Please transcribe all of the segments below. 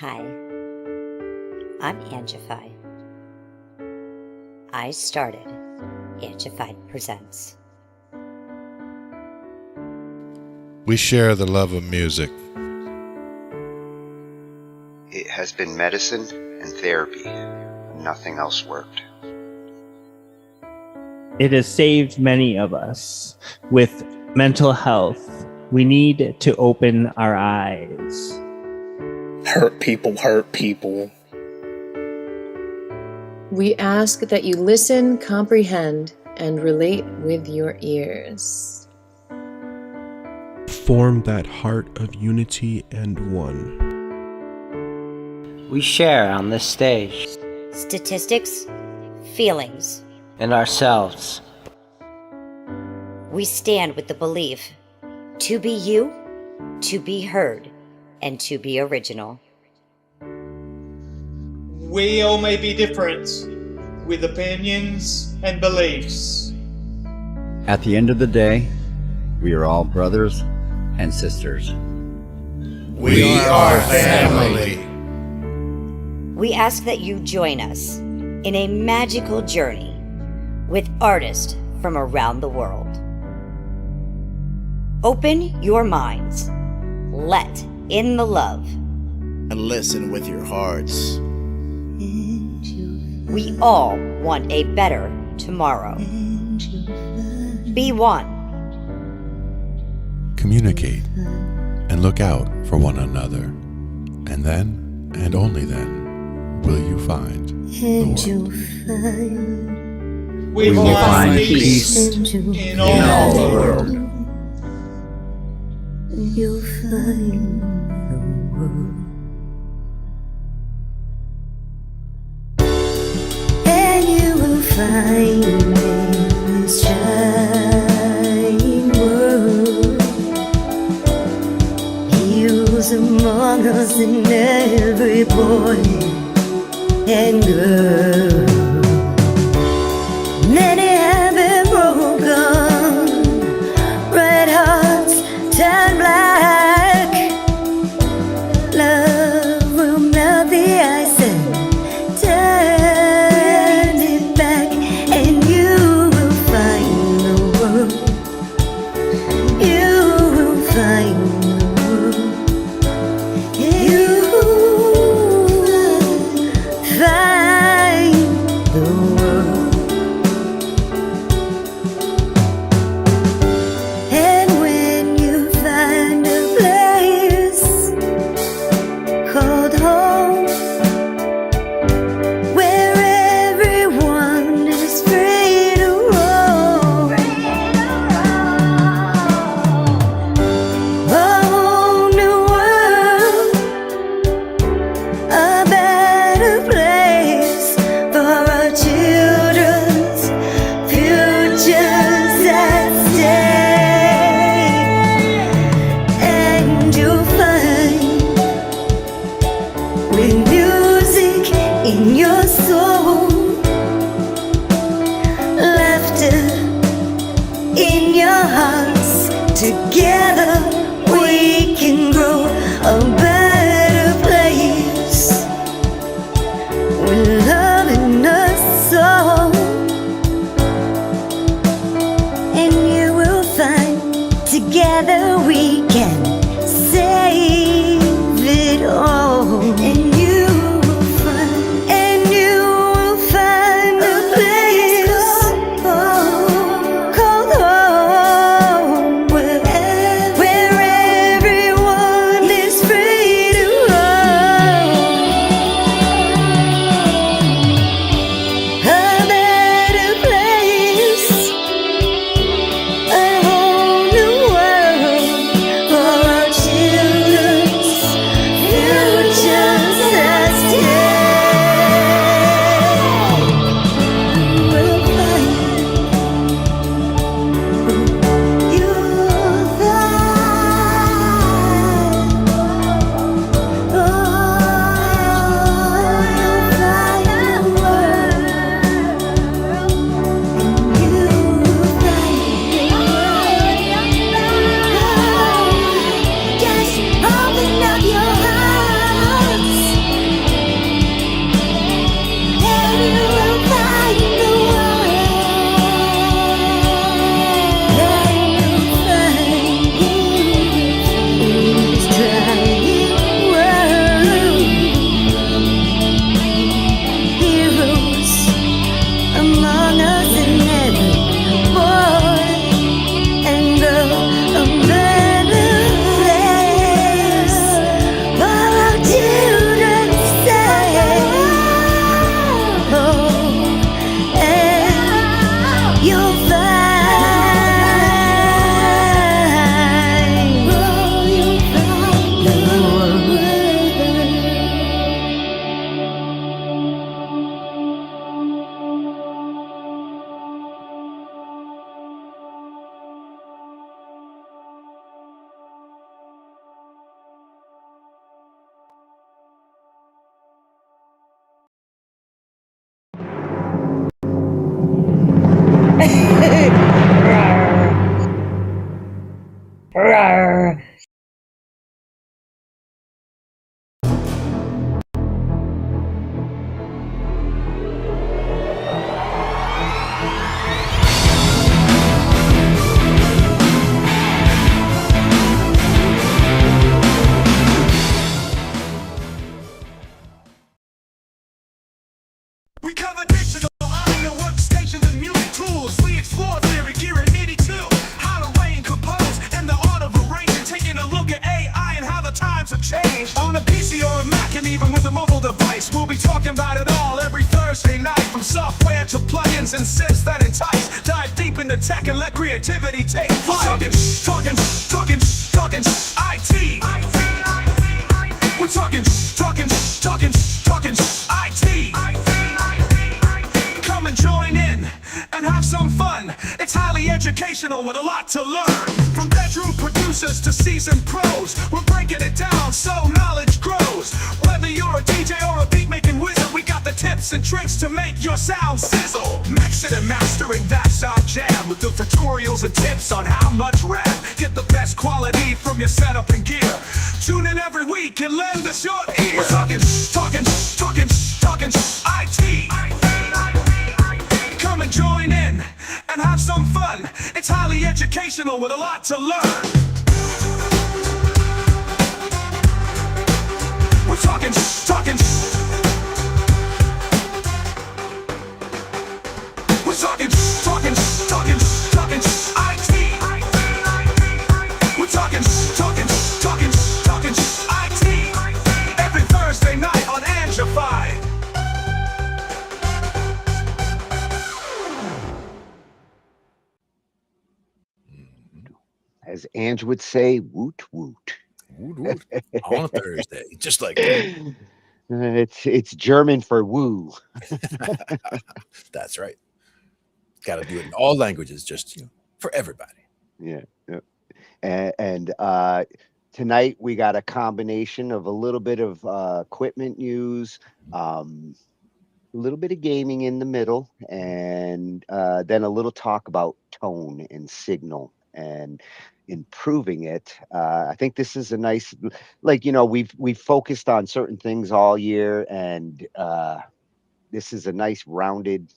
Hi, I'm Angified. I started Angified Presents. We share the love of music. It has been medicine and therapy. Nothing else worked. It has saved many of us. With mental health, we need to open our eyes. Hurt people hurt people. We ask that you listen, comprehend, and relate with your ears. Form that heart of unity and one. We share on this stage. Statistics, feelings. And ourselves. We stand with the belief to be you, to be heard, and to be original. We all may be different, with opinions and beliefs. At the end of the day, we are all brothers and sisters. We are family. We ask that you join us in a magical journey with artists from around the world. Open your minds, let in the love, and listen with your hearts. We all want a better tomorrow. Be one. Communicate and look out for one another. And then, and only then, will you find the world. We will find peace in all the world. You'll find the world. And you will find in this shining world. He was among us in every boy and girl. Many have been broken, red hearts turn black. Love will melt the ice and turn it back, and you will find the world. You will find the world. You will find the world. Rawr. We cover digital audio workstations and music tools. We explore theory, gear, and MIDI too. How to weigh and compose, and the art of arranging. Taking a look at AI and how the times have changed. On a PC or a Mac, and even with a mobile device, we'll be talking about it all every Thursday night. From software to plugins and synths that entice. Dive deep into tech and let creativity take flight. Talking IT. We're talking IT. Come and join in and have some fun. It's highly educational with a lot to learn. From bedroom producers to seasoned pros, we're breaking it down so knowledge grows. Whether you're a DJ or a beat making wizard, we got the tips and tricks to make your sound sizzle. Mixing and mastering, that's our jam. With the tutorials and tips on how much RAM. Get the best quality from your setup and gear. Tune in every week and lend us your ear. We're talking IT. Come and join in and have some fun. It's highly educational with a lot to learn. We're talking IT. We're talking IT. Every Thursday night on Angified. As Ange would say, woot woot. Woot woot. On a Thursday, just like that. It's German for woo. That's right. Got to do it in all languages, just for everybody. Yeah. And tonight we got a combination of a little bit of equipment news, a little bit of gaming in the middle, and then a little talk about tone and signal and improving it. I think this is a nice, we've focused on certain things all year, and this is a nice rounded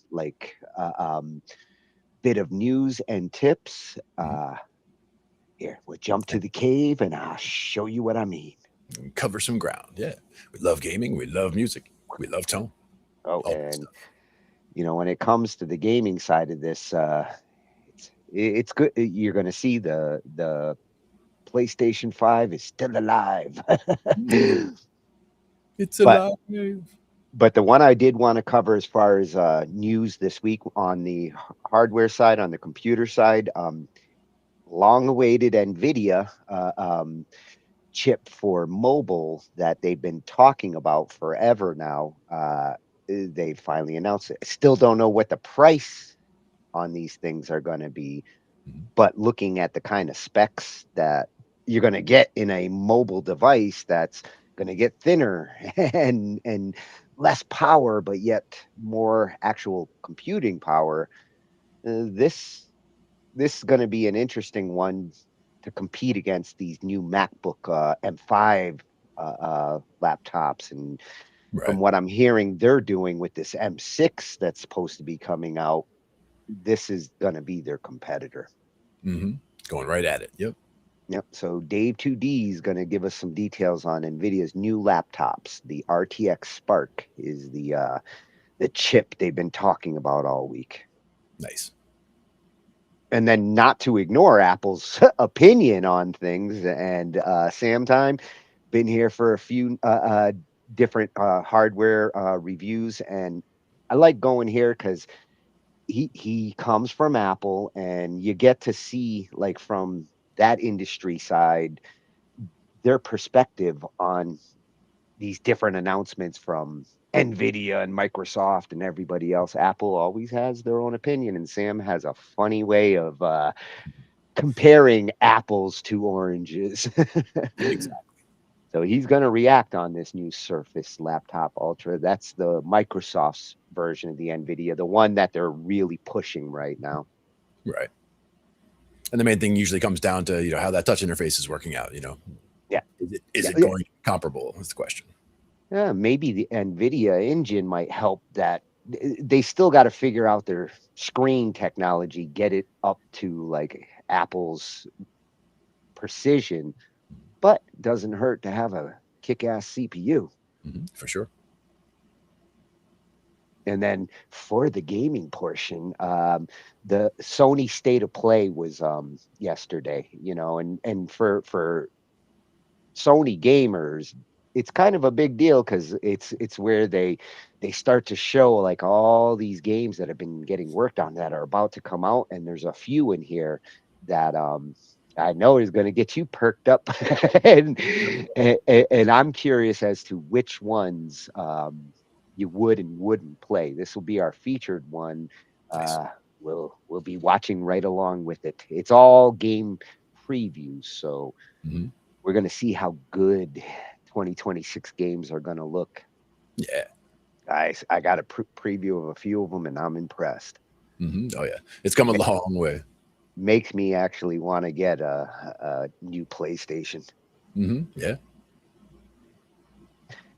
bit of news and tips. Here, we'll jump to the cave and I'll show you what I mean. Cover some ground. Yeah. We love gaming. We love music. We love tone. And when it comes to the gaming side of this, it's good. You're going to see the PlayStation 5 is still alive. It's alive. But the one I did want to cover as far as news this week on the hardware side, on the computer side, long-awaited NVidia chip for mobile that they've been talking about forever now. They finally announced it. Still don't know what the price on these things are going to be, but looking at the kind of specs that you're going to get in a mobile device that's going to get thinner and less power, but yet more actual computing power, this is going to be an interesting one to compete against these new MacBook M5 laptops. And from what I'm hearing they're doing with this M6 that's supposed to be coming out, this is going to be their competitor. Going right at it. Yep. So Dave 2D is going to give us some details on NVIDIA's new laptops. The RTX Spark is the chip they've been talking about all week. Nice. And then not to ignore Apple's opinion on things. And Sam Time, been here for a few different hardware reviews. And I like going here because he comes from Apple, and you get to see, like, from that industry side, their perspective on these different announcements from NVIDIA and Microsoft and everybody else. Apple always has their own opinion, and Sam has a funny way of comparing apples to oranges. Exactly. So he's going to react on this new Surface Laptop Ultra. That's the Microsoft's version of the NVIDIA, the one that they're really pushing right now. Right. And the main thing usually comes down to, how that touch interface is working out, Yeah. Is it going comparable? That's the question. Yeah, maybe the NVIDIA engine might help that. They still got to figure out their screen technology, get it up to like Apple's precision, but doesn't hurt to have a kick-ass CPU. For sure. And then for the gaming portion, the Sony State of Play was yesterday, and for Sony gamers, it's kind of a big deal because it's where they start to show like all these games that have been getting worked on that are about to come out, and there's a few in here that I know is going to get you perked up, and, and I'm curious as to which ones you would and wouldn't play. This will be our featured one. Nice. We'll be watching right along with it. It's all game previews, so we're going to see how good 2026 games are going to look. Yeah. Guys, I got a preview of a few of them, and I'm impressed. Oh, yeah. It's come a long way. Makes me actually want to get a new PlayStation. Yeah.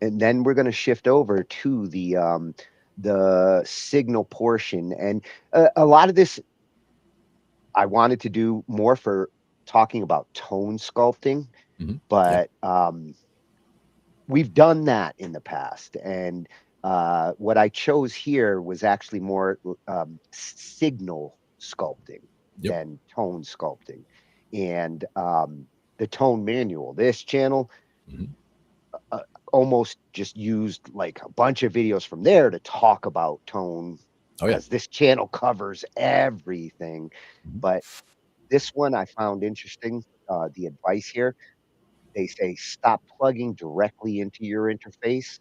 And then we're going to shift over to the signal portion. And a lot of this I wanted to do more for talking about tone sculpting, but we've done that in the past. And what I chose here was actually more signal sculpting than tone sculpting. And the tone manual, this channel almost just used like a bunch of videos from there to talk about tone, because this channel covers everything. But this one I found interesting. The advice here, they say stop plugging directly into your interface.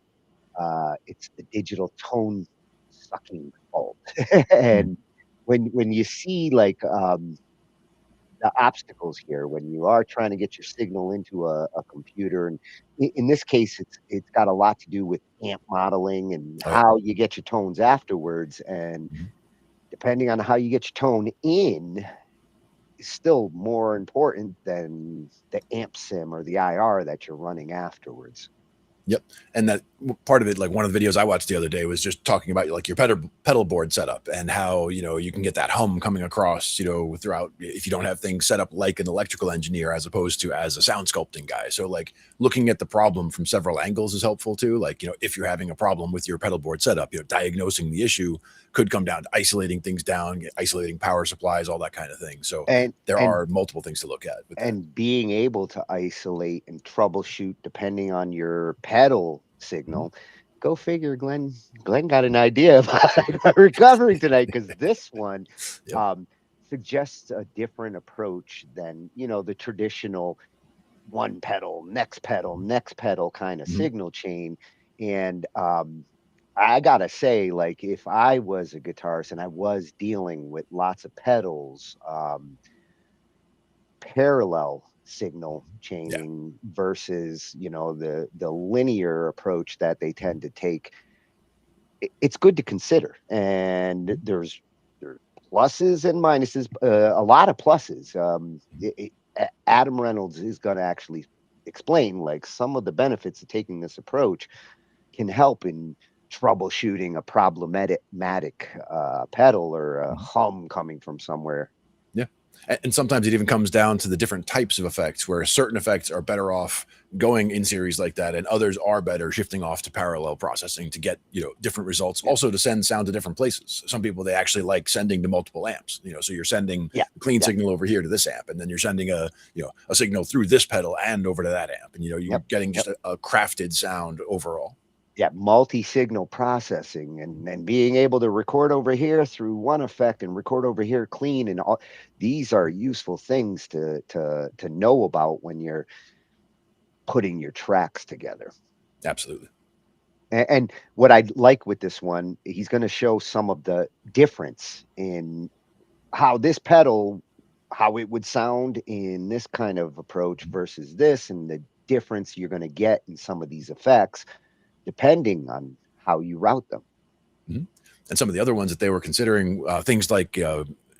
It's the digital tone sucking fault. And when you see like the obstacles here, when you are trying to get your signal into a computer, and in this case, it's got a lot to do with amp modeling and how you get your tones afterwards. And depending on how you get your tone in, is still more important than the amp sim or the IR that you're running afterwards. Yep. And that part of it, like one of the videos I watched the other day was just talking about like your pedal board setup and how, you can get that hum coming across, throughout if you don't have things set up like an electrical engineer as opposed to as a sound sculpting guy. So like looking at the problem from several angles is helpful too. Like, if you're having a problem with your pedal board setup, diagnosing the issue could come down to isolating things down, isolating power supplies, all that kind of thing. So there are multiple things to look at. And being able to isolate and troubleshoot depending on your pedal signal. Go figure, Glenn got an idea about recovering tonight, because this one suggests a different approach than the traditional one pedal, next pedal kind of signal chain. And I gotta say, like, if I was a guitarist and I was dealing with lots of pedals, parallel signal chaining versus the linear approach that they tend to take, it's good to consider. And there's pluses and minuses, a lot of pluses. Adam Reynolds is going to actually explain like some of the benefits of taking this approach can help in troubleshooting a problematic pedal or a hum coming from somewhere. Yeah. And sometimes it even comes down to the different types of effects, where certain effects are better off going in series like that, and others are better shifting off to parallel processing to get different results. Also to send sound to different places. Some people, they actually like sending to multiple amps. So you're sending a clean signal over here to this amp, and then you're sending a signal through this pedal and over to that amp, and you're getting just a crafted sound overall. Yeah, multi-signal processing and being able to record over here through one effect and record over here clean, and all these are useful things to know about when you're putting your tracks together. Absolutely. And what I like with this one, he's going to show some of the difference in how this pedal, how it would sound in this kind of approach versus this, and the difference you're going to get in some of these effects depending on how you route them. And some of the other ones that they were considering, things like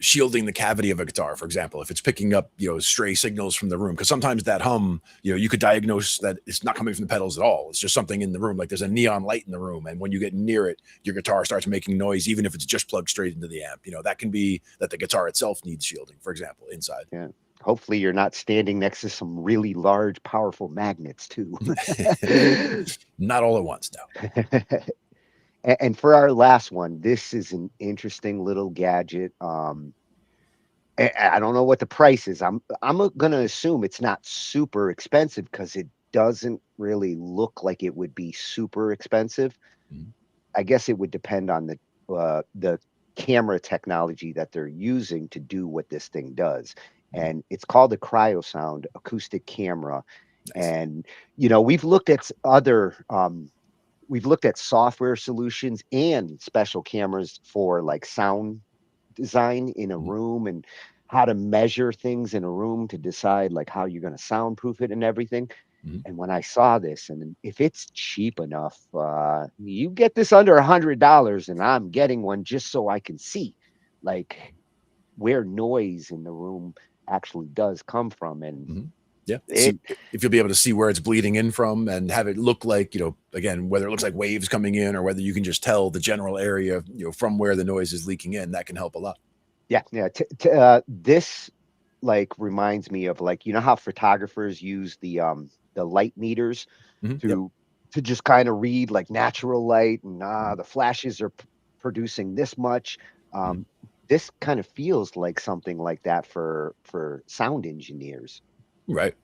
shielding the cavity of a guitar, for example, if it's picking up, stray signals from the room, because sometimes that hum, you could diagnose that it's not coming from the pedals at all. It's just something in the room, like there's a neon light in the room, and when you get near it, your guitar starts making noise, even if it's just plugged straight into the amp. That can be that the guitar itself needs shielding, for example, inside. Yeah. Hopefully you're not standing next to some really large, powerful magnets too. Not all at once, no. And for our last one, this is an interesting little gadget. I don't know what the price is. I'm gonna assume it's not super expensive because it doesn't really look like it would be super expensive. Mhm. I guess it would depend on the camera technology that they're using to do what this thing does. And it's called a Crysound acoustic camera. Nice. And we've looked at other we've looked at software solutions and special cameras for like sound design in a room and how to measure things in a room to decide like how you're going to soundproof it and everything. Mhm. And when I saw this, and if it's cheap enough, you get this under $100, and I'm getting one just so I can see like where noise in the room actually does come from. And Mhm. Yeah. it, If you'll be able to see where it's bleeding in from and have it look like, again, whether it looks like waves coming in or whether you can just tell the general area, from where the noise is leaking in, that can help a lot. yeah, this like reminds me of like how photographers use the light meters Mhm. Yep. to just kind of read like natural light and the flashes are producing this much. Mhm. This kind of feels like something like that for sound engineers. Right.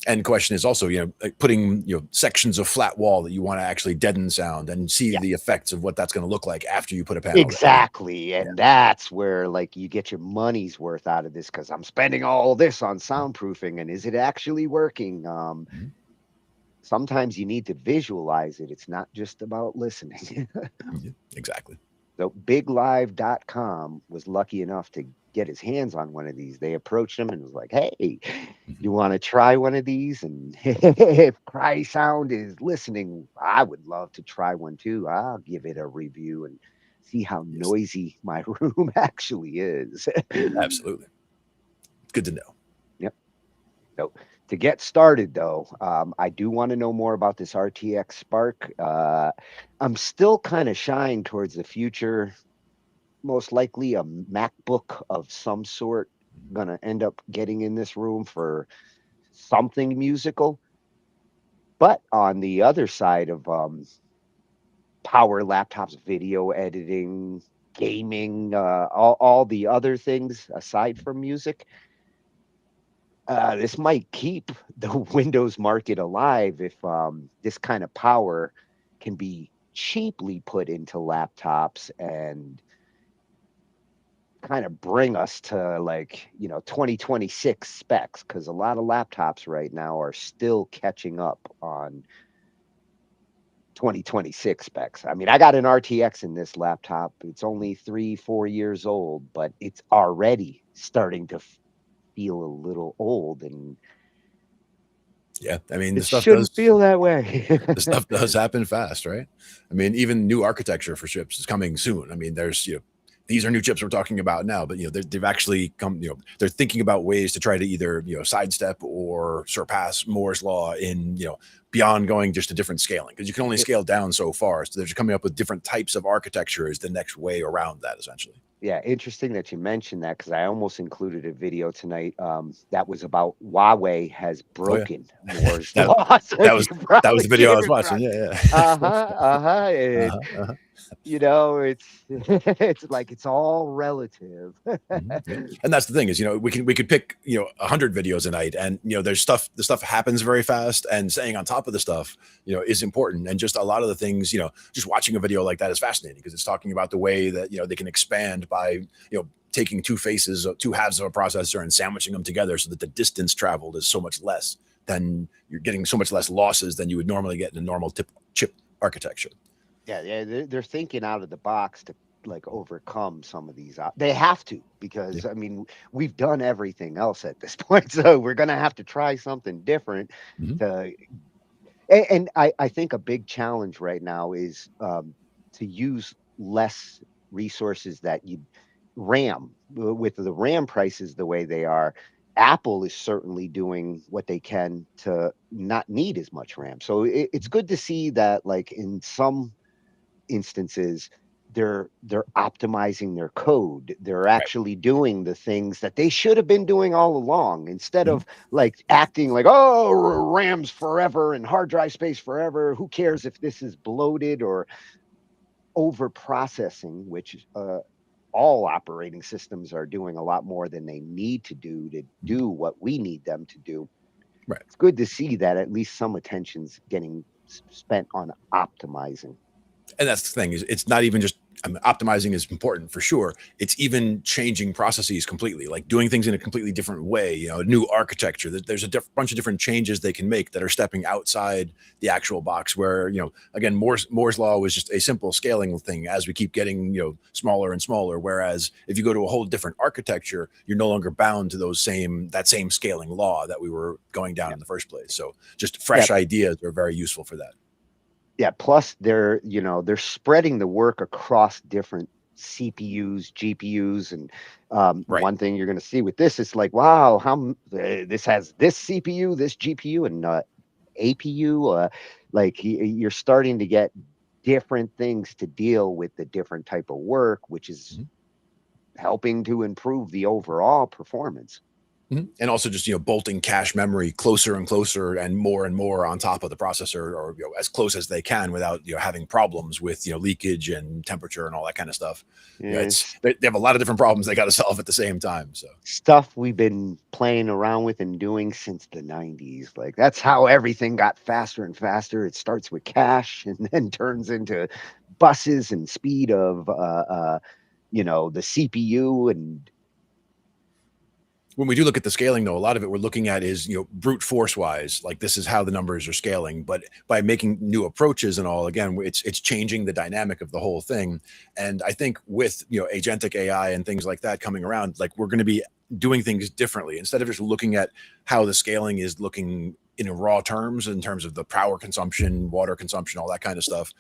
And question is also, like putting, sections of flat wall that you want to actually deaden sound and see Yeah. the effects of what that's going to look like after you put a panel down. Exactly. And that's where like you get your money's worth out of this because I'm spending all this on soundproofing, and is it actually working? Mhm. Sometimes you need to visualize it. It's not just about listening. Yeah, exactly. So BigLive.com was lucky enough to get his hands on one of these. They approached him and was like, "Hey, you want to try one of these? And if Crysound is listening, I would love to try one too. I'll give it a review and see how Yes. noisy my room actually is." Absolutely. Good to know. Yep. So to get started, though, I do want to know more about this RTX Spark. I'm still kind of shying towards the future. Most likely a MacBook of some sort gonna end up getting in this room for something musical. But on the other side of power laptops, video editing, gaming, all the other things aside from music, this might keep the Windows market alive if this kind of power can be cheaply put into laptops and kind of bring us to like 2026 specs, because a lot of laptops right now are still catching up on 2026 specs. I mean, I got an RTX in this laptop. It's only 3-4 years old, but it's already starting to feel a little old, and Yeah. I mean, it shouldn't feel that way. the stuff does happen fast, right? I mean, even new architecture for chips is coming soon. I mean, there's, these are new chips we're talking about now, but they've actually come, they're thinking about ways to try to either, sidestep or surpass Moore's law in, beyond going just to different scaling, because you can only scale down so far. So they're just coming up with different types of architecture as the next way around that, essentially. Yeah, interesting that you mentioned that because I almost included a video tonight that was about Huawei has broken Moore's law. So that was you that was probably the video I came was watching. across- Yeah. And it's it's like it's all relative. Yeah. And that's the thing is, we could pick, 100 videos a night, and there's the stuff happens very fast, and staying on top of the stuff, is important. And just a lot of the things, just watching a video like that is fascinating because it's talking about the way that, they can expand by, taking two halves of a processor and sandwiching them together so that the distance traveled is so much less, than you're getting so much less losses than you would normally get in a normal chip architecture. Yeah, they're thinking out of the box to like overcome some of these. They have to, because I mean we've done everything else at this point, so we're gonna have to try something different. To, and I think a big challenge right now is to use less resources that RAM. With the RAM prices the way they are, Apple is certainly doing what they can to not need as much RAM. So it's good to see that, like, in some instances, they're optimizing their code. They're actually doing the things that they should have been doing all along, instead of like acting like, oh, RAM's forever and hard drive space forever. Who cares if this is bloated or over processing, which all operating systems are doing a lot more than they need to do what we need them to do. Right. It's good to see that at least some attention's getting spent on optimizing. And that's the thing, is it's not even just, I mean, optimizing is important for sure. It's even changing processes completely, like doing things in a completely different way, you know, new architecture. There's a bunch of different changes they can make that are stepping outside the actual box, where, you know, again, Moore's law was just a simple scaling thing as we keep getting, you know, smaller and smaller. Whereas if you go to a whole different architecture, you're no longer bound to that same scaling law that we were going down in the first place. So just fresh ideas are very useful for that. Yeah, plus they're spreading the work across different CPUs, GPUs, and one thing you're going to see with this is like, wow, this has this CPU, this GPU, and APU. Like you're starting to get different things to deal with the different type of work, which is helping to improve the overall performance. And also just, you know, bolting cache memory closer and closer and more on top of the processor, or, you know, as close as they can without, you know, having problems with, you know, leakage and temperature and all that kind of stuff. Yeah, they have a lot of different problems they got to solve at the same time. So stuff we've been playing around with and doing since the 90s. Like that's how everything got faster and faster. It starts with cache and then turns into buses and speed of you know, the CPU. And when we do look at the scaling, though, a lot of it we're looking at is, you know, brute force wise, like this is how the numbers are scaling. But by making new approaches and all, again, it's changing the dynamic of the whole thing. And I think with, you know, agentic AI and things like that coming around, like we're going to be doing things differently, instead of just looking at how the scaling is looking in raw terms, in terms of the power consumption, water consumption, all that kind of stuff.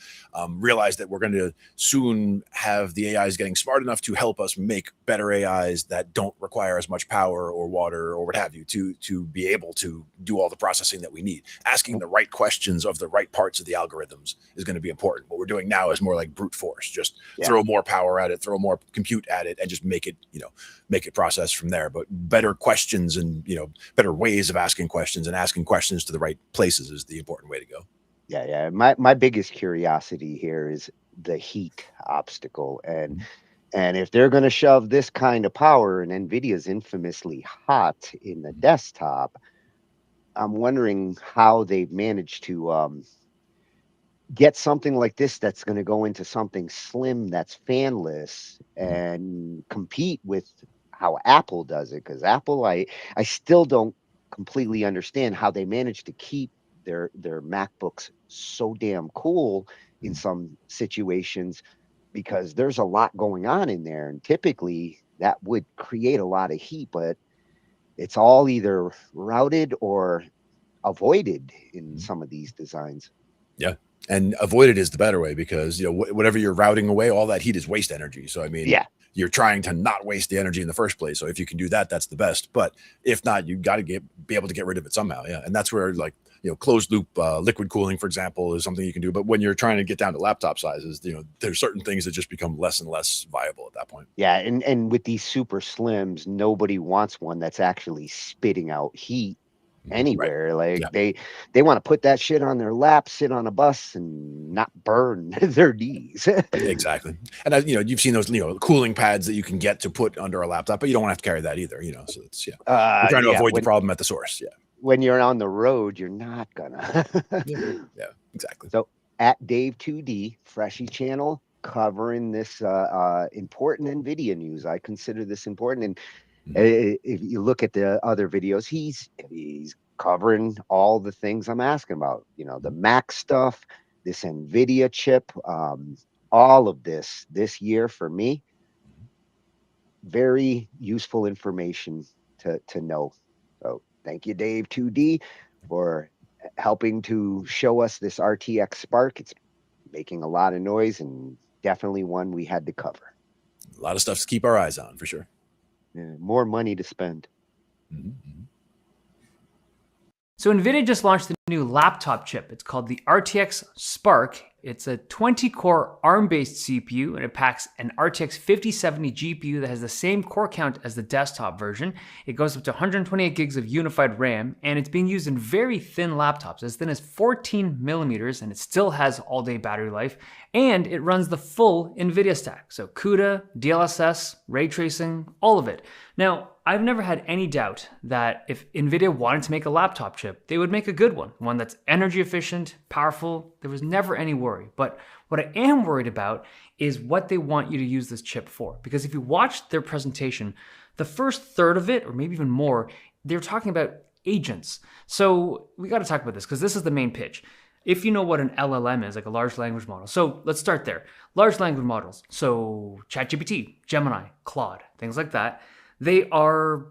Realize that we're going to soon have the AIs getting smart enough to help us make better AIs that don't require as much power or water or what have you, to be able to do all the processing that we need. Asking the right questions of the right parts of the algorithms is going to be important. What we're doing now is more like brute force, just throw more power at it, throw more compute at it, and just make it, you know, make it process from there. But better questions and, you know, better ways of asking questions, and asking questions to the right places is the important way to go. Yeah. My biggest curiosity here is the heat obstacle. And if they're going to shove this kind of power, and NVIDIA's infamously hot in the desktop, I'm wondering how they've managed to get something like this that's going to go into something slim that's fanless and compete with how Apple does it. Because Apple, I still don't completely understand how they manage to keep their MacBooks so damn cool in some situations, because there's a lot going on in there, and typically that would create a lot of heat, but it's all either routed or avoided in some of these designs. Yeah. And avoided is the better way, because, you know, whatever you're routing away, all that heat is waste energy. So, I mean, you're trying to not waste the energy in the first place. So if you can do that, that's the best. But if not, you got to be able to get rid of it somehow. Yeah. And that's where, like, you know, closed loop liquid cooling, for example, is something you can do. But when you're trying to get down to laptop sizes, you know, there's certain things that just become less and less viable at that point. Yeah. And with these super slims, nobody wants one that's actually spitting out heat anywhere. Like they want to put that shit on their lap, sit on a bus, and not burn their knees. Exactly. And you know, you've seen those, you know, cooling pads that you can get to put under a laptop, but you don't want to have to carry that either, you know. So it's you're trying to avoid the problem at the source. Yeah. When you're on the road, you're not gonna. Yeah, exactly. So at Dave2D Freshie channel, covering this important NVIDIA news. I consider this important. And if you look at the other videos, he's covering all the things I'm asking about. You know, the Mac stuff, this NVIDIA chip, all of this year for me. Very useful information to know. So thank you, Dave2D, for helping to show us this RTX Spark. It's making a lot of noise, and definitely one we had to cover. a lot of stuff to keep our eyes on for sure. Yeah, more money to spend. Mm-hmm. So NVIDIA just launched the new laptop chip. It's called the RTX Spark. It's a 20-core ARM-based CPU, and it packs an RTX 5070 GPU that has the same core count as the desktop version. It goes up to 128 gigs of unified RAM, and it's being used in very thin laptops, as thin as 14 millimeters, and it still has all-day battery life, and it runs the full NVIDIA stack. So CUDA, DLSS, ray tracing, all of it. Now, I've never had any doubt that if NVIDIA wanted to make a laptop chip, they would make a good one that's energy efficient, powerful. There was never any worry. But what I am worried about is what they want you to use this chip for. Because if you watch their presentation, the first third of it, or maybe even more, they're talking about agents. So we got to talk about this because this is the main pitch. If you know what an LLM is, like a large language model. So let's start there. Large language models. So ChatGPT, Gemini, Claude, things like that. They are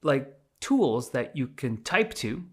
like tools that you can type to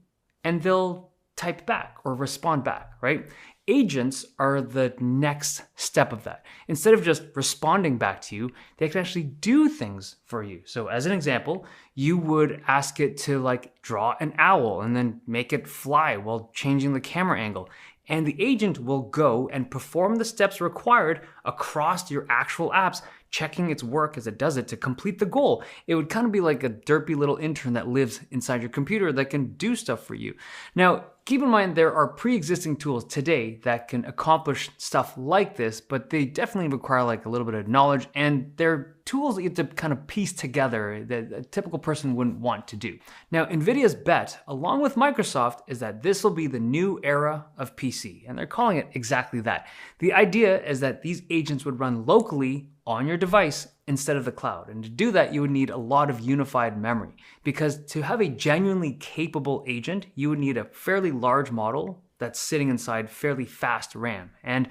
and they'll type back or respond back, right? Agents are the next step of that. Instead of just responding back to you, they can actually do things for you. So as an example, you would ask it to like draw an owl and then make it fly while changing the camera angle. And the agent will go and perform the steps required across your actual apps, checking its work as it does it to complete the goal. It would kind of be like a derpy little intern that lives inside your computer that can do stuff for you. Now, keep in mind there are pre-existing tools today that can accomplish stuff like this, but they definitely require like a little bit of knowledge, and they're tools that you have to kind of piece together that a typical person wouldn't want to do. Now, NVIDIA's bet, along with Microsoft, is that this will be the new era of PC, and they're calling it exactly that. The idea is that these agents would run locally on your device instead of the cloud. And to do that, you would need a lot of unified memory, because to have a genuinely capable agent, you would need a fairly large model that's sitting inside fairly fast RAM. And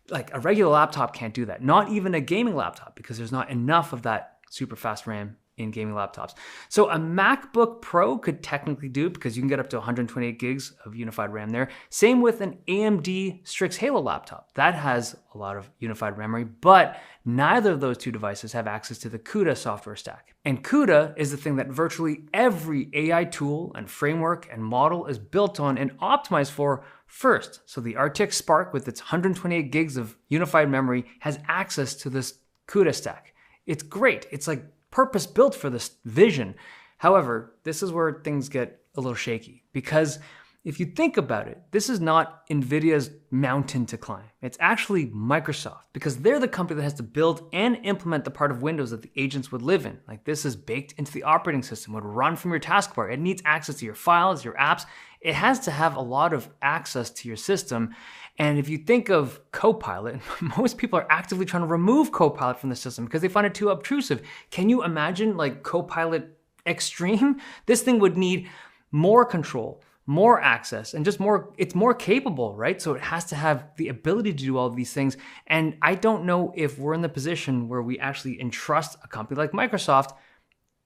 like a regular laptop can't do that. Not even a gaming laptop, because there's not enough of that super fast RAM in gaming laptops. So a MacBook Pro could technically do it because you can get up to 128 gigs of unified RAM there. Same with an AMD Strix Halo laptop. That has a lot of unified memory, but neither of those two devices have access to the CUDA software stack. And CUDA is the thing that virtually every AI tool and framework and model is built on and optimized for first. So the RTX Spark with its 128 gigs of unified memory has access to this CUDA stack. It's great. It's like purpose built for this vision. However, this is where things get a little shaky, because if you think about it, this is not NVIDIA's mountain to climb. It's actually Microsoft, because they're the company that has to build and implement the part of Windows that the agents would live in. Like, this is baked into the operating system, would run from your taskbar. It needs access to your files, your apps. It has to have a lot of access to your system. And if you think of Copilot, most people are actively trying to remove Copilot from the system because they find it too obtrusive. Can you imagine like Copilot Extreme? This thing would need more control, more access, and just more, it's more capable, right? So it has to have the ability to do all of these things. And I don't know if we're in the position where we actually entrust a company like Microsoft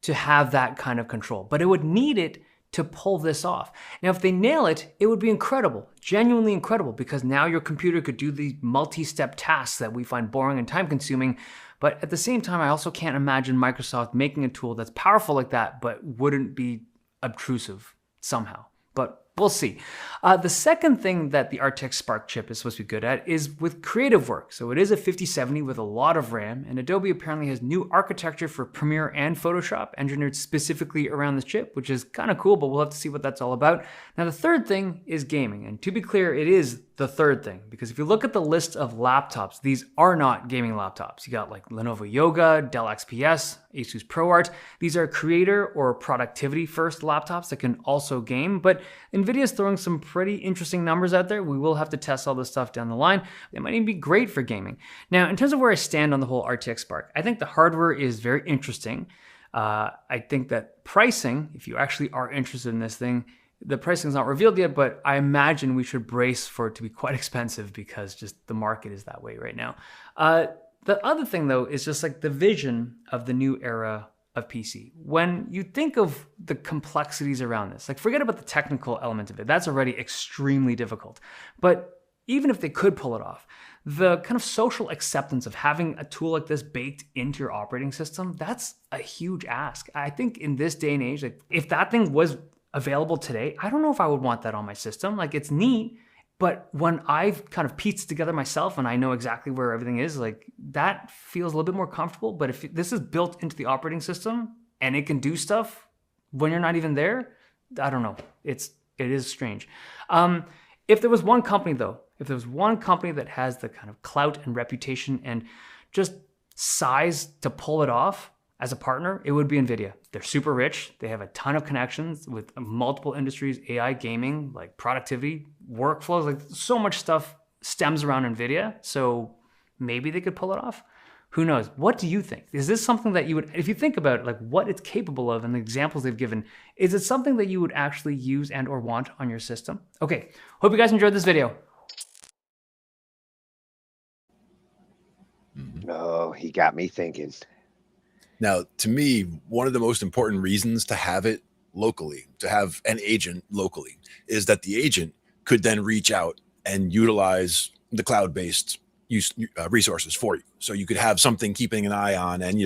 to have that kind of control, but it would need it to pull this off. Now, if they nail it, it would be incredible, genuinely incredible, because now your computer could do these multi-step tasks that we find boring and time-consuming. But at the same time, I also can't imagine Microsoft making a tool that's powerful like that, but wouldn't be obtrusive somehow. But we'll see. The second thing that the RTX Spark chip is supposed to be good at is with creative work. So it is a 5070 with a lot of RAM, and Adobe apparently has new architecture for Premiere and Photoshop engineered specifically around this chip, which is kind of cool, but we'll have to see what that's all about. Now, the third thing is gaming, and to be clear, it is the third thing, because if you look at the list of laptops, these are not gaming laptops. You got like Lenovo Yoga, Dell XPS, Asus ProArt. These are creator or productivity first laptops that can also game, but NVIDIA is throwing some pretty interesting numbers out there. We will have to test all this stuff down the line. They might even be great for gaming. Now, in terms of where I stand on the whole RTX Spark, I think the hardware is very interesting. I think that pricing, if you actually are interested in this thing, the pricing is not revealed yet, but I imagine we should brace for it to be quite expensive because just the market is that way right now. The other thing, though, is just like the vision of the new era of PC. When you think of the complexities around this, like forget about the technical element of it. That's already extremely difficult. But even if they could pull it off, the kind of social acceptance of having a tool like this baked into your operating system, that's a huge ask. I think in this day and age, like if that thing was available today, I don't know if I would want that on my system. Like it's neat, but when I've kind of pieced together myself and I know exactly where everything is, like that feels a little bit more comfortable. But if this is built into the operating system and it can do stuff when you're not even there, I don't know. It is strange. If there was one company though, if there was one company that has the kind of clout and reputation and just size to pull it off as a partner, it would be NVIDIA. They're super rich. They have a ton of connections with multiple industries, AI, gaming, like productivity, workflows, like so much stuff stems around NVIDIA. So maybe they could pull it off. Who knows? What do you think? Is this something that you would, if you think about it, like what it's capable of and the examples they've given, is it something that you would actually use and or want on your system? Okay, hope you guys enjoyed this video. Oh, he got me thinking. Now, to me, one of the most important reasons to have it locally, to have an agent locally, is that the agent could then reach out and utilize the cloud-based resources for you. So you could have something keeping an eye on and,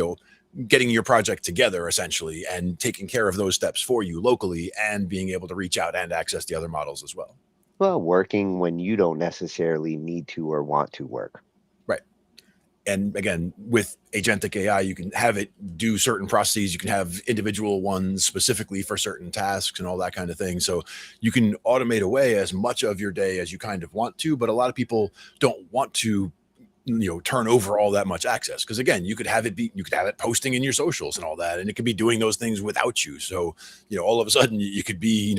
getting your project together essentially and taking care of those steps for you locally and being able to reach out and access the other models as well. Well, working when you don't necessarily need to or want to work. Right. And again, with agentic AI, you can have it do certain processes. You can have individual ones specifically for certain tasks and all that kind of thing. So you can automate away as much of your day as you kind of want to, but a lot of people don't want to turn over all that much access. Because again, you could have it posting in your socials and all that, and it could be doing those things without you. So, all of a sudden you could be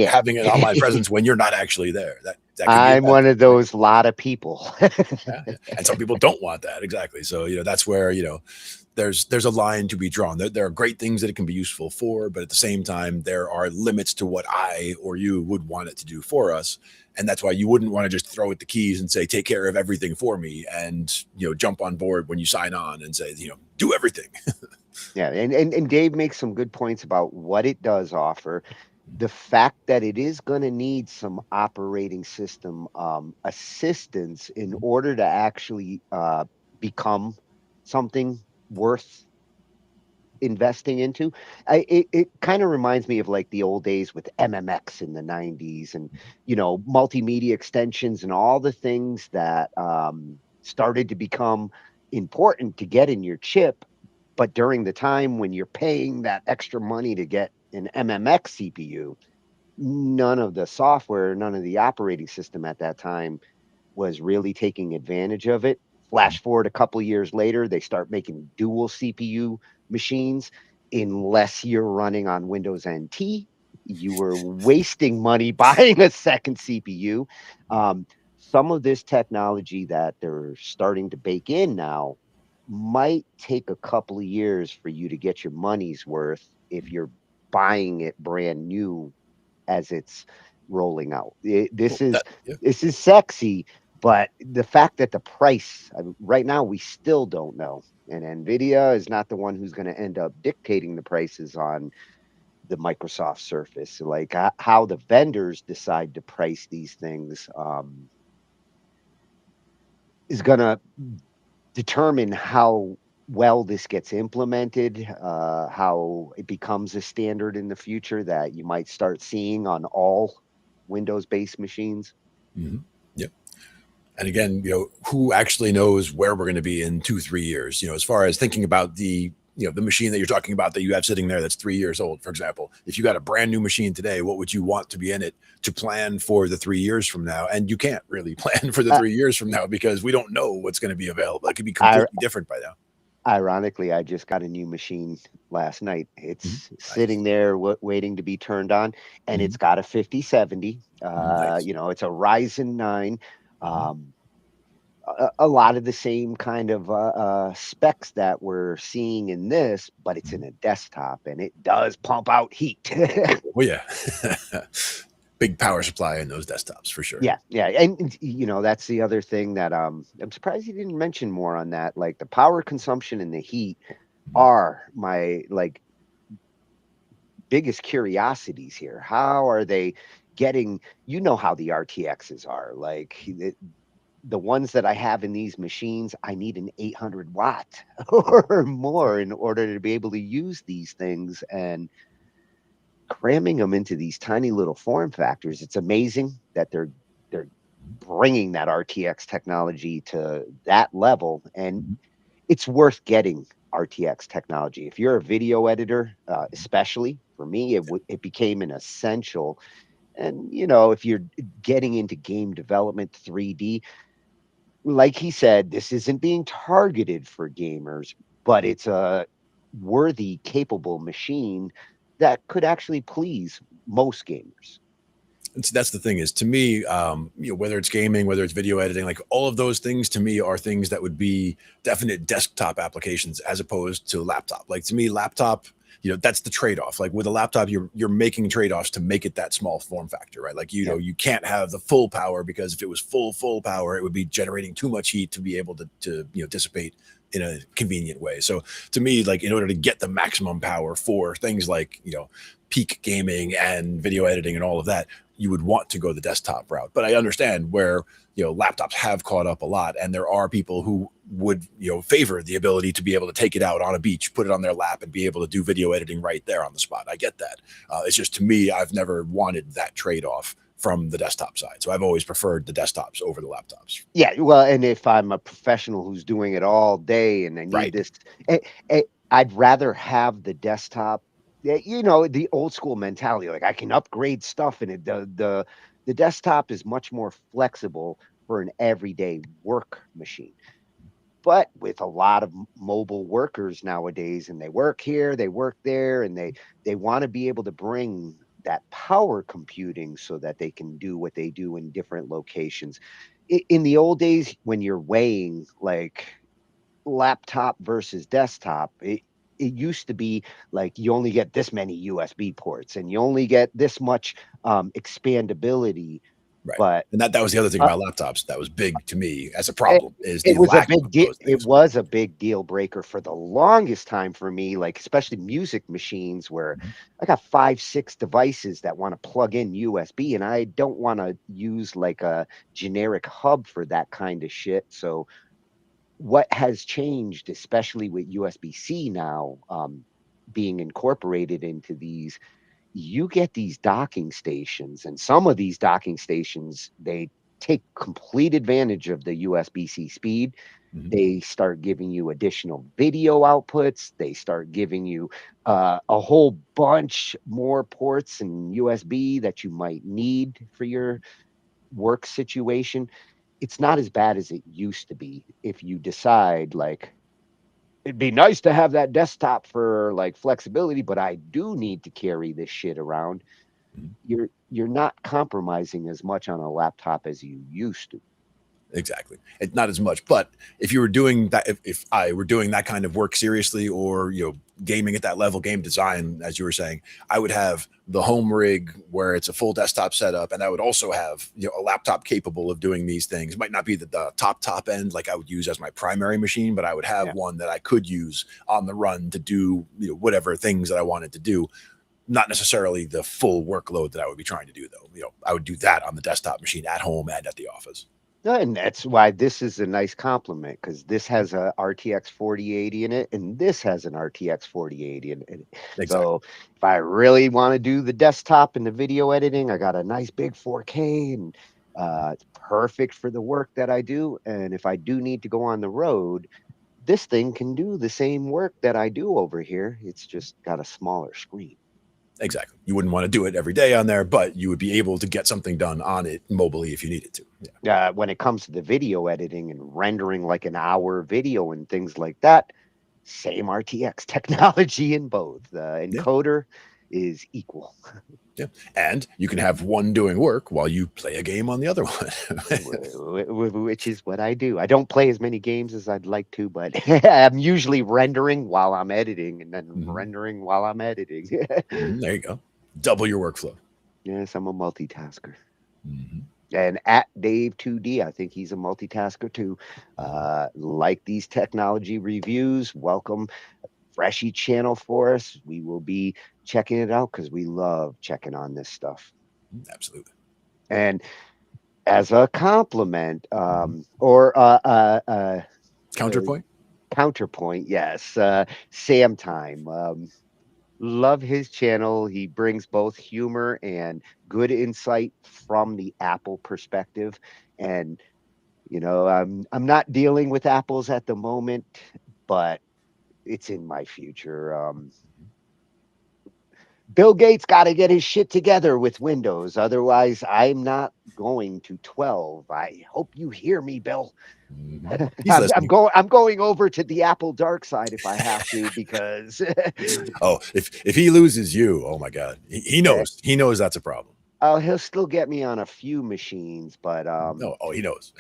having an online presence when you're not actually there. That I'm one of those lot of people. Yeah. And some people don't want that. Exactly. So, that's where, there's a line to be drawn. There are great things that it can be useful for, but at the same time, there are limits to what I or you would want it to do for us. And that's why you wouldn't want to just throw it the keys and say, take care of everything for me. And, jump on board when you sign on and say, do everything. Yeah. And Dave makes some good points about what it does offer. The fact that it is going to need some operating system assistance in order to actually become something worth investing into. It kind of reminds me of like the old days with MMX in the 90s and, multimedia extensions and all the things that started to become important to get in your chip. But during the time when you're paying that extra money to get an MMX CPU, none of the software, none of the operating system at that time was really taking advantage of it. Flash forward a couple of years later, they start making dual CPU machines. Unless you're running on Windows NT, you were wasting money buying a second CPU. Some of this technology that they're starting to bake in now might take a couple of years for you to get your money's worth if you're buying it brand new as it's rolling out. This is sexy, but the fact that the price right now, we still don't know. And NVIDIA is not the one who's going to end up dictating the prices on the Microsoft Surface. Like how the vendors decide to price these things is going to determine how well this gets implemented, how it becomes a standard in the future that you might start seeing on all Windows-based machines. Mm-hmm. Yep. And again, who actually knows where we're going to be in 2-3 years? As far as thinking about the machine that you're talking about that you have sitting there that's 3 years old, for example. If you got a brand new machine today, what would you want to be in it to plan for the 3 years from now? And you can't really plan for the 3 years from now because we don't know what's going to be available. It could be completely different by now. Ironically, I just got a new machine last night. It's sitting there waiting to be turned on, and it's got a 5070. Nice. It's a Ryzen 9. A lot of the same kind of specs that we're seeing in this, but it's in a desktop, and it does pump out heat. Oh, yeah. Big power supply in those desktops for sure. Yeah. And, that's the other thing that I'm surprised you didn't mention more on that. Like the power consumption and the heat are my biggest curiosities here. How are they getting, you know how the RTXs are. Like the ones that I have in these machines, I need an 800 watt or more in order to be able to use these things. And cramming them into these tiny little form factors, it's amazing that they're bringing that RTX technology to that level, and it's worth getting RTX technology. If you're a video editor, especially for me, it became an essential. And if you're getting into game development, 3D, like he said, this isn't being targeted for gamers, but it's a worthy, capable machine that could actually please most gamers. And see, that's the thing is, to me, whether it's gaming, whether it's video editing, like all of those things to me are things that would be definite desktop applications as opposed to laptop. Like to me, laptop, that's the trade-off. Like with a laptop, you're making trade-offs to make it that small form factor, right? Like, know, you can't have the full power, because if it was full power, it would be generating too much heat to be able to dissipate in a convenient way. So to me, like in order to get the maximum power for things like, peak gaming and video editing and all of that, you would want to go the desktop route. But I understand where, laptops have caught up a lot, and there are people who would, favor the ability to be able to take it out on a beach, put it on their lap, and be able to do video editing right there on the spot. I get that. It's just, to me, I've never wanted that trade-off from the desktop side. So I've always preferred the desktops over the laptops. Yeah, well, and if I'm a professional who's doing it all day and I need this, I'd rather have the desktop. The old school mentality, like I can upgrade stuff, and the desktop is much more flexible for an everyday work machine. But with a lot of mobile workers nowadays, and they work here, they work there, and they want to be able to bring that power computing so that they can do what they do in different locations. In the old days, when you're weighing like laptop versus desktop, it used to be like you only get this many USB ports and you only get this much expandability. Right. But and that was the other thing about laptops that was big to me as a problem, is the it was a lack big of deal. those things. It was a big deal breaker for the longest time for me, like especially music machines where I got 5, 6 devices that want to plug in USB, and I don't want to use like a generic hub for that kind of shit. So what has changed, especially with USB-C now being incorporated into these, you get these docking stations, and some of these docking stations, they take complete advantage of the USB-C speed. They start giving you additional video outputs. They start giving you a whole bunch more ports and USB that you might need for your work situation. It's not as bad as it used to be if you decide like it'd be nice to have that desktop for like flexibility, but I do need to carry this shit around. You're not compromising as much on a laptop as you used to. Exactly. It's not as much. But if you were doing that, if I were doing that kind of work seriously, or, gaming at that level, game design, as you were saying, I would have the home rig where it's a full desktop setup. And I would also have, a laptop capable of doing these things. It might not be the top end, like I would use as my primary machine, but I would have one that I could use on the run to do, whatever things that I wanted to do. Not necessarily the full workload that I would be trying to do, though. I would do that on the desktop machine at home and at the office. And that's why this is a nice compliment, because this has a RTX 4080 in it, and this has an RTX 4080 in it. Exactly. So if I really want to do the desktop and the video editing, I got a nice big 4K, and it's perfect for the work that I do. And if I do need to go on the road, this thing can do the same work that I do over here. It's just got a smaller screen. Exactly. You wouldn't want to do it every day on there, but you would be able to get something done on it mobily if you needed to. When it comes to the video editing and rendering like an hour video and things like that, same RTX technology in both. The encoder is equal. Yeah. And you can have one doing work while you play a game on the other one. Which is what I do. I don't play as many games as I'd like to, but I'm usually rendering while I'm editing, and then rendering while I'm editing. There you go. Double your workflow. Yes, I'm a multitasker. And at Dave2D, I think he's a multitasker too. Like these technology reviews, welcome Freshy channel for us. We will be checking it out because we love checking on this stuff. Absolutely. And as a compliment, or Counterpoint. Counterpoint, yes, Sam Time. Love his channel. He brings both humor and good insight from the Apple perspective. And I'm not dealing with apples at the moment, but it's in my future. Bill Gates got to get his shit together with Windows. Otherwise, I'm not going to 12. I hope you hear me, Bill. He's I'm listening. going over to the Apple dark side if I have to, because Oh, if he loses you, oh my God, he knows. He knows that's a problem. he'll still get me on a few machines, but he knows.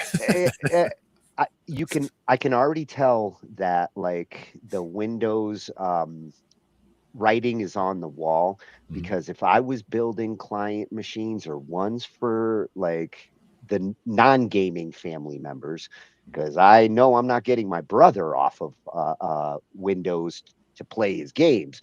I can already tell that like the Windows writing is on the wall, because if I was building client machines or ones for like the non-gaming family members, because I know I'm not getting my brother off of Windows to play his games,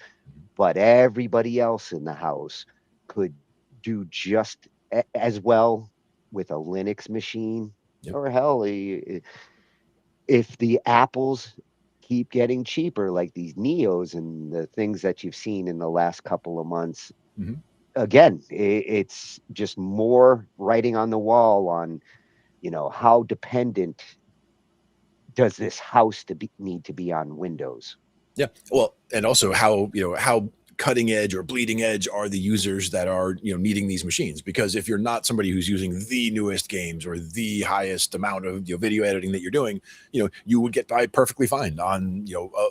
but everybody else in the house could do just as well with a Linux machine. Or hell, if the apples keep getting cheaper, like these Neos and the things that you've seen in the last couple of months, again, it's just more writing on the wall on, how dependent does this house need to be on Windows? Yeah. Well, and also how cutting edge or bleeding edge are the users that are needing these machines, because if you're not somebody who's using the newest games or the highest amount of video editing that you're doing, you would get by perfectly fine on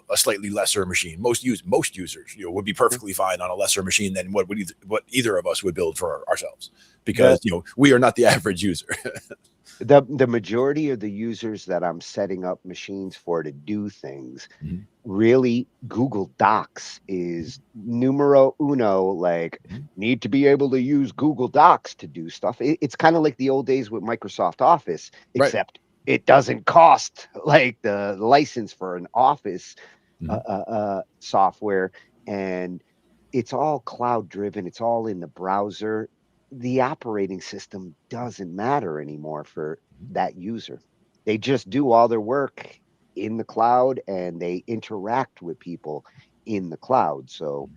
a slightly lesser machine. Most users would be perfectly fine on a lesser machine than what either of us would build for ourselves, because we are not the average user. The majority of the users that I'm setting up machines for to do things, really Google Docs is numero uno. Like, need to be able to use Google Docs to do stuff. It's kind of like the old days with Microsoft Office, except it doesn't cost like the license for an Office software, and it's all cloud driven. It's all in the browser. The operating system doesn't matter anymore for that user. They just do all their work in the cloud, and they interact with people in the cloud. So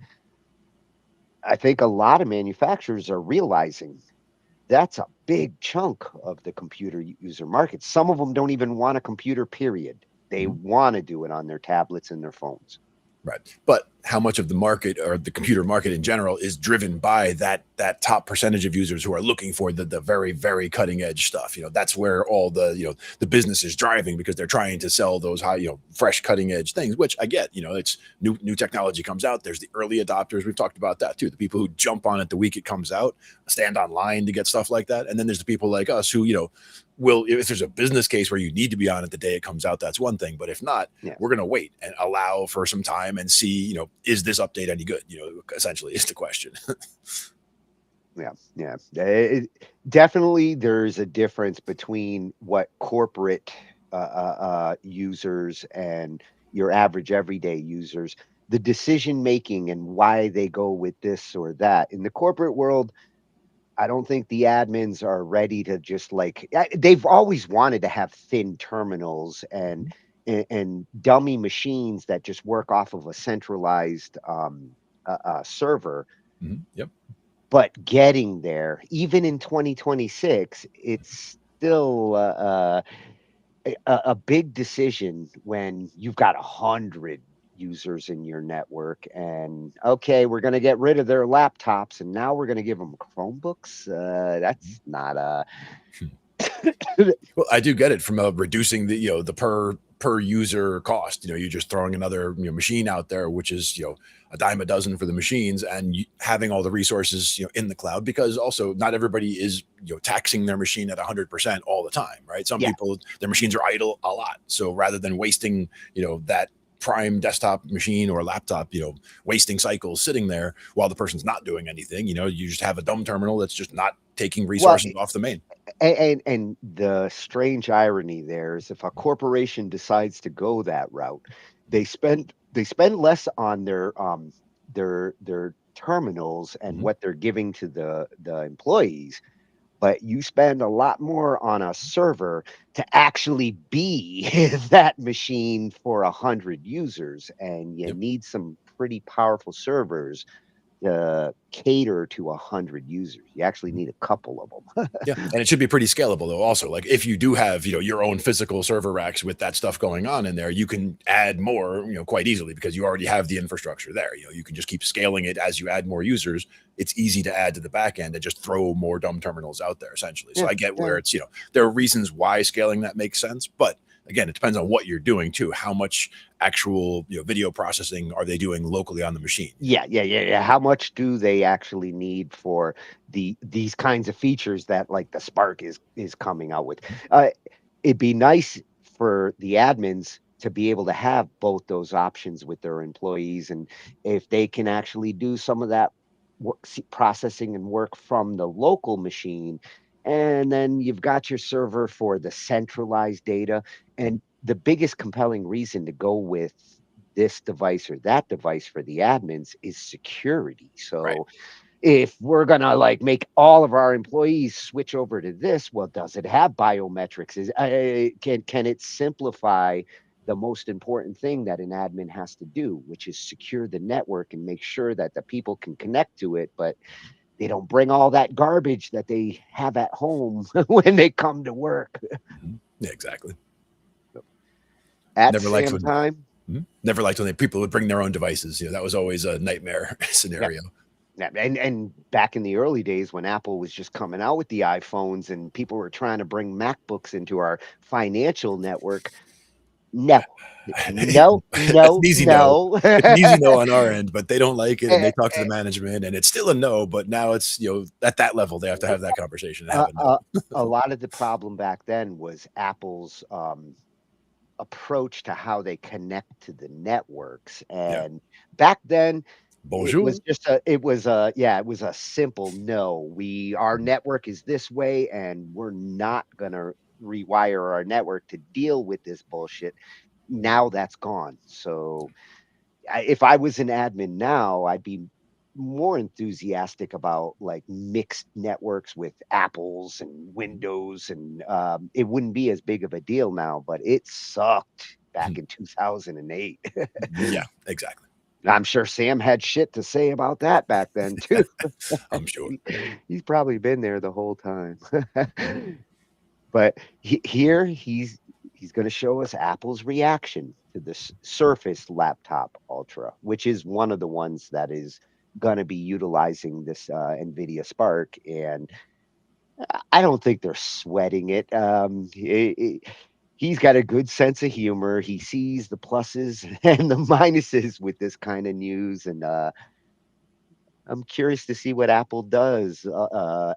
I think a lot of manufacturers are realizing that's a big chunk of the computer user market. Some of them don't even want a computer, period. They want to do it on their tablets and their phones. Right. But how much of the market, or the computer market in general, is driven by that top percentage of users who are looking for the very, very cutting edge stuff? That's where all the the business is driving, because they're trying to sell those high, fresh cutting edge things, which I get. It's new technology comes out. There's the early adopters. We've talked about that too. The people who jump on it the week it comes out, stand online to get stuff like that. And then there's the people like us who, will, if there's a business case where you need to be on it the day it comes out, that's one thing. But if not, we're going to wait and allow for some time and see, is this update any good? Essentially is the question. Yeah. Definitely there's a difference between what corporate users and your average everyday users, the decision making and why they go with this or that. In the corporate world, I don't think the admins are ready to just they've always wanted to have thin terminals and dummy machines that just work off of a centralized server. Yep. But getting there, even in 2026, it's still a big decision when you've got 100 users in your network, and okay, we're going to get rid of their laptops, and now we're going to give them Chromebooks. That's not Well, I do get it from reducing the the per user cost. You're just throwing another machine out there, which is a dime a dozen for the machines, and having all the resources in the cloud, because also not everybody is taxing their machine at 100% all the time, right? Some people, their machines are idle a lot, so rather than wasting that prime desktop machine or laptop, wasting cycles sitting there while the person's not doing anything, you just have a dumb terminal that's just not taking resources off the main. And the strange irony there is, if a corporation decides to go that route, they spend less on their terminals and what they're giving to the employees, but you spend a lot more on a server to actually be that machine for 100 users, and you need some pretty powerful servers to cater to 100 users. You actually need a couple of them. Yeah, and it should be pretty scalable though. Also, like if you do have your own physical server racks with that stuff going on in there, you can add more quite easily because you already have the infrastructure there. You can just keep scaling it as you add more users. It's easy to add to the back end and just throw more dumb terminals out there essentially. So I get where it's there are reasons why scaling that makes sense, but again, it depends on what you're doing too. How much actual video processing are they doing locally on the machine? Yeah. How much do they actually need for these kinds of features that like the Spark is coming out with? It'd be nice for the admins to be able to have both those options with their employees, and if they can actually do some of that work, processing and work from the local machine. And then you've got your server for the centralized data. And the biggest compelling reason to go with this device or that device for the admins is security. So if we're going to like make all of our employees switch over to this, well, does it have biometrics? Can it simplify the most important thing that an admin has to do, which is secure the network and make sure that the people can connect to it, but they don't bring all that garbage that they have at home when they come to work. Yeah, exactly. At the same time, never liked when people would bring their own devices. That was always a nightmare scenario. Yeah. And back in the early days when Apple was just coming out with the iPhones and people were trying to bring MacBooks into our financial network, no. It's an easy no on our end, but they don't like it and they talk to the management and it's still a no, but now it's at that level they have to have that conversation. A lot of the problem back then was Apple's approach to how they connect to the networks, and back then Bonjour. it was a simple no. Our network is this way and we're not gonna rewire our network to deal with this bullshit. Now that's gone. So if I was an admin now, I'd be more enthusiastic about like mixed networks with Apples and Windows, and it wouldn't be as big of a deal now, but it sucked back in 2008. Yeah, exactly. I'm sure Sam had shit to say about that back then too. I'm sure. He's probably been there the whole time. But here he's going to show us Apple's reaction to this Surface Laptop Ultra, which is one of the ones that is going to be utilizing this NVIDIA Spark. And I don't think they're sweating it. He's got a good sense of humor. He sees the pluses and the minuses with this kind of news. And I'm curious to see what Apple does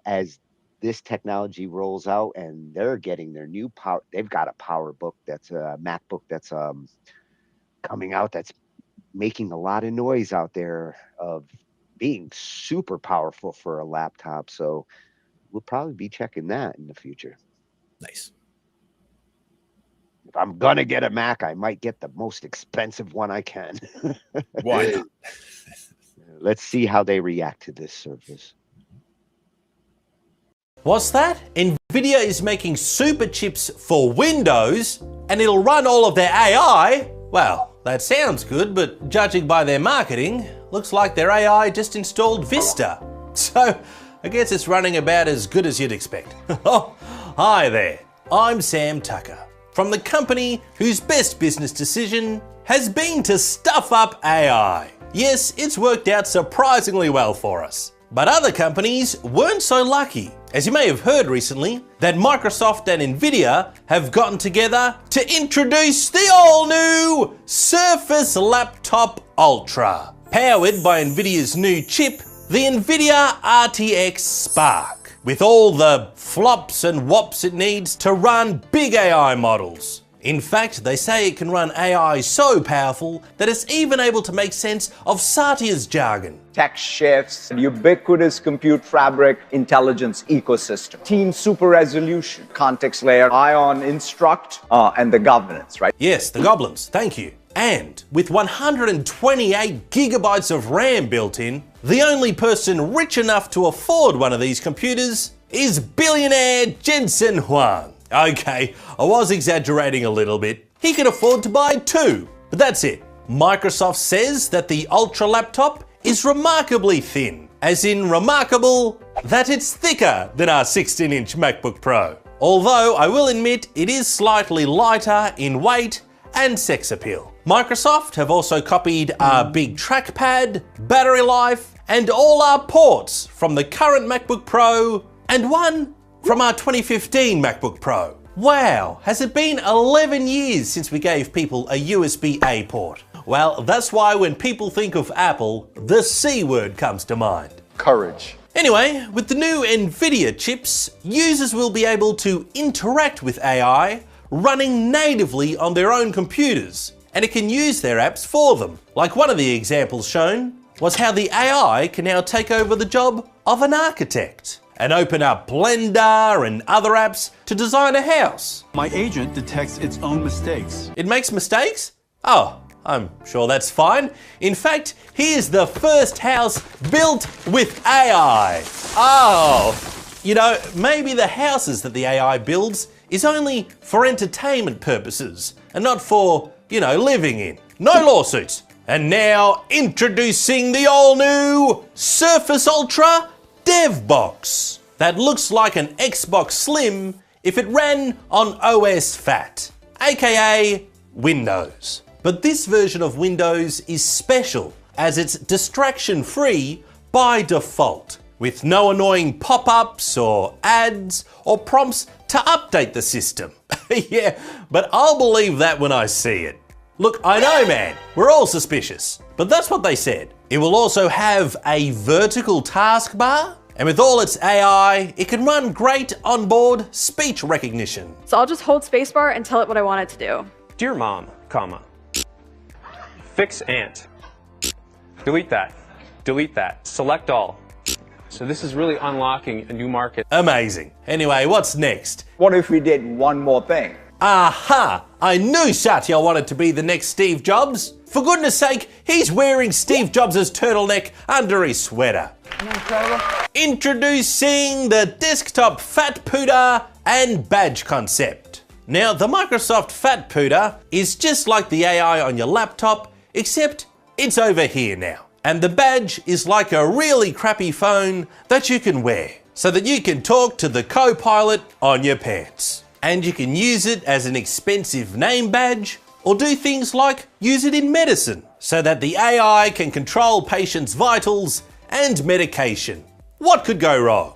as this technology rolls out, and they're getting their new power. They've got a PowerBook that's a MacBook that's coming out that's making a lot of noise out there of being super powerful for a laptop. So we'll probably be checking that in the future. Nice. If I'm gonna get a Mac, I might get the most expensive one I can. Why not? Let's see how they react to this Surface. What's that? NVIDIA is making super chips for Windows and it'll run all of their AI? Well, that sounds good, but judging by their marketing, looks like their AI just installed Vista. So, I guess it's running about as good as you'd expect. Oh, hi there. I'm Sam Tucker, from the company whose best business decision has been to stuff up AI. Yes, it's worked out surprisingly well for us. But other companies weren't so lucky. As you may have heard recently, that Microsoft and NVIDIA have gotten together to introduce the all-new Surface Laptop Ultra. Powered by NVIDIA's new chip, the NVIDIA RTX Spark, with all the flops and wops it needs to run big AI models. In fact, they say it can run AI so powerful that it's even able to make sense of Satya's jargon. Text shifts, ubiquitous compute fabric, intelligence ecosystem, team super resolution, context layer, ion instruct, and the governance, right? Yes, the goblins, thank you. And with 128 gigabytes of RAM built in, the only person rich enough to afford one of these computers is billionaire Jensen Huang. Okay, I was exaggerating a little bit. He could afford to buy 2, but that's it. Microsoft says that the Ultra laptop is remarkably thin, as in remarkable that it's thicker than our 16-inch MacBook Pro. Although I will admit it is slightly lighter in weight and sex appeal. Microsoft have also copied our big trackpad, battery life, and all our ports from the current MacBook Pro and one from our 2015 MacBook Pro. Wow, has it been 11 years since we gave people a USB-A port? Well, that's why when people think of Apple, the C word comes to mind. Courage. Anyway, with the new NVidia chips, users will be able to interact with AI running natively on their own computers, and it can use their apps for them. Like one of the examples shown was how the AI can now take over the job of an architect and open up Blender and other apps to design a house. My agent detects its own mistakes. It makes mistakes? Oh, I'm sure that's fine. In fact, here's the first house built with AI. Oh, you know, maybe the houses that the AI builds is only for entertainment purposes and not for, you know, living in. No lawsuits. And now introducing the all-new Surface Ultra Dev Box that looks like an Xbox Slim if it ran on OS Fat, aka Windows. But this version of Windows is special as it's distraction-free by default, with no annoying pop-ups or ads or prompts to update the system. Yeah, but I'll believe that when I see it. Look, I know, man, we're all suspicious, but that's what they said. It will also have a vertical taskbar, and with all its AI, it can run great onboard speech recognition. So I'll just hold spacebar and tell it what I want it to do. Dear mom, comma, fix ant. Delete that. Delete that. Select all. So this is really unlocking a new market. Amazing. Anyway, what's next? What if we did one more thing? Aha! I knew Satya wanted to be the next Steve Jobs. For goodness sake, he's wearing Steve Jobs' turtleneck under his sweater. Introducing the desktop Fat Pooter and badge concept. Now, the Microsoft Fat Pooter is just like the AI on your laptop, except it's over here now. And the badge is like a really crappy phone that you can wear, so that you can talk to the co-pilot on your pants. And you can use it as an expensive name badge, or do things like use it in medicine, so that the AI can control patients' vitals and medication. What could go wrong?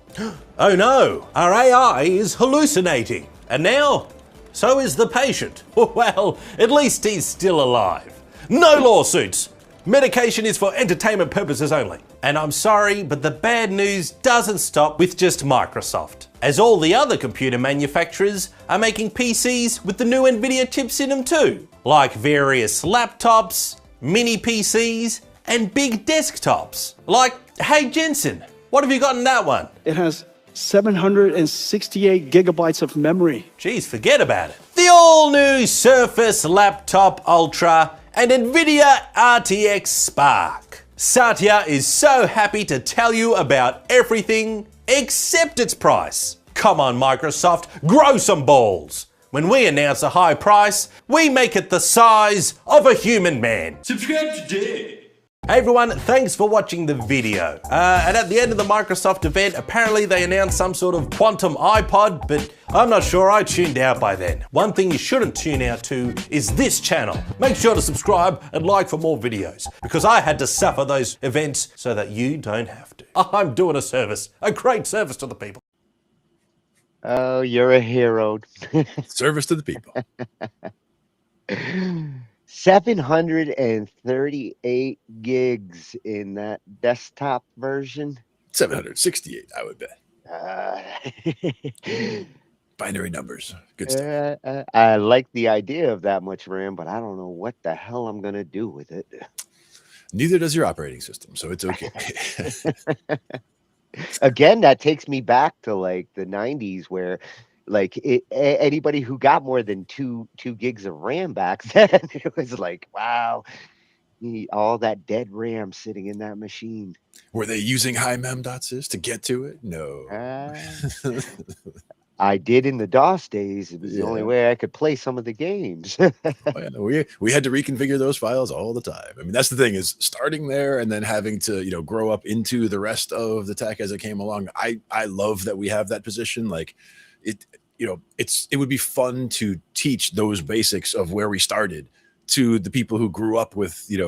Oh no, our AI is hallucinating. And now, so is the patient. Well, at least he's still alive. No lawsuits. Medication is for entertainment purposes only. And I'm sorry, but the bad news doesn't stop with just Microsoft, as all the other computer manufacturers are making PCs with the new NVIDIA chips in them too, like various laptops, mini PCs, and big desktops. Like, hey Jensen, what have you got in that one? It has 768 gigabytes of memory. Geez, forget about it. The all-new Surface Laptop Ultra and NVIDIA RTX Spark. Satya is so happy to tell you about everything except its price. Come on, Microsoft, grow some balls. When we announce a high price, we make it the size of a human man. Subscribe today. Hey everyone, thanks for watching the video. And at the end of the Microsoft event, apparently they announced some sort of quantum iPod, but I'm not sure I tuned out by then. One thing you shouldn't tune out to is this channel. Make sure to subscribe and like for more videos, because I had to suffer those events so that you don't have to. I'm doing a service, a great service to the people. Oh, you're a hero. Service to the people. 738 gigs in that desktop version. 768, I would bet. Binary numbers. Good stuff. I like the idea of that much RAM, but I don't know what the hell I'm going to do with it. Neither does your operating system, so it's okay. Again, that takes me back to like the 90s where Like anybody who got more than two gigs of RAM back then, it was like, wow, all that dead RAM sitting in that machine. Were they using high mem dots to get to it? No. I did in the DOS days. It was the only Yeah. way I could play some of the games. Oh, yeah, we had to reconfigure those files all the time. I mean, that's the thing, is starting there and then having to grow up into the rest of the tech as it came along. I love that we have that position. Like it it would be fun to teach those basics of where we started to the people who grew up with the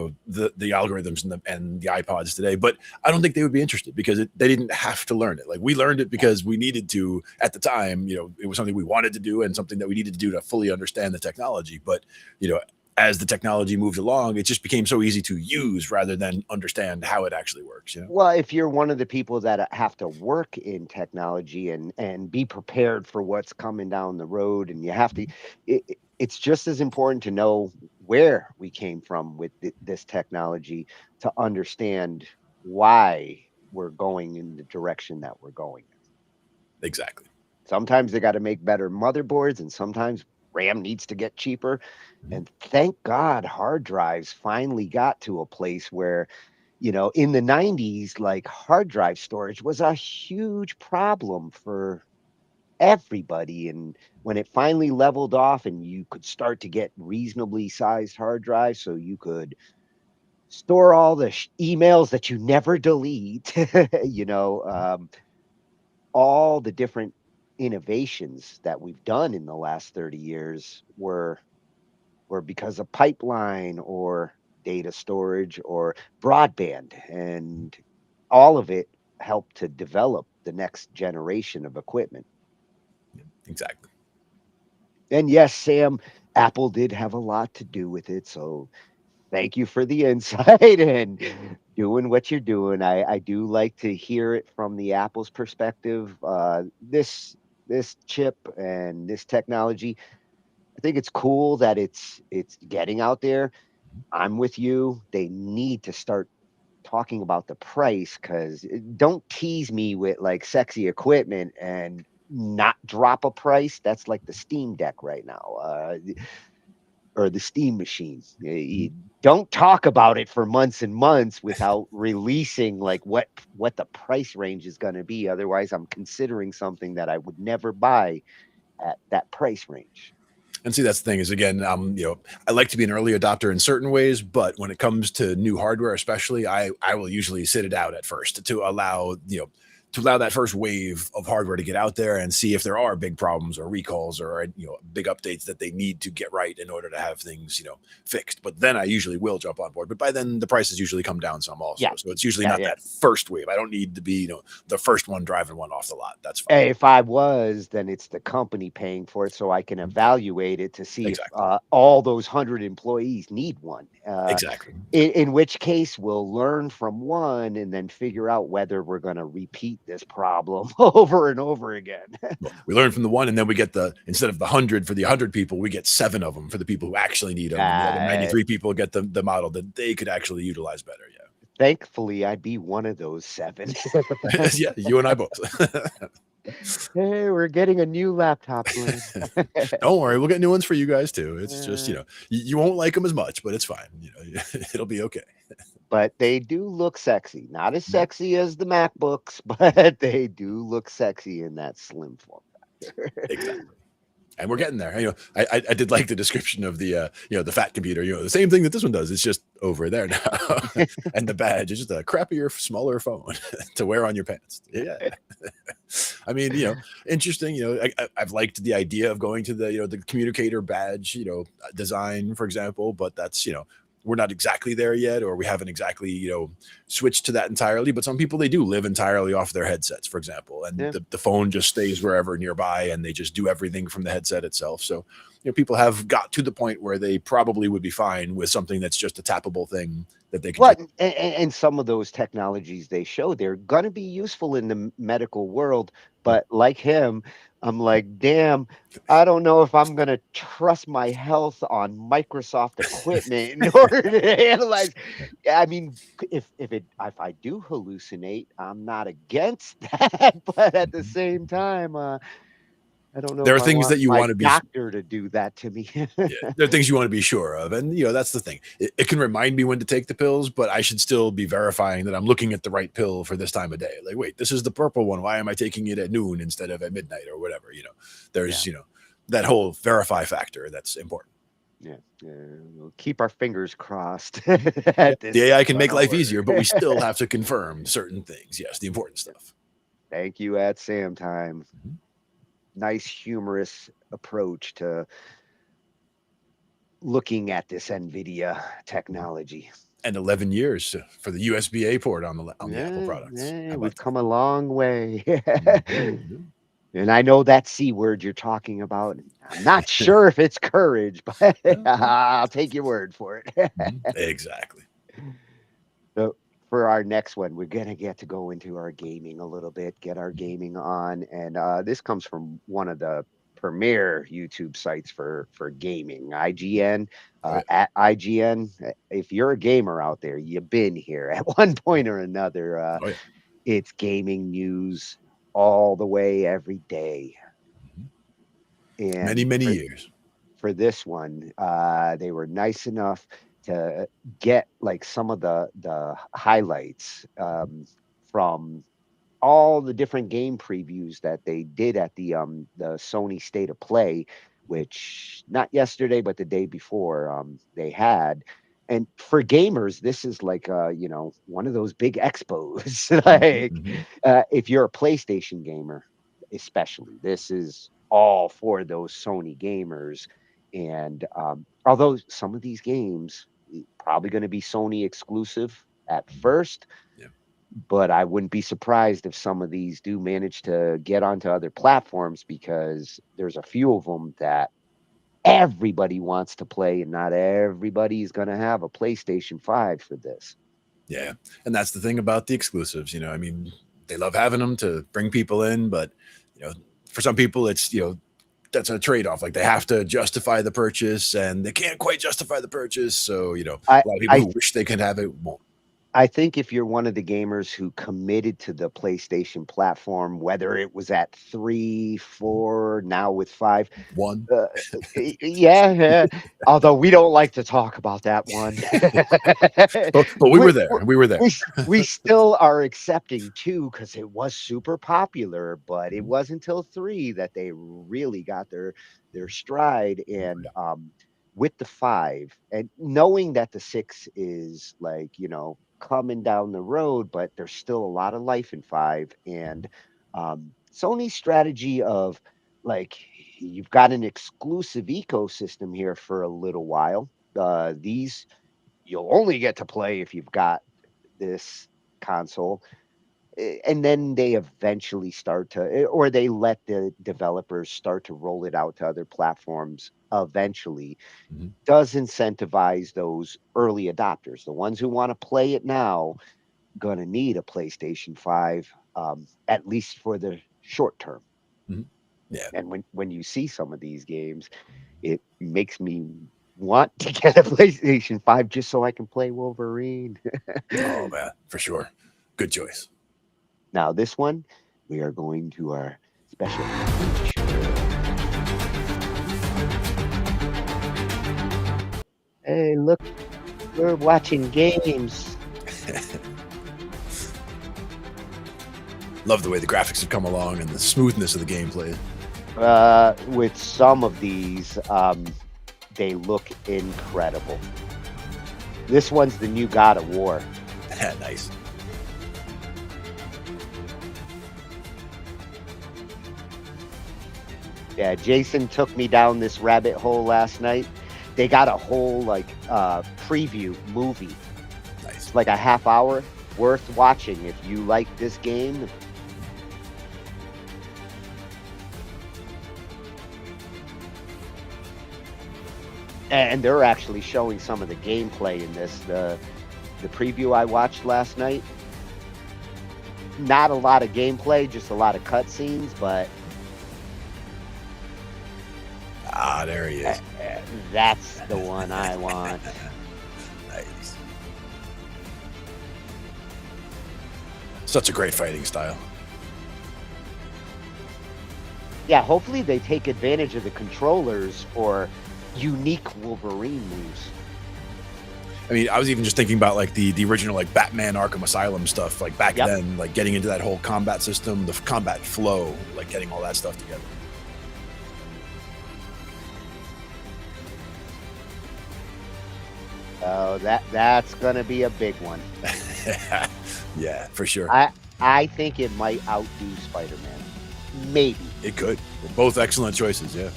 algorithms and the iPods today, but I don't think they would be interested because they didn't have to learn it. Like we learned it because we needed to at the time. It was something we wanted to do and something that we needed to do to fully understand the technology. But as the technology moved along, it just became so easy to use rather than understand how it actually works. Well, if you're one of the people that have to work in technology and be prepared for what's coming down the road, and you have to, it's just as important to know where we came from with this technology to understand why we're going in the direction that we're going. Exactly. Sometimes they got to make better motherboards, and sometimes RAM needs to get cheaper. And thank God hard drives finally got to a place where, in the 90s, like hard drive storage was a huge problem for everybody. And when it finally leveled off and you could start to get reasonably sized hard drives so you could store all the emails that you never delete, all the different innovations that we've done in the last 30 years were because of pipeline or data storage or broadband, and all of it helped to develop the next generation of equipment. Exactly. And yes, Sam, Apple did have a lot to do with it, so thank you for the insight and doing what you're doing. I do like to hear it from the Apple's perspective. This chip and this technology, I think it's cool that it's getting out there. I'm with you. They need to start talking about the price, because don't tease me with like sexy equipment and not drop a price. That's like the Steam Deck right now, or the Steam machines. You don't talk about it for months and months without releasing like what the price range is going to be. Otherwise, I'm considering something that I would never buy at that price range. And see, that's the thing is, again, I like to be an early adopter in certain ways, but when it comes to new hardware, especially, I will usually sit it out at first to allow that first wave of hardware to get out there and see if there are big problems or recalls or big updates that they need to get right in order to have things fixed. But then I usually will jump on board. But by then the prices usually come down some also. Yeah. So it's usually not that first wave. I don't need to be the first one driving one off the lot. That's fine. If I was, then it's the company paying for it, so I can evaluate it to see if all those 100 employees need one. Exactly. In which case, we'll learn from one and then figure out whether we're going to repeat this problem over and over again. Well, we learn from the one, and then we get instead of the 100 for the 100 people, we get 7 of them for the people who actually need them. And the other 93 people get the model that they could actually utilize better. Yeah. Thankfully, I'd be one of those 7. Yeah, you and I both. Hey, we're getting a new laptop. Don't worry, we'll get new ones for you guys too. It's just you won't like them as much, but it's fine. It'll be okay. But they do look sexy. Not as sexy as the MacBooks, but they do look sexy in that slim form factor. Exactly. And we're getting there. I did like the description of the the fat computer. The same thing that this one does. It's just over there now, and the badge is just a crappier, smaller phone to wear on your pants. Yeah. I mean, interesting. I've liked the idea of going to the communicator badge, design, for example, but that's we're not exactly there yet, or we haven't exactly, switched to that entirely. But some people, they do live entirely off their headsets, for example, and the phone just stays wherever nearby, and they just do everything from the headset itself. So, people have got to the point where they probably would be fine with something that's just a tappable thing that they can. Well, and some of those technologies they show, they're going to be useful in the medical world. But like him, I'm like, damn, I don't know if I'm going to trust my health on Microsoft equipment in order to analyze. I mean, if I do hallucinate, I'm not against that. But at the same time, I don't know There if are I things want that you my want to be doctor to do that to me. yeah, there are things you want to be sure of. And, that's the thing. It can remind me when to take the pills, but I should still be verifying that I'm looking at the right pill for this time of day. Like, wait, this is the purple one. Why am I taking it at noon instead of at midnight or whatever? There's, that whole verify factor that's important. Yeah, we'll keep our fingers crossed. The This AI is can make gonna life work. easier, but we still have to confirm certain things. Yes, the important stuff. Thank you, at Sam Time. Nice, humorous approach to looking at this NVIDIA technology. And 11 years for the USB-A port on the Apple products. Yeah, we've come a long way. And I know that C word you're talking about. I'm not sure if it's courage, but I'll take your word for it. Exactly. So for our next one, we're going to get to go into our gaming a little bit, get our gaming on. And this comes from one of the premier YouTube sites for gaming, IGN. At IGN, if you're a gamer out there, you've been here at one point or another. It's gaming news all the way, every day. And many years. For this one, they were nice enough to get like some of the highlights from all the different game previews that they did at the Sony State of Play, which not yesterday but the day before they had. And for gamers, this is like one of those big expos. Like if you're a PlayStation gamer, especially, this is all for those Sony gamers. And although some of these games probably going to be Sony exclusive at first, but I wouldn't be surprised if some of these do manage to get onto other platforms, because there's a few of them that everybody wants to play, and not everybody's going to have a PlayStation 5 for this. Yeah. And that's the thing about the exclusives. I mean, they love having them to bring people in, but, for some people, it's, that's a trade-off. Like, they have to justify the purchase, and they can't quite justify the purchase. So, a lot of people who wish they could have it won't. I think if you're one of the gamers who committed to the PlayStation platform, whether it was at 3, 4, now with 5, 1, yeah. Although we don't like to talk about that one, but we were there. We were there. We still are accepting 2 because it was super popular, but it wasn't until 3 that they really got their stride. And with the 5, and knowing that the 6 is like coming down the road, but there's still a lot of life in 5. And Sony's strategy of like, you've got an exclusive ecosystem here for a little while. These you'll only get to play if you've got this console. And then they eventually start to, or they let the developers start to roll it out to other platforms eventually. Does incentivize those early adopters, the ones who want to play it now, going to need a PlayStation 5, at least for the short term. Yeah. And when you see some of these games, it makes me want to get a PlayStation 5 just so I can play Wolverine. Oh, man, for sure. Good choice. Now, this one, we are going to our special feature. Hey, look, we're watching games. Love the way the graphics have come along and the smoothness of the gameplay. With some of these, they look incredible. This one's the new God of War. Nice. Yeah, Jason took me down this rabbit hole last night. They got a whole preview movie. Nice. Like a half hour worth watching if you like this game. And they're actually showing some of the gameplay in this. The preview I watched last night, not a lot of gameplay, just a lot of cutscenes, but there he is. That's the one I want. Nice. Such a great fighting style. Yeah, hopefully they take advantage of the controllers for unique Wolverine moves. I mean, I was even just thinking about like the original like Batman Arkham Asylum stuff, like back then, like getting into that whole combat system, the combat flow, like getting all that stuff together. Oh, that's gonna be a big one. Yeah, for sure. I think it might outdo Spider-Man. Maybe. It could. They're both excellent choices, yeah.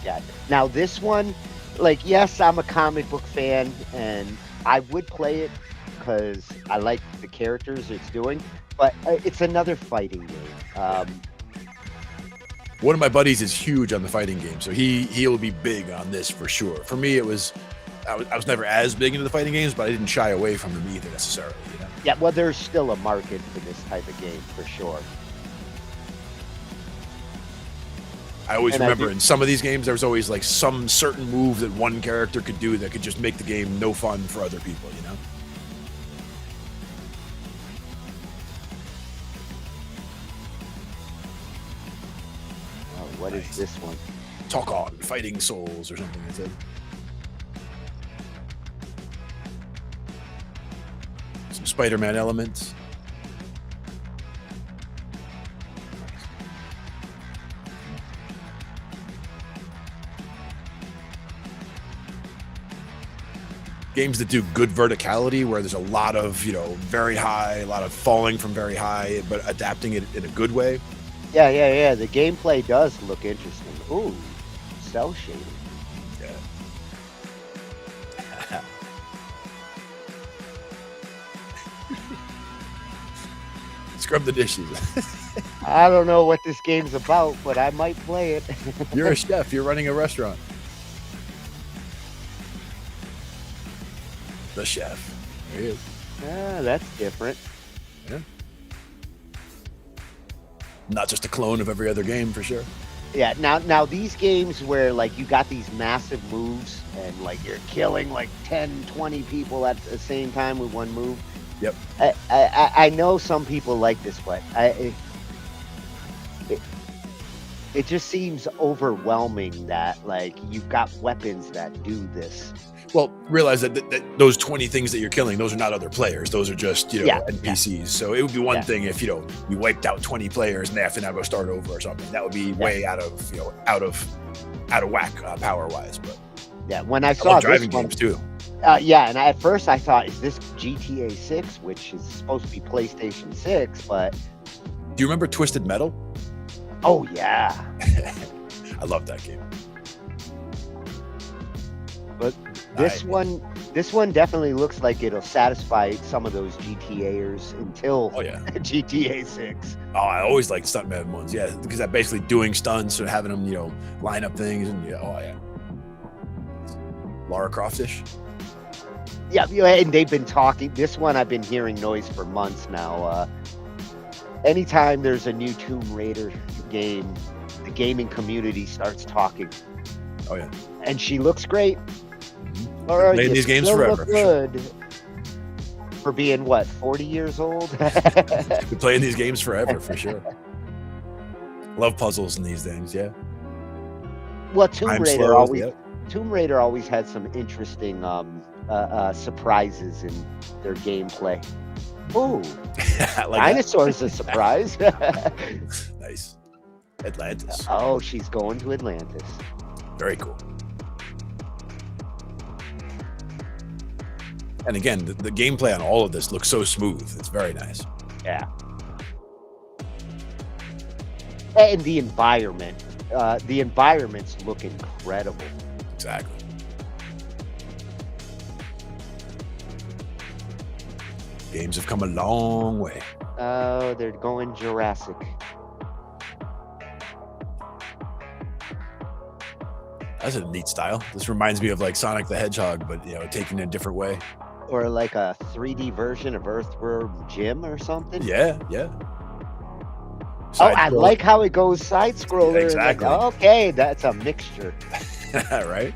Yeah. Now this one, like, yes, I'm a comic book fan, and I would play it because I like the characters it's doing, but it's another fighting game. One of my buddies is huge on the fighting game, so he'll be big on this for sure. For me, I was never as big into the fighting games, but I didn't shy away from them either necessarily. You know? Yeah, well, there's still a market for this type of game for sure. I always remember in some of these games, there was always like some certain move that one character could do that could just make the game no fun for other people, you know? Oh, what is this one? Talk on Fighting Souls or something, I said. Some Spider-Man elements. Games that do good verticality, where there's a lot of, you know, very high, a lot of falling from very high, but adapting it in a good way. Yeah. The gameplay does look interesting. Ooh, cell shading. Yeah. Scrub the dishes. I don't know what this game's about, but I might play it. You're a chef. You're running a restaurant. The chef. There he is. Ah, that's different. Yeah. Not just a clone of every other game, for sure. Yeah, now these games where like you got these massive moves and like you're killing like 10, 20 people at the same time with one move. Yep. I know some people like this, but it just seems overwhelming that like you've got weapons that do this. Well, realize that those 20 things that you're killing, those are not other players. Those are just, you know, NPCs. Yeah. So it would be one thing if, you know, we wiped out 20 players and they have to now go start over or something. That would be way out of, you know, out of whack power wise. But yeah, when I saw driving this one, games too. Yeah, and at first I thought, is this GTA 6, which is supposed to be PlayStation 6, but... Do you remember Twisted Metal? Oh, yeah. I love that game. But this one definitely looks like it'll satisfy some of those GTAers until GTA 6. Oh, I always like stuntman ones, yeah, because I'm basically doing stunts or having them, you know, line up things, and Lara Croft-ish. Yeah, and they've been talking. This one I've been hearing noise for months now. Anytime there's a new Tomb Raider game, the gaming community starts talking. Oh yeah, and she looks great. Mm-hmm. Or playing these games forever. Good for being what, 40 years old? Been playing these games forever for sure. Love puzzles in these things, yeah. Well, Tomb Raider always had some interesting surprises in their gameplay. Ooh, like dinosaurs a surprise. Nice. Atlantis. Oh, she's going to Atlantis. Very cool. And again, the gameplay on all of this looks so smooth. It's very nice. Yeah. And the environment. The environments look incredible. Exactly. Games have come a long way. Oh, they're going Jurassic. That's a neat style. This reminds me of like Sonic the Hedgehog, but you know, taken in a different way. Or like a 3D version of Earthworm Jim or something. Yeah. I like how it goes side scroller. Yeah, exactly. Like, okay, that's a mixture. Right?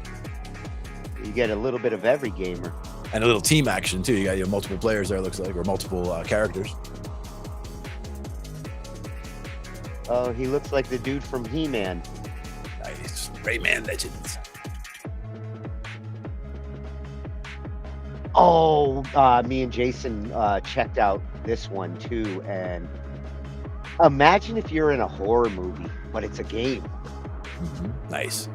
You get a little bit of every gamer. And a little team action too. You got multiple players there, it looks like, or multiple characters. Oh, he looks like the dude from He-Man. Nice. Rayman Legends. Oh, me and Jason checked out this one too, and imagine if you're in a horror movie, but it's a game. Nice.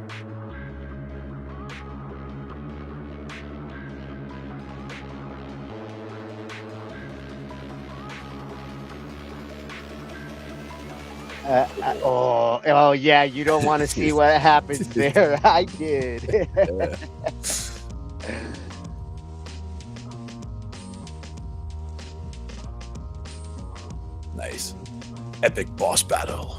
Oh yeah, you don't want to see what happens there. I did. Nice. Epic boss battle.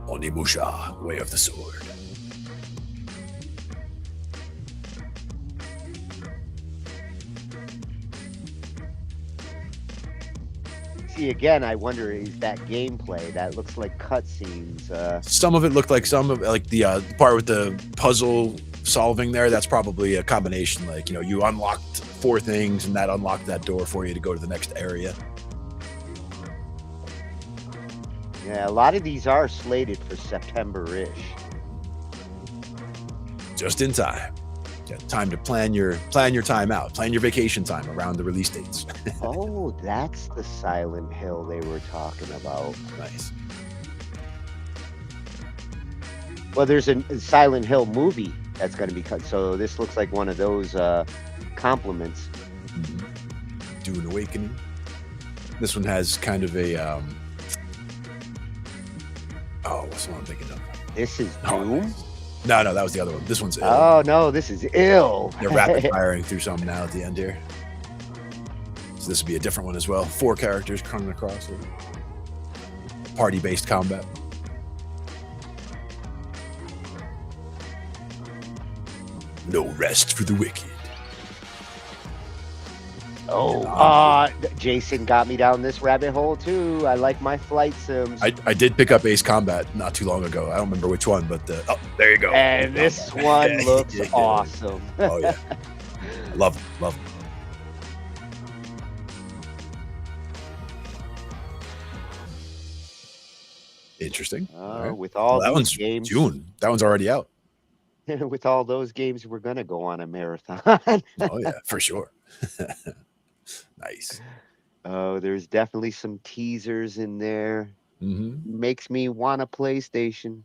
Onimusha, Way of the Sword. See, again, I wonder, is that gameplay? That looks like cutscenes. Some of it looked like the part with the puzzle solving there. That's probably a combination. Like, you know, you unlocked 4 things and that unlocked that door for you to go to the next area. Yeah, a lot of these are slated for September-ish. Just in time. Got time to plan your time out, plan your vacation time around the release dates. Oh, that's the Silent Hill they were talking about. Nice. Well, there's a Silent Hill movie that's going to be cut, so this looks like one of those compliments. Dune Awakening. This one has kind of a what's the one I'm thinking of? This is Doom? No, that was the other one. This one's Ill. Oh no, this is Ill. They're rapid firing through some now at the end here. So this would be a different one as well. 4 characters coming across it. Party-based combat. No rest for the wicked. Oh, Jason got me down this rabbit hole too. I like my flight sims. I did pick up Ace Combat not too long ago. I don't remember which one, but there you go. And this one looks awesome. Oh yeah, love it. Interesting. Right. With all that one's games, June. That one's already out. With all those games, we're gonna go on a marathon. Oh yeah, for sure. Nice. Oh, there's definitely some teasers in there. Makes me want a PlayStation.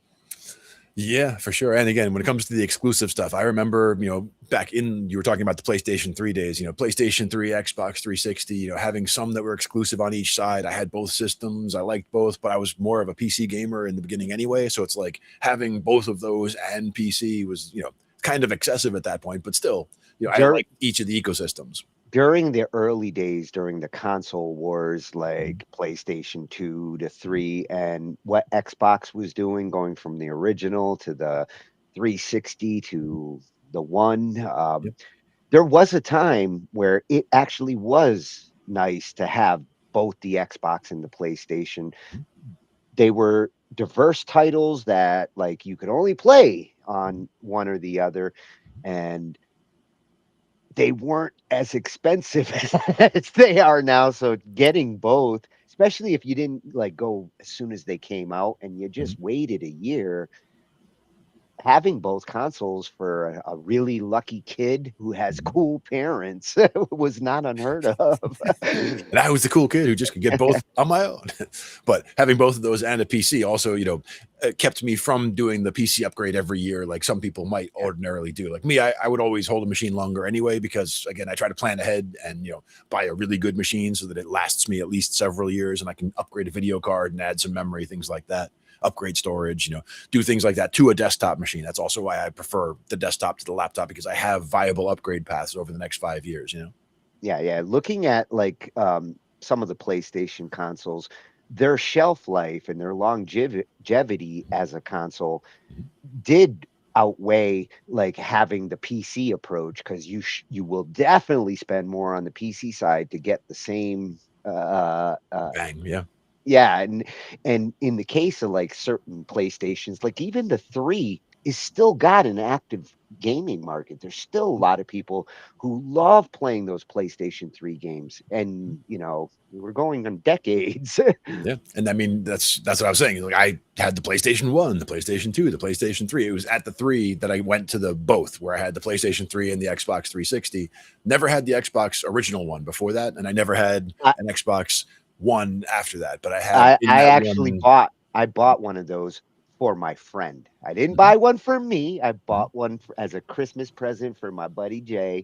Yeah, for sure. And again, when it comes to the exclusive stuff, I remember, you know, you were talking about the PlayStation 3 days, you know, PlayStation 3, Xbox 360, you know, having some that were exclusive on each side. I had both systems. I liked both, but I was more of a PC gamer in the beginning anyway. So it's like having both of those and PC was, you know, kind of excessive at that point, but still, you know, I like each of the ecosystems. During the early days, during the console wars, like PlayStation 2 to 3, and what Xbox was doing, going from the original to the 360 to the one, there was a time where it actually was nice to have both the Xbox and the PlayStation. They were diverse titles that, like, you could only play on one or the other, and they weren't as expensive as they are now. So getting both, especially if you didn't like go as soon as they came out and you just waited a year, having both consoles for a really lucky kid who has cool parents was not unheard of. And I was the cool kid who just could get both on my own. But having both of those and a PC also, you know, kept me from doing the PC upgrade every year like some people might ordinarily do. Like me, I would always hold a machine longer anyway, because again, I try to plan ahead and, you know, buy a really good machine so that it lasts me at least several years and I can upgrade a video card and add some memory, things like that. Upgrade storage, you know, do things like that to a desktop machine. That's also why I prefer the desktop to the laptop, because I have viable upgrade paths over the next 5 years, you know? Yeah. Looking at like some of the PlayStation consoles, their shelf life and their longevity as a console did outweigh like having the PC approach, because you will definitely spend more on the PC side to get the same bang, yeah. Yeah, and in the case of like certain PlayStations, like even the 3 is still got an active gaming market. There's still a lot of people who love playing those PlayStation 3 games, and we're going on decades. Yeah, and I mean that's what I was saying. Like I had the PlayStation 1, the PlayStation 2, the PlayStation 3. It was at the 3 that I went to the both, where I had the PlayStation 3 and the Xbox 360. Never had the Xbox original one before that, and I never had an Xbox One after that. But I had in I that actually one. bought one of those for my friend. I didn't buy one for me. I bought one as a Christmas present for my buddy Jay,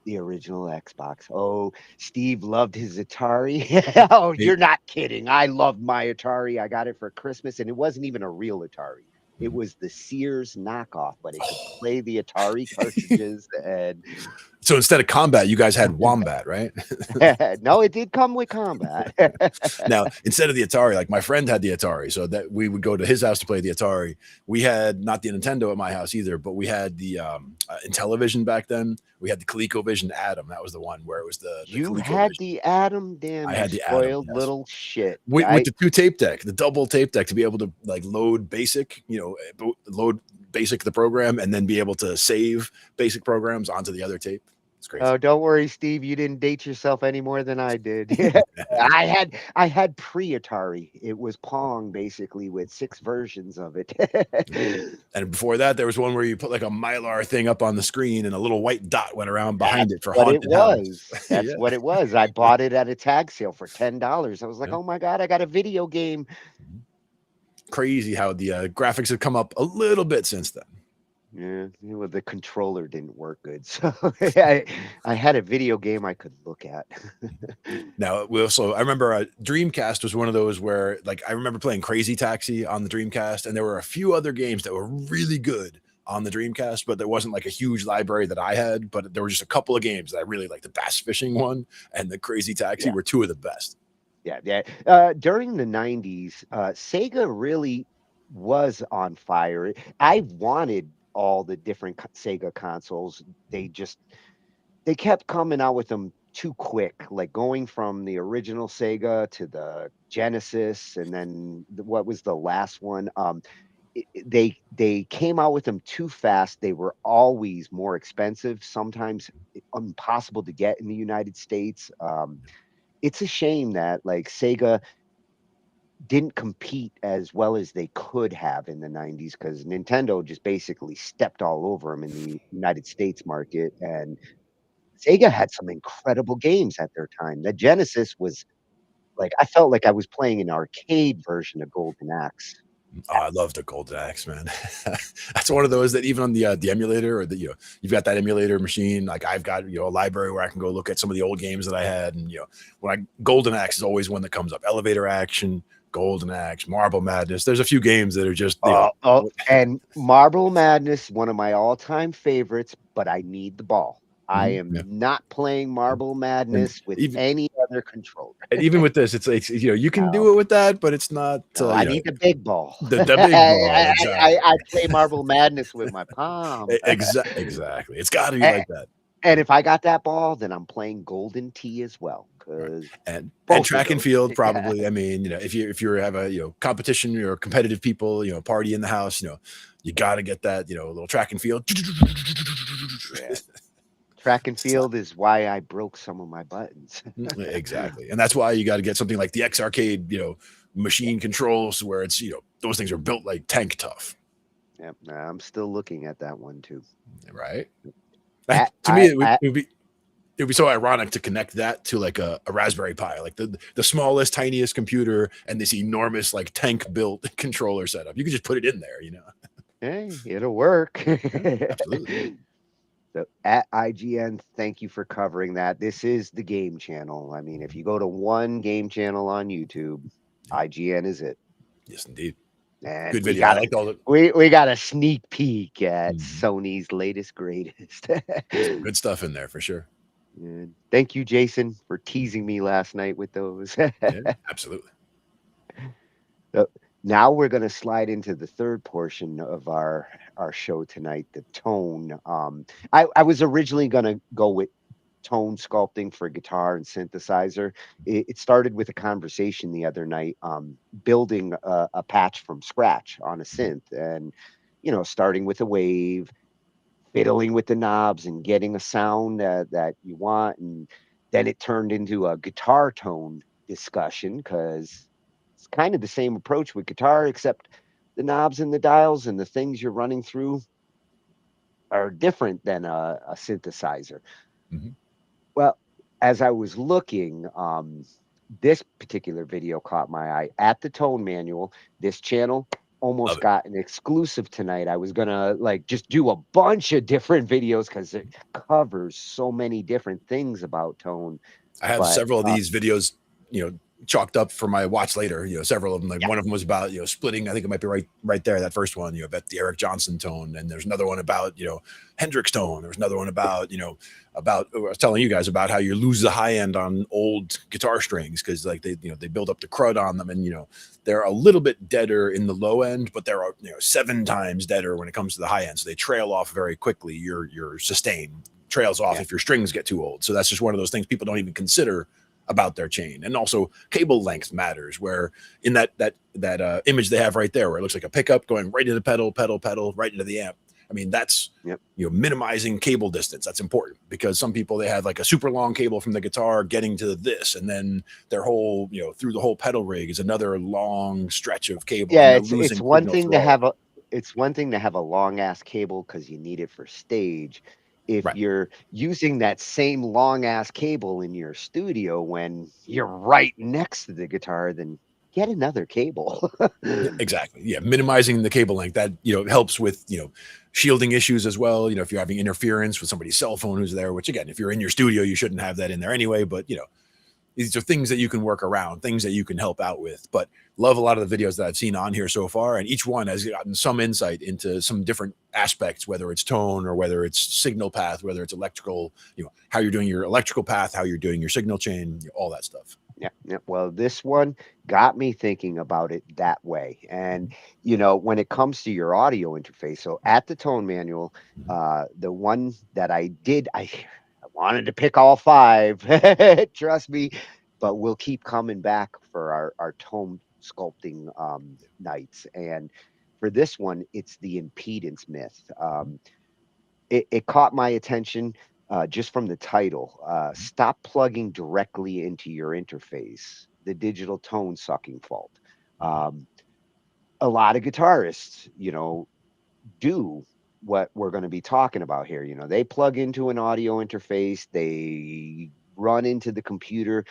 the original Xbox. Oh, Steve loved his Atari. Oh, you're not kidding. I loved my Atari. I got it for Christmas, and it wasn't even a real Atari. It was the Sears knockoff, but it could play the Atari cartridges. And So instead of Combat, you guys had Wombat, right? no, it did come with Combat. Now, instead of the Atari, like my friend had the Atari, so that we would go to his house to play the Atari. We had not the Nintendo at my house either, but we had the Intellivision back then. We had the ColecoVision Atom. That was the one where it was the You had the Atom, damn, I you had the Atom, spoiled yes. little shit. With the 2 tape deck, the double tape deck, to be able to like load BASIC, load BASIC the program, and then be able to save BASIC programs onto the other tape. It's crazy. Oh, don't worry, Steve. You didn't date yourself any more than I did. I had pre-Atari. It was Pong, basically, with 6 versions of it. And before that, there was one where you put like a Mylar thing up on the screen, and a little white dot went around behind it for what it haunted house. was. That's what it was. I bought it at a tag sale for $10. I was like, oh my God, I got a video game. Crazy how the graphics have come up a little bit since then. Yeah, well, the controller didn't work good, so I had a video game I could look at. Now, we also, I remember Dreamcast was one of those where, like, I remember playing Crazy Taxi on the Dreamcast, and there were a few other games that were really good on the Dreamcast, but there wasn't like a huge library that I had, but there were just a couple of games that I really liked. The Bass Fishing one and the Crazy Taxi were 2 of the best. Yeah. During the 90s, Sega really was on fire. I wanted all the different Sega consoles. They kept coming out with them too quick, like going from the original Sega to the Genesis, and then what was the last one? They came out with them too fast. They were always more expensive, sometimes impossible to get in the United States. It's a shame that like Sega didn't compete as well as they could have in the 90s, because Nintendo just basically stepped all over them in the United States market. And Sega had some incredible games at their time. The Genesis was like, I felt like I was playing an arcade version of Golden Axe. Oh, I love the Golden Axe, man. That's one of those that even on the emulator, or you've got that emulator machine. Like I've got a library where I can go look at some of the old games that I had, and Golden Axe is always one that comes up. Elevator Action, Golden Axe, Marble Madness. There's a few games that are just and Marble Madness, one of my all-time favorites, but I need the ball. I am not playing Marble Madness with any other controller. And even with this, it's like you can do it with that, but it's not. I need the big ball. The big ball. Exactly. I play Marble Madness with my palm. Exactly. It's got to be like that. And if I got that ball, then I'm playing Golden Tee as well. And track and field, probably. I mean, if you have a competition or competitive people, party in the house, you got to get that little track and field. Track and field is why I broke some of my buttons. Exactly. And that's why you got to get something like the X Arcade, machine controls, where it's, those things are built like tank tough. Yep. I'm still looking at that one too. Right. To me, it would be so ironic to connect that to like a Raspberry Pi, like the smallest, tiniest computer, and this enormous like tank built controller setup. You could just put it in there, Hey, it'll work. Absolutely. So at IGN, thank you for covering that. This is the game channel. I mean, if you go to one game channel on YouTube, IGN is it. Yes, indeed. And good video. I like all the we got a sneak peek at Sony's latest greatest. Good stuff in there for sure. And thank you, Jason, for teasing me last night with those. Absolutely. So now we're going to slide into the third portion of our show tonight, the tone. I was originally going to go with tone sculpting for guitar and synthesizer. It started with a conversation the other night, building a patch from scratch on a synth. And starting with a wave, fiddling with the knobs and getting a sound that you want. And then it turned into a guitar tone discussion, because it's kind of the same approach with guitar, except the knobs and the dials and the things you're running through are different than a synthesizer. Well, as I was looking, this particular video caught my eye. At the tone manual, this channel almost got an exclusive tonight. I was gonna like just do a bunch of different videos because it covers so many different things about tone. I have But several of these videos, chalked up for my watch later. Several of them. Like Yeah. one of them was about splitting. I think it might be right there. That first one, about the Eric Johnson tone, and there's another one about Hendrix tone. There's another one about about I was telling you guys about how you lose the high end on old guitar strings because like they build up the crud on them, and they're a little bit deader in the low end, but they're 7 times deader when it comes to the high end. So they trail off very quickly. Your sustain trails off if your strings get too old. So that's just one of those things people don't even consider about their chain. And also cable length matters, where in that image they have right there where it looks like a pickup going right into the pedal right into the amp. I mean, that's minimizing cable distance. That's important because some people, they have like a super long cable from the guitar getting to this, and then their whole through the whole pedal rig is another long stretch of cable. yeah, it's one thing to have a long ass cable because you need it for stage. If you're using that same long ass cable in your studio when you're right next to the guitar, then get another cable. Exactly. Yeah. Minimizing the cable length that, helps with, shielding issues as well. If you're having interference with somebody's cell phone who's there, which again, if you're in your studio, you shouldn't have that in there anyway. But, these are things that you can work around, things that you can help out with. But love a lot of the videos that I've seen on here so far. And each one has gotten some insight into some different aspects, whether it's tone or whether it's signal path, whether it's electrical, how you're doing your electrical path, how you're doing your signal chain, all that stuff. Yeah. Well, this one got me thinking about it that way. And, when it comes to your audio interface, so at the tone manual, the one that I did, I wanted to pick all 5, trust me, but we'll keep coming back for our tone sculpting nights. And for this one, it's the impedance myth. It caught my attention just from the title. Stop plugging directly into your interface, the digital tone sucking fault. A lot of guitarists, do what we're going to be talking about here. They plug into an audio interface, they run into the computer,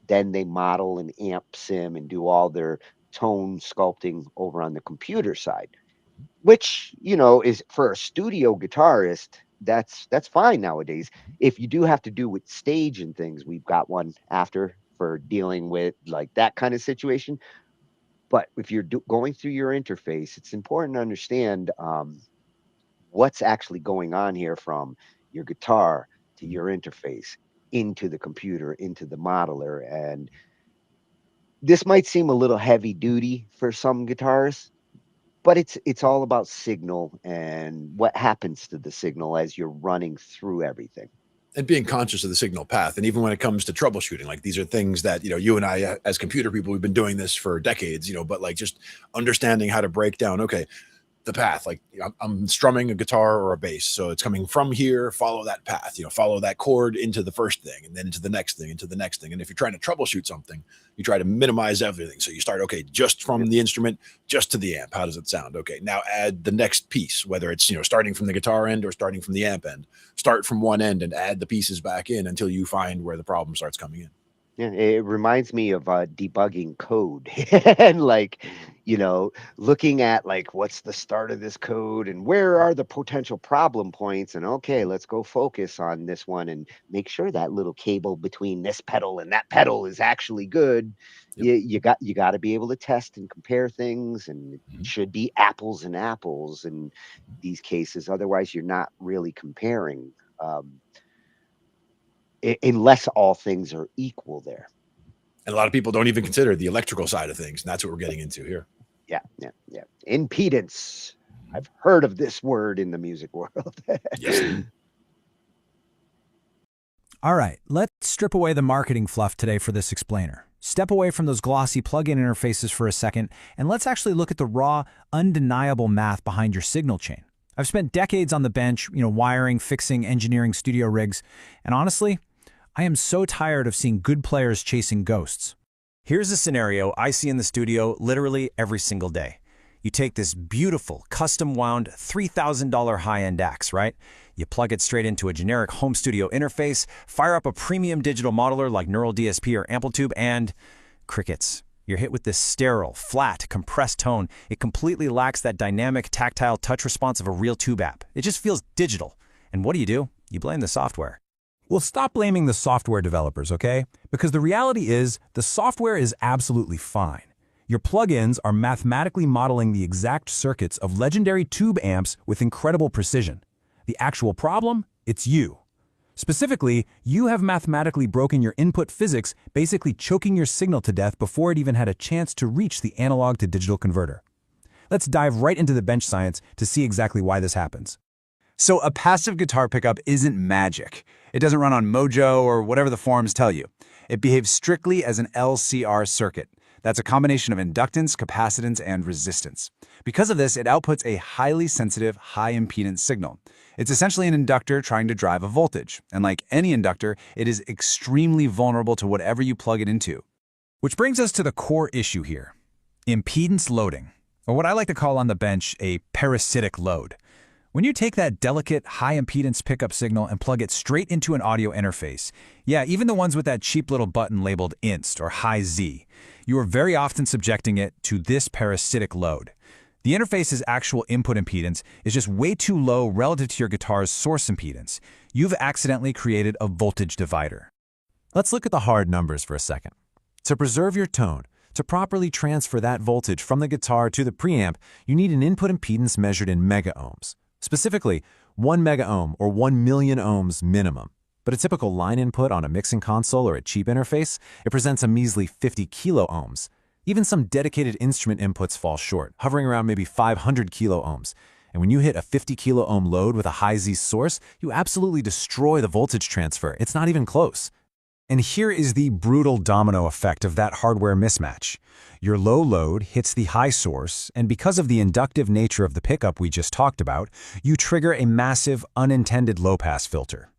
then they model and amp sim and do all their tone sculpting over on the computer side, which is for a studio guitarist. That's fine nowadays. If you do have to do with stage and things, we've got one after for dealing with like that kind of situation. But if you're going through your interface, it's important to understand what's actually going on here from your guitar to your interface into the computer, into the modeler. And this might seem a little heavy duty for some guitarists, but it's all about signal and what happens to the signal as you're running through everything. And being conscious of the signal path. And even when it comes to troubleshooting, like these are things that, you and I, as computer people, we've been doing this for decades, but like just understanding how to break down, okay, the path, like I'm strumming a guitar or a bass. So it's coming from here, follow that path, follow that chord into the first thing and then into the next thing, into the next thing. And if you're trying to troubleshoot something, you try to minimize everything. So you start, okay, just from the instrument, just to the amp. How does it sound? Okay, now add the next piece, whether it's, starting from the guitar end or starting from the amp end. Start from one end and add the pieces back in until you find where the problem starts coming in. Yeah, it reminds me of debugging code and like, looking at like what's the start of this code and where are the potential problem points, and okay, let's go focus on this one and make sure that little cable between this pedal and that pedal is actually good. You got to be able to test and compare things, and it should be apples and apples in these cases. Otherwise, you're not really comparing. Unless all things are equal there. And a lot of people don't even consider the electrical side of things. And that's what we're getting into here. Yeah. Impedance. I've heard of this word in the music world. Yes. All right, let's strip away the marketing fluff today for this explainer. Step away from those glossy plug-in interfaces for a second, and let's actually look at the raw, undeniable math behind your signal chain. I've spent decades on the bench, wiring, fixing, engineering studio rigs, and honestly, I am so tired of seeing good players chasing ghosts. Here's a scenario I see in the studio literally every single day. You take this beautiful, custom-wound $3,000 high-end axe, right? You plug it straight into a generic home studio interface, fire up a premium digital modeler like Neural DSP or Amplitude, and crickets. You're hit with this sterile, flat, compressed tone. It completely lacks that dynamic, tactile touch response of a real tube app. It just feels digital. And what do? You blame the software. Well, stop blaming the software developers, okay? Because the reality is, the software is absolutely fine. Your plugins are mathematically modeling the exact circuits of legendary tube amps with incredible precision. The actual problem? It's you. Specifically, you have mathematically broken your input physics, basically choking your signal to death before it even had a chance to reach the analog to digital converter. Let's dive right into the bench science to see exactly why this happens. So a passive guitar pickup isn't magic. It doesn't run on Mojo or whatever the forums tell you. It behaves strictly as an LCR circuit. That's a combination of inductance, capacitance, and resistance. Because of this, it outputs a highly sensitive, high-impedance signal. It's essentially an inductor trying to drive a voltage. And like any inductor, it is extremely vulnerable to whatever you plug it into. Which brings us to the core issue here. Impedance loading, or what I like to call on the bench a parasitic load. When you take that delicate, high-impedance pickup signal and plug it straight into an audio interface, yeah, even the ones with that cheap little button labeled Inst or High Z, you are very often subjecting it to this parasitic load. The interface's actual input impedance is just way too low relative to your guitar's source impedance. You've accidentally created a voltage divider. Let's look at the hard numbers for a second. To preserve your tone, to properly transfer that voltage from the guitar to the preamp, you need an input impedance measured in megaohms. Specifically, 1 megaohm or 1 million ohms minimum. But a typical line input on a mixing console or a cheap interface, it presents a measly 50 kilo ohms. Even some dedicated instrument inputs fall short, hovering around maybe 500 kilo ohms. And when you hit a 50 kilo ohm load with a high Z source, you absolutely destroy the voltage transfer. It's not even close. And here is the brutal domino effect of that hardware mismatch. Your low load hits the high source, and because of the inductive nature of the pickup we just talked about, you trigger a massive, unintended low-pass filter.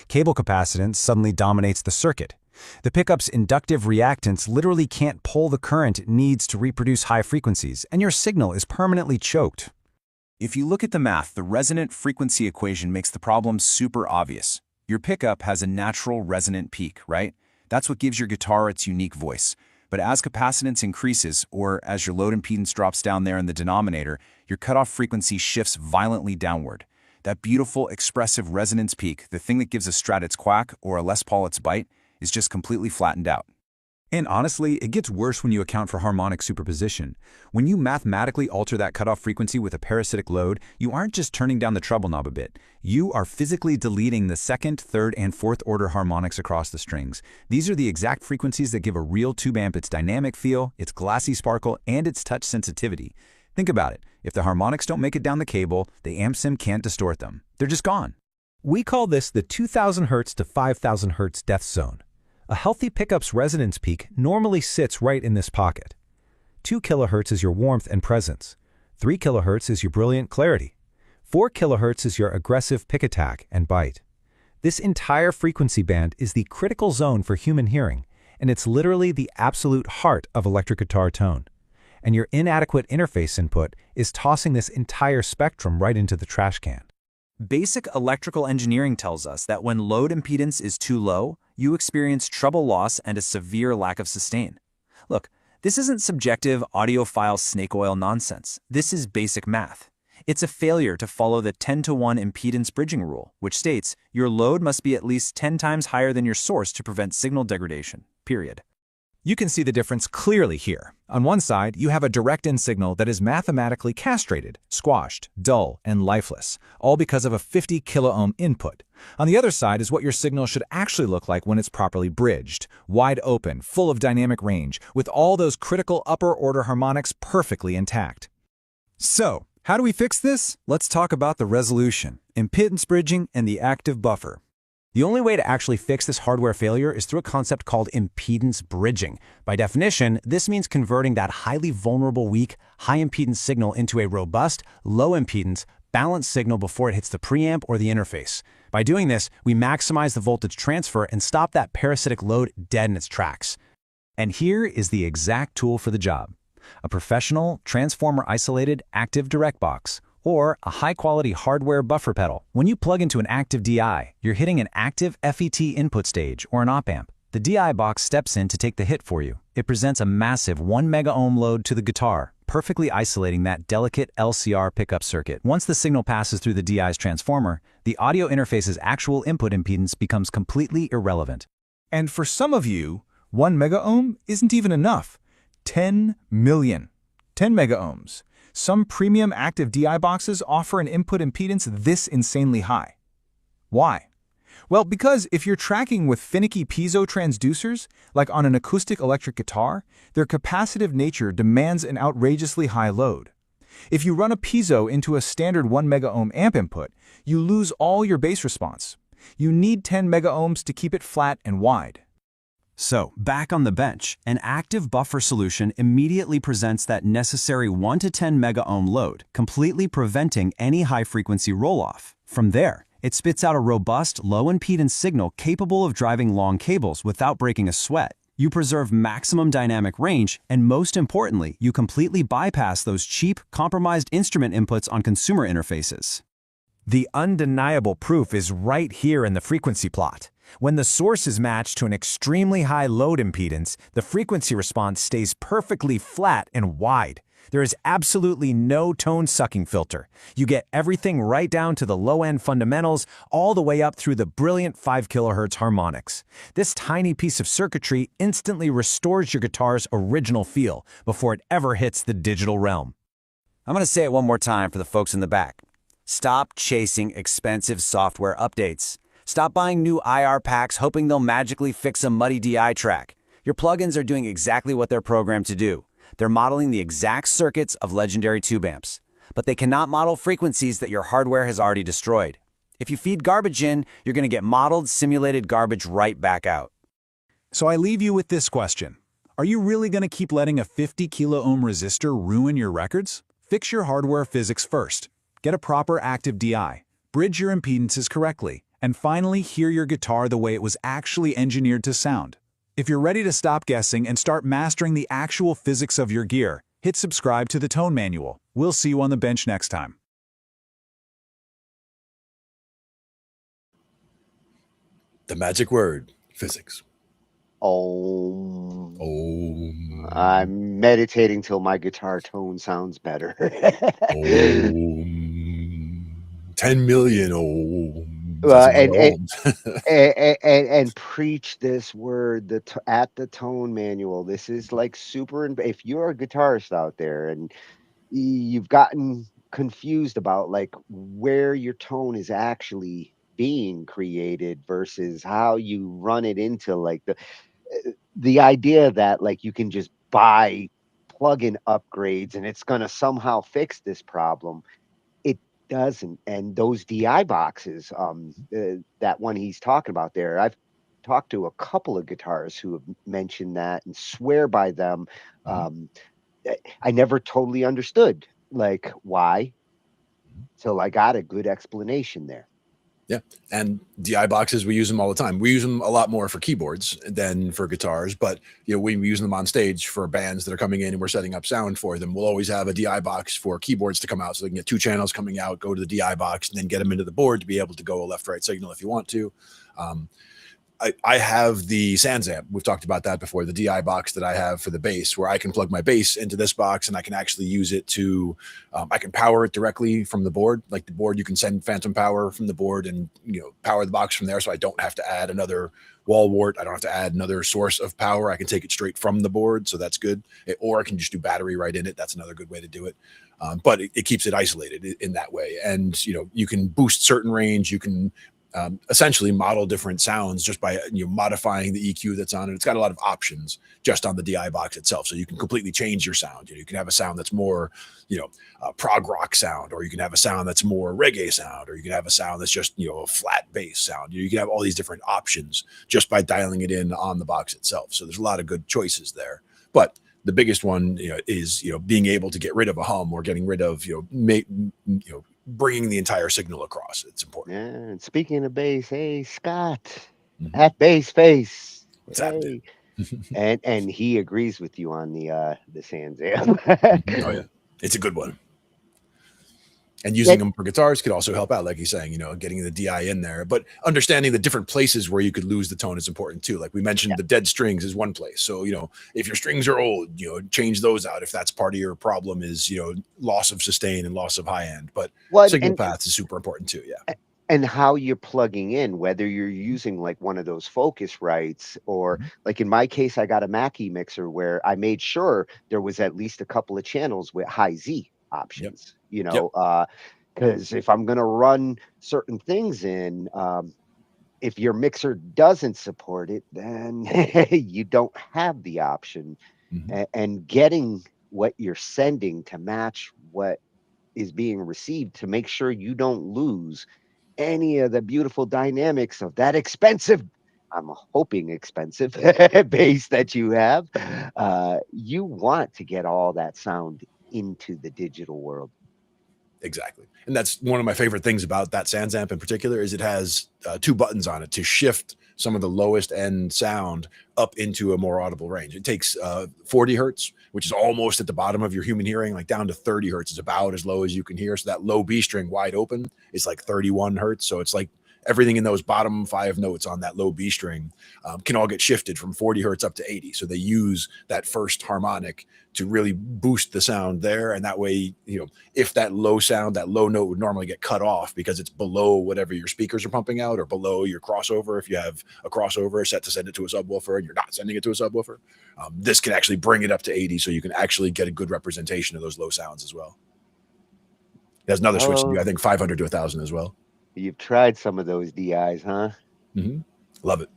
Cable capacitance suddenly dominates the circuit. The pickup's inductive reactance literally can't pull the current it needs to reproduce high frequencies, and your signal is permanently choked. If you look at the math, the resonant frequency equation makes the problem super obvious. Your pickup has a natural resonant peak, right? That's what gives your guitar its unique voice. But as capacitance increases, or as your load impedance drops down there in the denominator, your cutoff frequency shifts violently downward. That beautiful, expressive resonance peak, the thing that gives a Strat its quack or a Les Paul its bite, is just completely flattened out. And honestly, it gets worse when you account for harmonic superposition. When you mathematically alter that cutoff frequency with a parasitic load, you aren't just turning down the treble knob a bit. You are physically deleting the second, third, and fourth order harmonics across the strings. These are the exact frequencies that give a real tube amp its dynamic feel, its glassy sparkle, and its touch sensitivity. Think about it. If the harmonics don't make it down the cable, the amp sim can't distort them. They're just gone. We call this the 2000 Hz to 5000 Hz death zone. A healthy pickup's resonance peak normally sits right in this pocket. 2 kHz is your warmth and presence. 3 kHz is your brilliant clarity. 4 kHz is your aggressive pick attack and bite. This entire frequency band is the critical zone for human hearing, and it's literally the absolute heart of electric guitar tone. And your inadequate interface input is tossing this entire spectrum right into the trash can. Basic electrical engineering tells us that when load impedance is too low, you experience treble loss and a severe lack of sustain. Look, this isn't subjective audiophile snake oil nonsense. This is basic math. It's a failure to follow the 10-to-1 impedance bridging rule, which states your load must be at least 10 times higher than your source to prevent signal degradation, period. You can see the difference clearly here. On one side, you have a direct-in signal that is mathematically castrated, squashed, dull, and lifeless, all because of a 50 kiloohm input. On the other side is what your signal should actually look like when it's properly bridged, wide open, full of dynamic range, with all those critical upper-order harmonics perfectly intact. So, how do we fix this? Let's talk about the resolution, impedance bridging, and the active buffer. The only way to actually fix this hardware failure is through a concept called impedance bridging. By definition, this means converting that highly vulnerable, weak, high impedance signal into a robust, low impedance, balanced signal before it hits the preamp or the interface. By doing this, we maximize the voltage transfer and stop that parasitic load dead in its tracks. And here is the exact tool for the job: a professional, transformer-isolated active direct box, or a high-quality hardware buffer pedal. When you plug into an active DI, you're hitting an active FET input stage or an op-amp. The DI box steps in to take the hit for you. It presents a massive 1 mega-ohm load to the guitar, perfectly isolating that delicate LCR pickup circuit. Once the signal passes through the DI's transformer, the audio interface's actual input impedance becomes completely irrelevant. And for some of you, 1 mega-ohm isn't even enough. 10 million. 10 mega-ohms. Some premium active DI boxes offer an input impedance this insanely high. Why? Well, because if you're tracking with finicky piezo transducers, like on an acoustic electric guitar, their capacitive nature demands an outrageously high load. If you run a piezo into a standard 1 mega-ohm amp input, you lose all your bass response. You need 10 mega-ohms to keep it flat and wide. So, back on the bench, an active buffer solution immediately presents that necessary 1 to 10 mega-ohm load, completely preventing any high-frequency roll-off. From there, it spits out a robust, low-impedance signal capable of driving long cables without breaking a sweat. You preserve maximum dynamic range, and most importantly, you completely bypass those cheap, compromised instrument inputs on consumer interfaces. The undeniable proof is right here in the frequency plot. When the source is matched to an extremely high load impedance, the frequency response stays perfectly flat and wide. There is absolutely no tone-sucking filter. You get everything right down to the low-end fundamentals, all the way up through the brilliant 5 kHz harmonics. This tiny piece of circuitry instantly restores your guitar's original feel before it ever hits the digital realm. I'm going to say it one more time for the folks in the back. Stop chasing expensive software updates. Stop buying new IR packs hoping they'll magically fix a muddy DI track. Your plugins are doing exactly what they're programmed to do. They're modeling the exact circuits of legendary tube amps, but they cannot model frequencies that your hardware has already destroyed. If you feed garbage in, you're going to get modeled, simulated garbage right back out. So I leave you with this question. Are you really going to keep letting a 50 kilo ohm resistor ruin your records? Fix your hardware physics first. Get a proper active DI. Bridge your impedances correctly. And finally, hear your guitar the way it was actually engineered to sound. If you're ready to stop guessing and start mastering the actual physics of your gear, hit subscribe to the Tone Manual. We'll see you on the bench next time. The magic word, physics. Oh. Oh. I'm meditating till my guitar tone sounds better. 10 million. Oh. And preach this word at the Tone Manual. This is like super. If you're a guitarist out there and you've gotten confused about like where your tone is actually being created versus how you run it into like the idea that like you can just buy plug-in upgrades and it's going to somehow fix this problem. Doesn't. And those DI boxes, that one he's talking about there, I've talked to a couple of guitarists who have mentioned that and swear by them. I never totally understood like why till I got a good explanation there. Yeah. And DI boxes, we use them all the time. We use them a lot more for keyboards than for guitars, but we use them on stage for bands that are coming in and we're setting up sound for them. We'll always have a DI box for keyboards to come out so they can get 2 channels coming out, go to the DI box, and then get them into the board to be able to go a left-right signal if you want to. I have the Sans amp. We've talked about that before, the DI box that I have for the bass, where I can plug my bass into this box and I can actually use it to, I can power it directly from the board. Like the board, you can send phantom power from the board and, power the box from there. So I don't have to add another wall wart. I don't have to add another source of power. I can take it straight from the board. So that's good. Or I can just do battery right in it. That's another good way to do it. But it keeps it isolated in that way. And, you can boost certain range. You can essentially model different sounds just by modifying the EQ that's on it. It's got a lot of options just on the DI box itself, so you can completely change your sound. You can have a sound that's more prog rock sound, or you can have a sound that's more reggae sound, or you can have a sound that's just a flat bass sound. You can have all these different options just by dialing it in on the box itself. So there's a lot of good choices there. But the biggest one is being able to get rid of a hum, or getting rid of bringing the entire signal across. It's important. Yeah, and speaking of bass, hey Scott, at Bass Face, what's happening? and he agrees with you on the Sans Amp. Oh yeah, it's a good one. And using them for guitars could also help out, like he's saying, getting the DI in there. But understanding the different places where you could lose the tone is important too. Like we mentioned, the dead strings is one place. So, if your strings are old, change those out if that's part of your problem is, loss of sustain and loss of high end. But signal paths is super important too. Yeah. And how you're plugging in, whether you're using like one of those Focusrites, or like in my case, I got a Mackie mixer where I made sure there was at least a couple of channels with high Z options, because if I'm going to run certain things in, if your mixer doesn't support it, then you don't have the option. And getting what you're sending to match what is being received, to make sure you don't lose any of the beautiful dynamics of that expensive, I'm hoping expensive bass that you have. You want to get all that sound into the digital world. Exactly. And that's one of my favorite things about that Sans Amp in particular, is it has 2 buttons on it to shift some of the lowest end sound up into a more audible range. It takes 40 hertz, which is almost at the bottom of your human hearing, like down to 30 hertz is about as low as you can hear. So that low B string wide open is like 31 hertz. So it's like everything in those bottom 5 notes on that low B string can all get shifted from 40 hertz up to 80. So they use that first harmonic to really boost the sound there. And that way, if that low sound, that low note would normally get cut off because it's below whatever your speakers are pumping out, or below your crossover. If you have a crossover set to send it to a subwoofer and you're not sending it to a subwoofer, this can actually bring it up to 80. So you can actually get a good representation of those low sounds as well. There's another switch to do, I think 500 to 1,000 as well. You've tried some of those DIs, huh? Love it.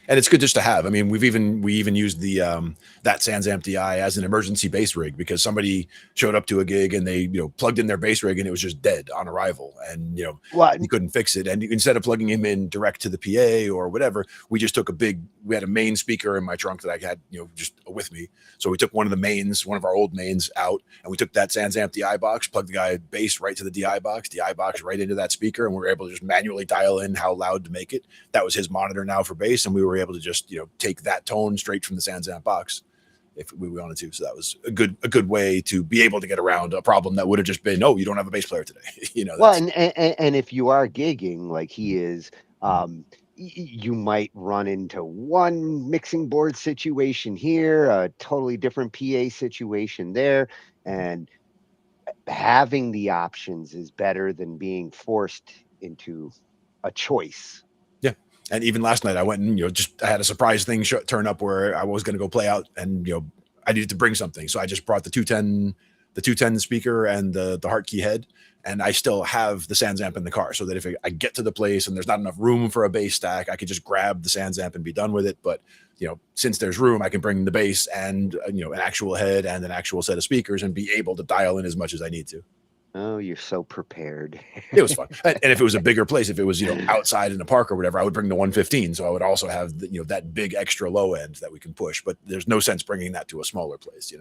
And it's good just to have. I mean, we even used the that Sans Amp DI as an emergency bass rig, because somebody showed up to a gig and they plugged in their bass rig and it was just dead on arrival, and you couldn't fix it. And instead of plugging him in direct to the PA or whatever, we just took we had a main speaker in my trunk that I had just with me. So we took one of the mains, one of our old mains out, and we took that Sans Amp DI box, plugged the guy bass right to the DI box right into that speaker, and we were able to just manually dial in how loud to make it. That was his monitor now for bass, and we were able to just take that tone straight from the Sans Amp box if we wanted to. So that was a good way to be able to get around a problem that would have just been, you don't have a bass player today. Well, and if you are gigging like he is, you might run into one mixing board situation here, a totally different PA situation there, and having the options is better than being forced into a choice. Yeah. And even last night I went and, I had a surprise thing turn up where I was going to go play out, and, I needed to bring something. So I just brought the 210 speaker and the Hartkey head, and I still have the Sans Amp in the car, so that if I get to the place and there's not enough room for a bass stack, I could just grab the Sans Amp and be done with it. But, since there's room, I can bring the bass and, an actual head and an actual set of speakers and be able to dial in as much as I need to. Oh, you're so prepared. It was fun. And if it was a bigger place, if it was, outside in a park or whatever, I would bring the 115. So I would also have, that big extra low end that we can push. But there's no sense bringing that to a smaller place,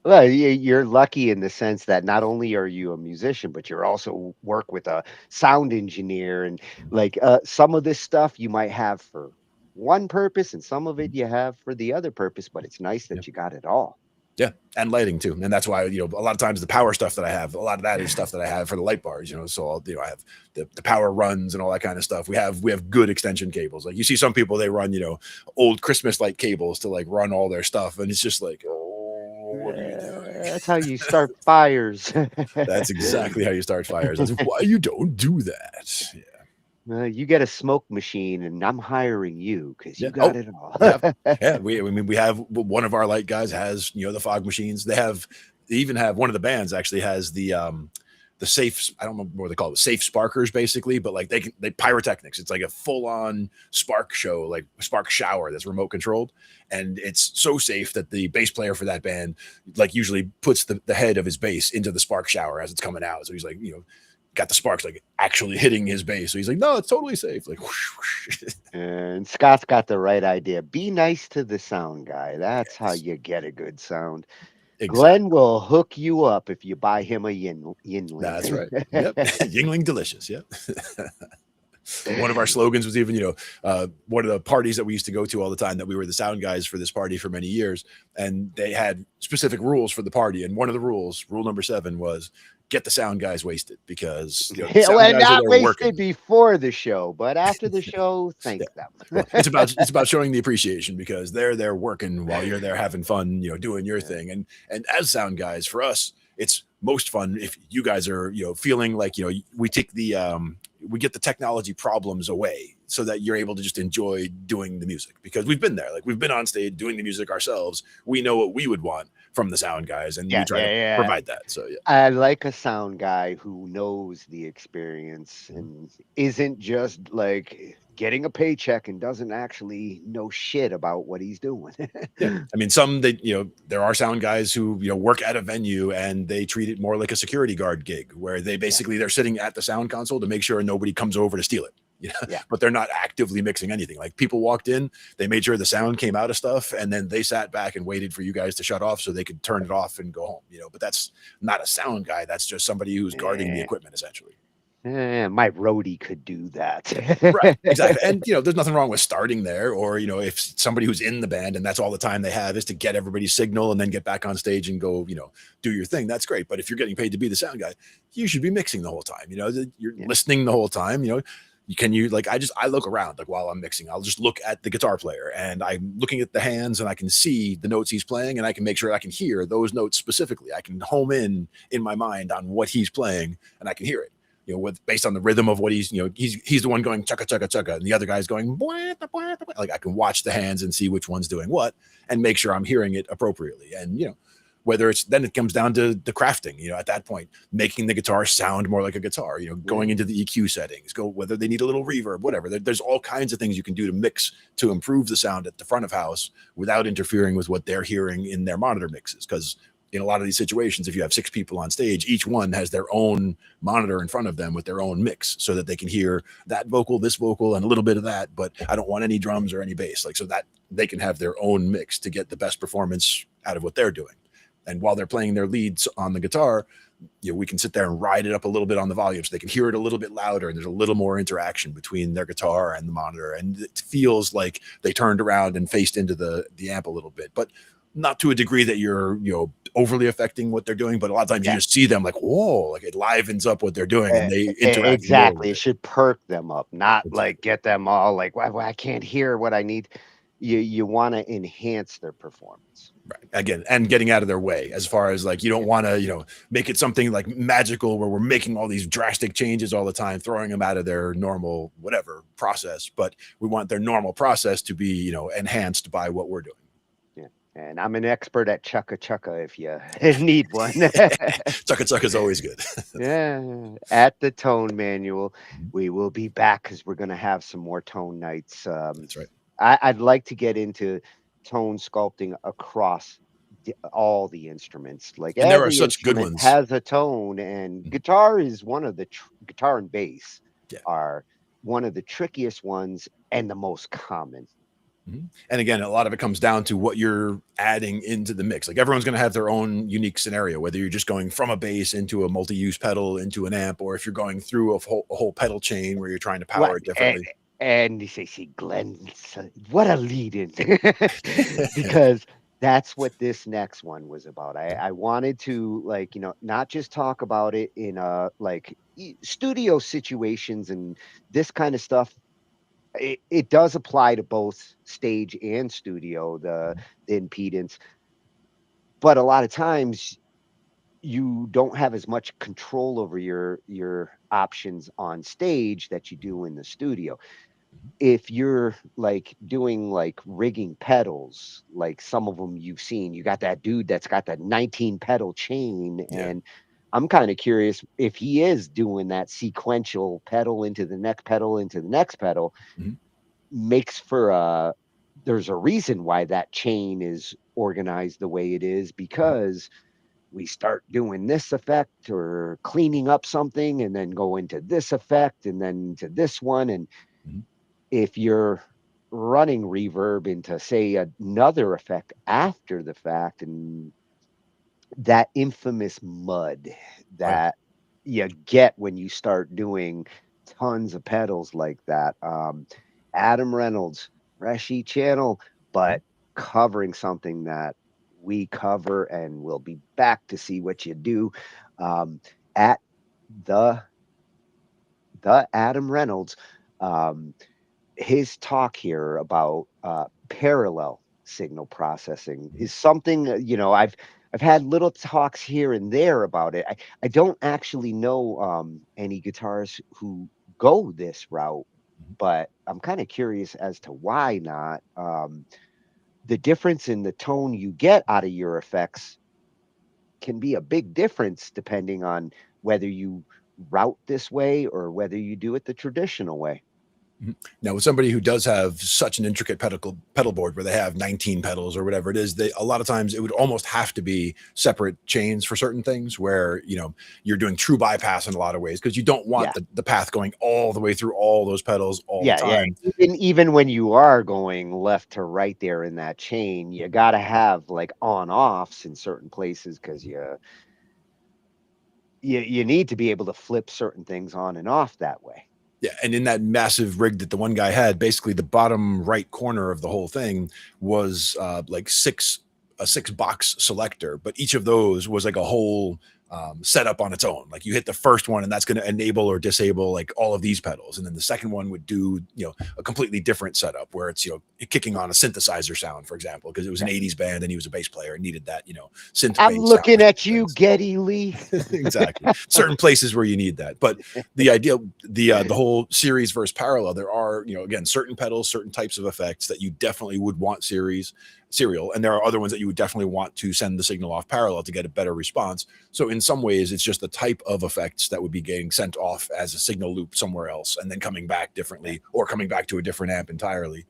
Well, you're lucky in the sense that not only are you a musician, but you're also work with a sound engineer. And like some of this stuff you might have for one purpose and some of it you have for the other purpose. But it's nice that you got it all. Yeah, and lighting too, and that's why a lot of times the power stuff that I have, a lot of that is stuff that I have for the light bars. So I have the power runs and all that kind of stuff. We have good extension cables. Like you see some people, they run old Christmas light cables to like run all their stuff, and it's just like, what are you doing? That's how you start fires. That's exactly how you start fires. That's why you don't do that. Yeah. You get a smoke machine, and I'm hiring you because you got it all. Yeah. We have one of our light guys has the fog machines. They even have one of the bands actually has the the safe, I don't remember what they call it, safe sparkers basically, but like they pyrotechnics. It's like a full on spark show, like a spark shower that's remote controlled. And it's so safe that the bass player for that band like usually puts the head of his bass into the spark shower as it's coming out. So he's like, got the sparks like actually hitting his bass. So he's like, no, it's totally safe. Like, whoosh, whoosh. And Scott's got the right idea. Be nice to the sound guy. That's how you get a good sound. Exactly. Glenn will hook you up if you buy him a Yingling. That's right. Yep. Yingling delicious. Yep. One of our slogans was even, one of the parties that we used to go to all the time, that we were the sound guys for this party for many years. And they had specific rules for the party. And one of the rules, rule number 7, was get the sound guys wasted, because well, not wasted before the show, but after the show, thank them. Well, it's about showing the appreciation, because they're there working while you're there having fun, doing your thing. And as sound guys, for us, it's most fun if you guys are, feeling like, we take we get the technology problems away so that you're able to just enjoy doing the music, because we've been there. Like, we've been on stage doing the music ourselves. We know what we would want from the sound guys, and we try to provide that. So I like a sound guy who knows the experience and isn't just like getting a paycheck and doesn't actually know shit about what he's doing. Yeah. I mean, there are sound guys who, work at a venue and they treat it more like a security guard gig, where they basically, they're sitting at the sound console to make sure nobody comes over to steal it. But they're not actively mixing anything. Like, people walked in, they made sure the sound came out of stuff, and then they sat back and waited for you guys to shut off so they could turn it off and go home. But that's not a sound guy. That's just somebody who's guarding the equipment, essentially. My roadie could do that. Right, exactly. And there's nothing wrong with starting there, or if somebody who's in the band and that's all the time they have is to get everybody's signal and then get back on stage and go, do your thing, that's great. But if you're getting paid to be the sound guy, you should be mixing the whole time. You're listening the whole time. I look around, like, while I'm mixing, I'll just look at the guitar player, and I'm looking at the hands, and I can see the notes he's playing, and I can make sure I can hear those notes specifically. I can home in my mind on what he's playing, and I can hear it. Based on the rhythm of what he's the one going chugga chugga chugga, and the other guy's going like, I can watch the hands and see which one's doing what, and make sure I'm hearing it appropriately. And whether then it comes down to the crafting, at that point, making the guitar sound more like a guitar, going into the EQ settings, whether they need a little reverb, whatever. There's all kinds of things you can do to mix to improve the sound at the front of house without interfering with what they're hearing in their monitor mixes. Because in a lot of these situations, if you have 6 people on stage, each one has their own monitor in front of them with their own mix, so that they can hear that vocal, this vocal, and a little bit of that, but I don't want any drums or any bass, so that they can have their own mix to get the best performance out of what they're doing. And while they're playing their leads on the guitar, we can sit there and ride it up a little bit on the volume so they can hear it a little bit louder, and there's a little more interaction between their guitar and the monitor, and it feels like they turned around and faced into the amp a little bit, but not to a degree that you're overly affecting what they're doing. But a lot of times you just see them like, whoa, like, it livens up what they're doing, and they interact. Exactly. It should perk them up, not like get them all like, well, I can't hear what I need. You want to enhance their performance. Right. Again, and getting out of their way, as far as like, you don't want to, make it something like magical where we're making all these drastic changes all the time, throwing them out of their normal, whatever process. But we want their normal process to be, enhanced by what we're doing. And I'm an expert at chukka chukka if you need one. Chukka chukka is always good. Yeah. At the Tone Manual, we will be back because we're going to have some more tone nights. That's right. I'd like to get into tone sculpting across all the instruments. Like, and there are such good ones. Has a tone, and guitar is one of the guitar and bass are one of the trickiest ones and the most common. And again, a lot of it comes down to what you're adding into the mix. Like, everyone's going to have their own unique scenario, whether you're just going from a bass into a multi-use pedal into an amp, or if you're going through a whole pedal chain where you're trying to power it differently. And you say, see, Glenn, what a lead in. Because that's what this next one was about. I wanted to, like, not just talk about it in like studio situations and this kind of stuff. It does apply to both stage and studio, the impedance, but a lot of times you don't have as much control over your options on stage that you do in the studio. If you're like doing like rigging pedals, like some of them you've seen, you got that dude that's got that 19 pedal chain, and I'm kind of curious if he is doing that sequential pedal into the next pedal into the next pedal. Makes for there's a reason why that chain is organized the way it is, because we start doing this effect or cleaning up something and then go into this effect and then to this one. And if you're running reverb into, say, another effect after the fact, and that infamous mud that you get when you start doing tons of pedals like that. Adam Reynolds, Reshi channel, but covering something that we cover, and we'll be back to see what you do at the Adam Reynolds. His talk here about parallel signal processing is something, I've had little talks here and there about it. I don't actually know any guitarists who go this route, but I'm kind of curious as to why not. The difference in the tone you get out of your effects can be a big difference depending on whether you route this way or whether you do it the traditional way. Now, with somebody who does have such an intricate pedal board where they have 19 pedals or whatever it is, a lot of times it would almost have to be separate chains for certain things where, you're doing true bypass in a lot of ways, because you don't want the path going all the way through all those pedals all the time. Even when you are going left to right there in that chain, you got to have like on-offs in certain places, because you need to be able to flip certain things on and off that way. Yeah, and in that massive rig that the one guy had, basically the bottom right corner of the whole thing was like a six box selector, but each of those was like a whole setup on its own. Like you hit the first one and that's going to enable or disable like all of these pedals, and then the second one would do a completely different setup where it's kicking on a synthesizer sound, for example, because it was an 80s band and he was a bass player and needed that synth. I'm looking at you, Geddy Lee. Exactly. Certain places where you need that, but the idea, the whole series versus parallel, there are again certain pedals, certain types of effects that you definitely would want serial, and there are other ones that you would definitely want to send the signal off parallel to get a better response. So in some ways it's just the type of effects that would be getting sent off as a signal loop somewhere else and then coming back differently or coming back to a different amp entirely.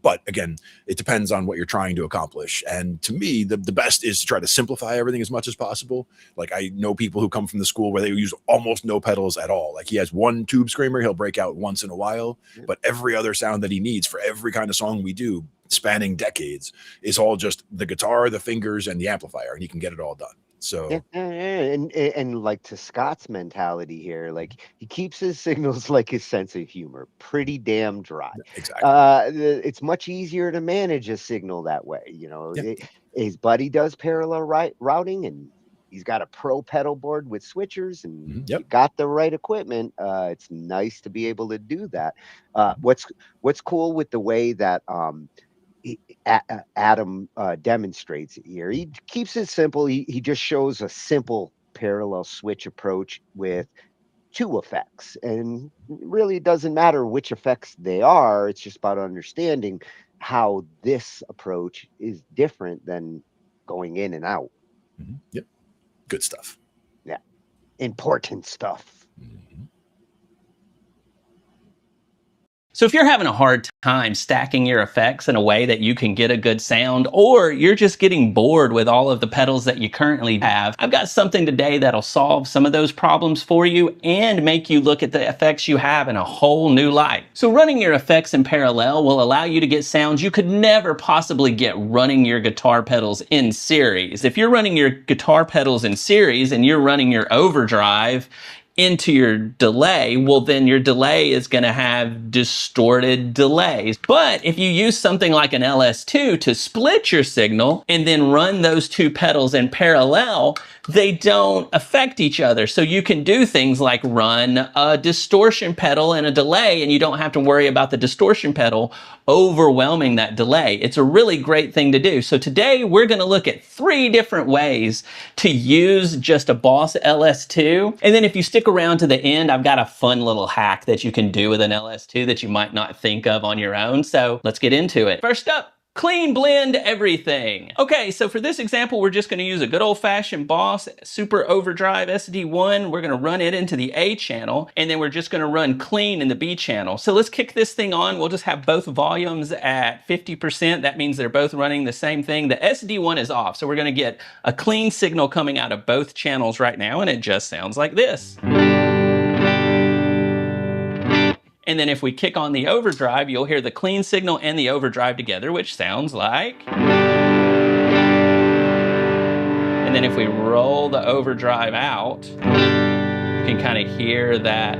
But again, it depends on what you're trying to accomplish. And to me, the best is to try to simplify everything as much as possible. Like I know people who come from the school where they use almost no pedals at all. Like he has one tube screamer he'll break out once in a while, but every other sound that he needs for every kind of song we do, spanning decades, is all just the guitar, the fingers, and the amplifier, and he can get it all done. So and like to Scott's mentality here, like he keeps his signals like his sense of humor pretty damn dry. Exactly. It's much easier to manage a signal that way. His buddy does parallel routing, and he's got a pro pedal board with switchers, and you got the right equipment. It's nice to be able to do that. What's cool with the way that Adam demonstrates it here. He keeps it simple. He just shows a simple parallel switch approach with two effects, and really it doesn't matter which effects they are. It's just about understanding how this approach is different than going in and out. Yep, good stuff. Yeah, important stuff. So if you're having a hard time stacking your effects in a way that you can get a good sound, or you're just getting bored with all of the pedals that you currently have, I've got something today that'll solve some of those problems for you and make you look at the effects you have in a whole new light. So running your effects in parallel will allow you to get sounds you could never possibly get running your guitar pedals in series. If you're running your guitar pedals in series and you're running your overdrive into your delay, well then your delay is going to have distorted delays. But if you use something like an LS2 to split your signal and then run those two pedals in parallel, they don't affect each other. So you can do things like run a distortion pedal and a delay, and you don't have to worry about the distortion pedal overwhelming that delay. It's a really great thing to do. So today we're going to look at 3 different ways to use just a Boss LS2. And then if you stick around to the end, I've got a fun little hack that you can do with an LS2 that you might not think of on your own. So let's get into it. First up, Clean blend everything. Okay, so for this example, we're just gonna use a good old-fashioned Boss Super Overdrive SD1. We're gonna run it into the A channel, and then we're just gonna run clean in the B channel. So let's kick this thing on. We'll just have both volumes at 50%. That means they're both running the same thing. The SD1 is off, so we're gonna get a clean signal coming out of both channels right now, and it just sounds like this. And then if we kick on the overdrive, you'll hear the clean signal and the overdrive together, which sounds like. And then if we roll the overdrive out, you can kind of hear that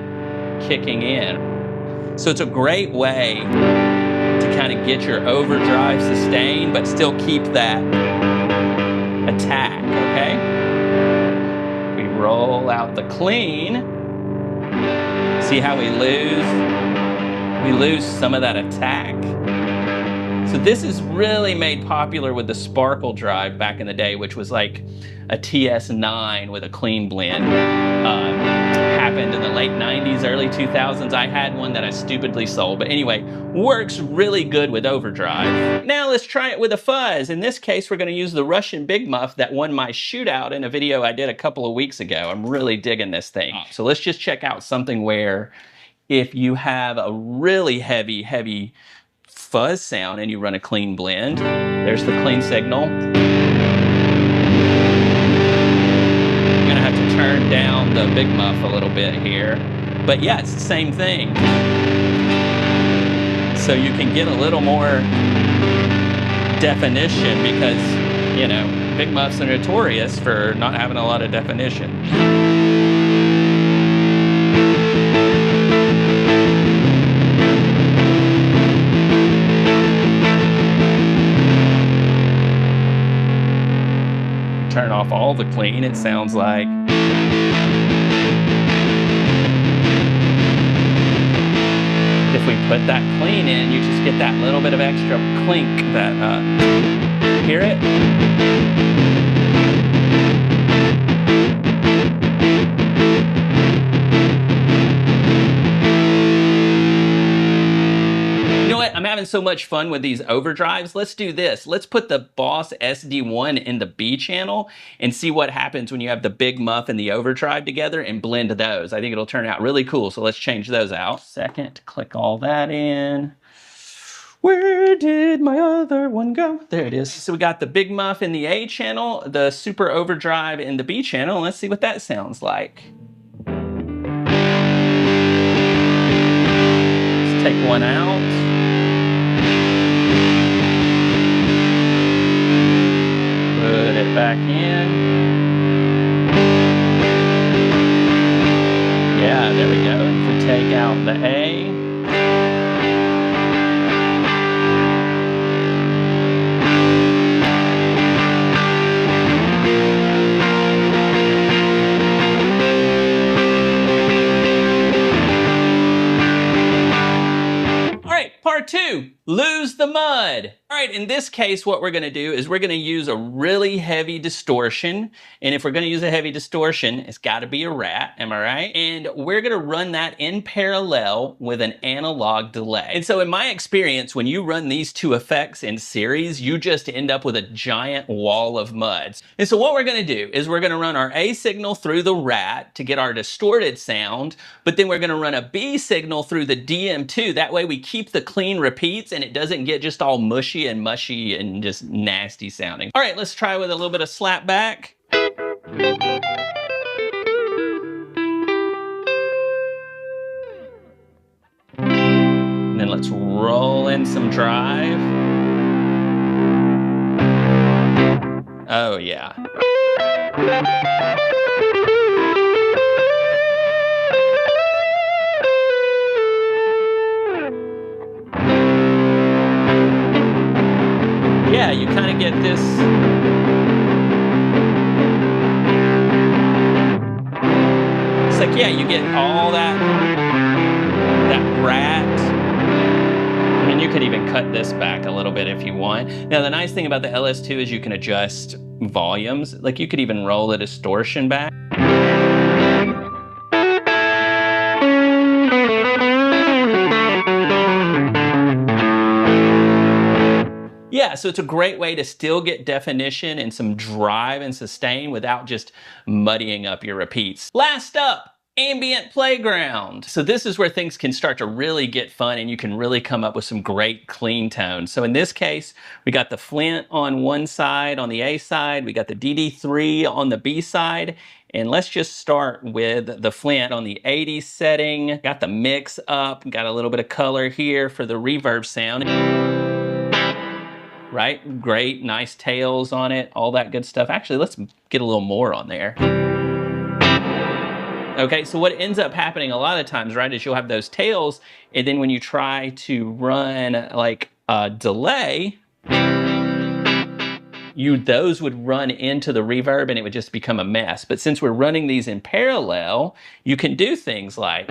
kicking in. So it's a great way to kind of get your overdrive sustained, but still keep that attack, okay? We roll out the clean. See how we lose some of that attack. So this is really made popular with the Sparkle drive back in the day, which was like a TS9 with a clean blend. Happened in the late 90s, early 2000s. I had one that I stupidly sold, but anyway, works really good with overdrive. Now let's try it with a fuzz. In this case, we're gonna use the Russian Big Muff that won my shootout in a video I did a couple of weeks ago. I'm really digging this thing. So let's just check out something where if you have a really heavy fuzz sound and you run a clean blend, there's the clean signal. Turn down the Big Muff a little bit here, but yeah, it's the same thing. So you can get a little more definition because, you know, Big Muffs are notorious for not having a lot of definition. Turn off all the clean, it sounds like. If we put that clean in, you just get that little bit of extra clink that, hear it? I'm having so much fun with these overdrives. Let's do this. Let's put the Boss SD1 in the B channel and see what happens when you have the Big Muff and the overdrive together and blend those. I think it'll turn out really cool. So let's change those out. Second, click all that in. Where did my other one go? There it is. So we got the Big Muff in the A channel, the Super Overdrive in the B channel. Let's see what that sounds like. Let's take one out. Put it back in. Yeah, there we go. If we take out the A. All right, part two, lose the mud. All right, in this case, what we're gonna do is we're gonna use a really heavy distortion. And if we're gonna use a heavy distortion, it's gotta be a rat, am I right? And we're gonna run that in parallel with an analog delay. And so in my experience, when you run these two effects in series, you just end up with a giant wall of mud. And so what we're gonna do is we're gonna run our A signal through the rat to get our distorted sound, but then we're gonna run a B signal through the DM2. That way we keep the clean repeats and it doesn't get just all mushy and just nasty sounding. All right, let's try with a little bit of slap back. And then let's roll in some drive. Oh yeah. Yeah, you kind of get this. It's like, yeah, you get all that rat. I mean, you could even cut this back a little bit if you want. Now, the nice thing about the LS2 is you can adjust volumes. Like, you could even roll the distortion back. Yeah, Yeah, so it's a great way to still get definition and some drive and sustain without just muddying up your repeats. Last up, ambient playground. So this is where things can start to really get fun and you can really come up with some great clean tones. So in this case, we got the Flint on one side, on the A side, we got the DD3 on the B side, and let's just start with the Flint on the 80 setting. Got the mix up, got a little bit of color here for the reverb sound. Right? Great, nice tails on it, all that good stuff. Actually, let's get a little more on there. Okay, so what ends up happening a lot of times, right, is you'll have those tails, and then when you try to run like a delay, those would run into the reverb and it would just become a mess. But since we're running these in parallel, you can do things like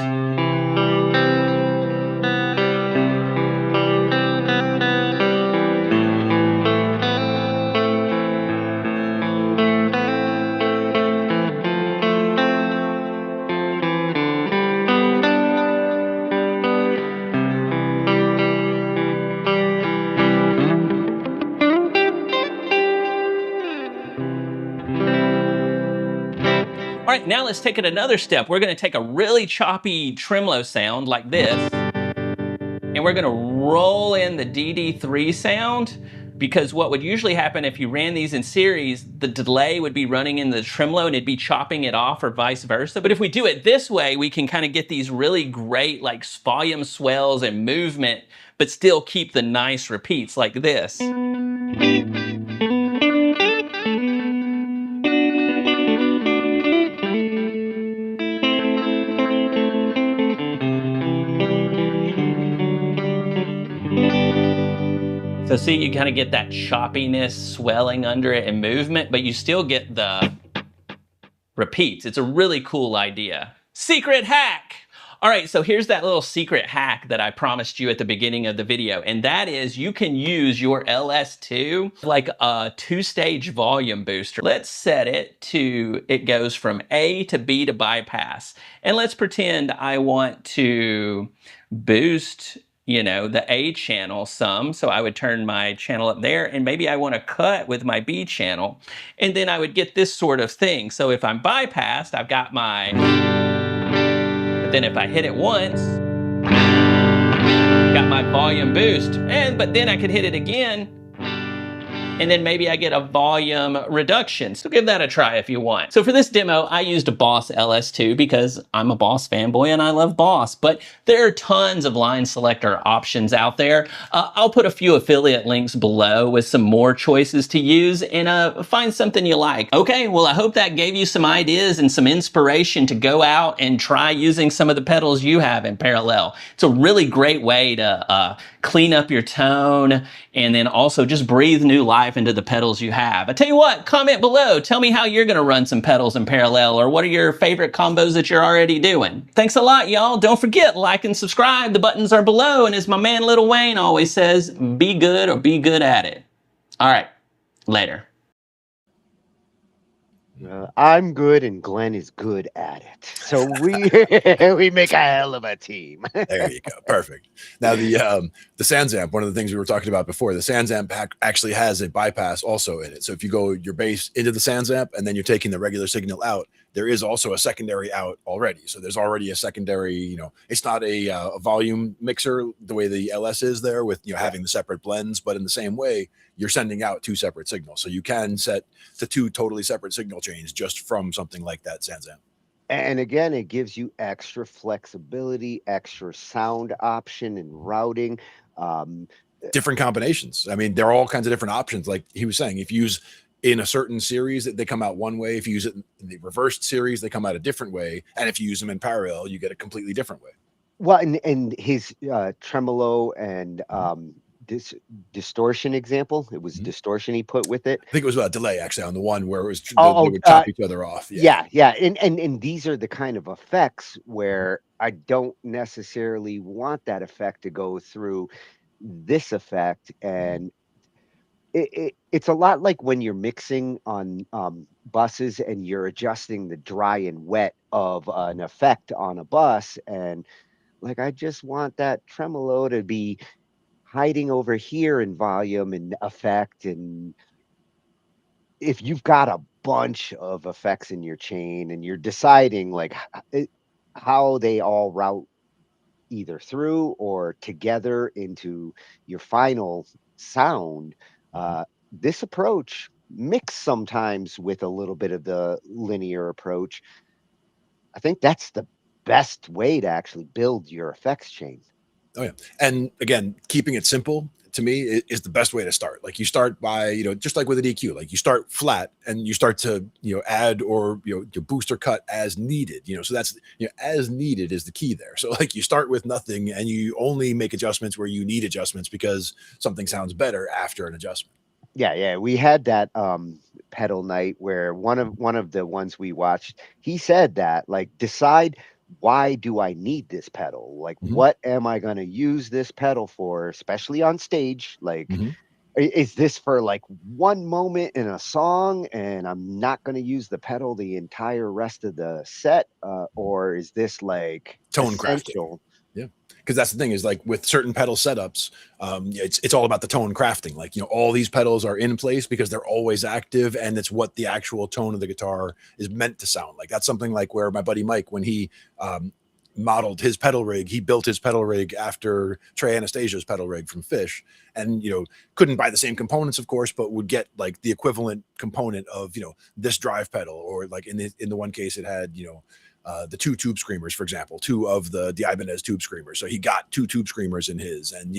all right, now let's take it another step. We're gonna take a really choppy tremolo sound like this, and we're gonna roll in the DD3 sound, because what would usually happen if you ran these in series, the delay would be running in the tremolo and it'd be chopping it off, or vice versa. But if we do it this way, we can kind of get these really great like volume swells and movement, but still keep the nice repeats like this. So see, you kind of get that choppiness, swelling under it, and movement, but you still get the repeats. It's a really cool idea. Secret hack! All right, so here's that little secret hack that I promised you at the beginning of the video, and that is you can use your LS2 like a two-stage volume booster. Let's set it to, it goes from A to B to bypass, and let's pretend I want to boost, you know, the A channel some. So I would turn my channel up there, and maybe I want to cut with my B channel, and then I would get this sort of thing. So if I'm bypassed, I've got my, but then if I hit it once, got my volume boost, but then I could hit it again, and then maybe I get a volume reduction. So give that a try if you want. So for this demo, I used a Boss LS2 because I'm a Boss fanboy and I love Boss, but there are tons of line selector options out there. I'll put a few affiliate links below with some more choices to use, and find something you like. Okay, well, I hope that gave you some ideas and some inspiration to go out and try using some of the pedals you have in parallel. It's a really great way to clean up your tone, and then also just breathe new life into the pedals you have. I tell you what, comment below. Tell me how you're gonna run some pedals in parallel, or what are your favorite combos that you're already doing. Thanks a lot, y'all. Don't forget, like and subscribe. The buttons are below, and as my man Lil Wayne always says, be good or be good at it. All right, later. I'm good and Glenn is good at it. So we we make a hell of a team. There you go. Perfect. Now the SansAmp, one of the things we were talking about before, the SansAmp pack actually has a bypass also in it. So if you go your bass into the SansAmp and then you're taking the regular signal out, there is also a secondary out already. So there's already a secondary, you know, it's not a volume mixer the way the LS is there with, you know, having the separate blends, but in the same way, you're sending out two separate signals. So you can set to two totally separate signal chains just from something like that SansAmp. And again, it gives you extra flexibility, extra sound option and routing. Different combinations. I mean, there are all kinds of different options. Like he was saying, if you use in a certain series, they come out one way. If you use it in the reversed series, they come out a different way. And if you use them in parallel, you get a completely different way. Well, and his tremolo and distortion example, it was distortion he put with it. I think it was a delay actually on the one where it was they would chop each other off. Yeah. And these are the kind of effects where I don't necessarily want that effect to go through this effect, and it's a lot like when you're mixing on buses and you're adjusting the dry and wet of an effect on a bus, and like I just want that tremolo to be hiding over here in volume and effect. And if you've got a bunch of effects in your chain and you're deciding like how they all route either through or together into your final sound, this approach mixed sometimes with a little bit of the linear approach, I think that's the best way to actually build your effects chain. Oh yeah, and again, keeping it simple to me is the best way to start. Like you start by, just like with an EQ, like you start flat and you start to, add or, you boost or cut as needed, so that's, as needed is the key there. So like you start with nothing and you only make adjustments where you need adjustments because something sounds better after an adjustment. Yeah, we had that pedal night where one of the ones we watched, he said that like decide, why do I need this pedal? Like Mhm. what am I going to use this pedal for, especially on stage? Like Mhm. is this for like one moment in a song and I'm not going to use the pedal the entire rest of the set, or is this like Tone crafting. essential? Yeah, because that's the thing is like with certain pedal setups, it's all about the tone crafting. Like all these pedals are in place because they're always active, and it's what the actual tone of the guitar is meant to sound like. That's something like where my buddy Mike, when he modeled his pedal rig, he built his pedal rig after Trey Anastasia's pedal rig from Fish, and couldn't buy the same components, of course, but would get like the equivalent component of this drive pedal, or like in the one case it had the two tube screamers, for example, two of the Ibanez tube screamers. So he got two tube screamers in his, and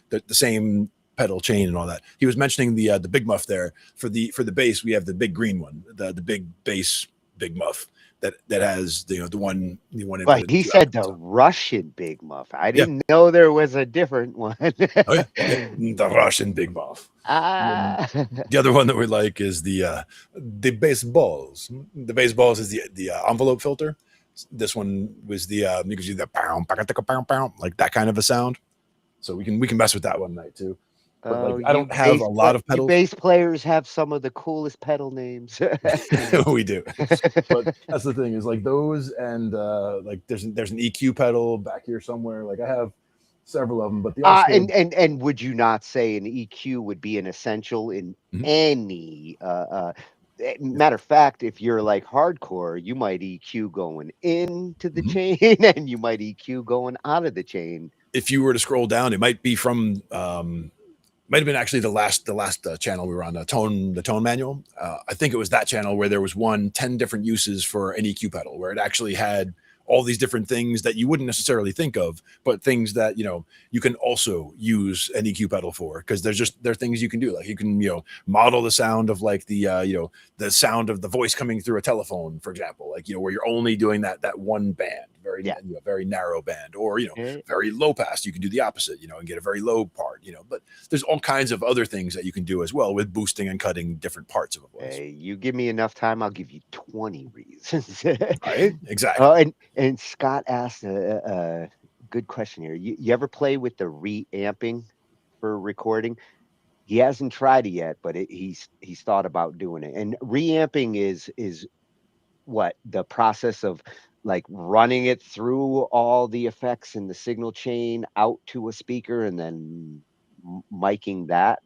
the same pedal chain and all that. He was mentioning the big muff there for the bass. We have the big green one, the big bass big muff that has the one input Like and he two said, outputs. the Russian Big Muff. I Yeah. didn't know there was a different one. Oh yeah, the Russian big muff. Ah. The other one that we like is the baseballs. The baseballs is the envelope filter. This one was the you can do the pow, like that kind of a sound. So we can mess with that one night too. But Oh, like I don't have a lot of you pedals. bass players have some of the coolest pedal names. We do. But that's the thing is like those, and like there's an EQ pedal back here somewhere. Like I have several of them, but the And would you not say an EQ would be an essential in any matter of fact, if you're like hardcore, you might EQ going into the chain and you might EQ going out of the chain. If you were to scroll down, it might be from might have been actually the last channel we were on, the tone manual. I think it was that channel where there was 10 different uses for an EQ pedal, where it actually had all these different things that you wouldn't necessarily think of, but things that you can also use an EQ pedal for, because there are things you can do. Like you can model the sound of like the the sound of the voice coming through a telephone, for example, like where you're only doing that one band, very narrow band, or very low pass. You can do the opposite, and get a very low part, but there's all kinds of other things that you can do as well with boosting and cutting different parts of a voice. Hey, you give me enough time, I'll give you 20 reasons. Right? Exactly. And Scott asked a good question here. You ever play with the reamping for recording? He hasn't tried it yet, but he's thought about doing it. And reamping is what the process of like running it through all the effects in the signal chain out to a speaker and then miking that.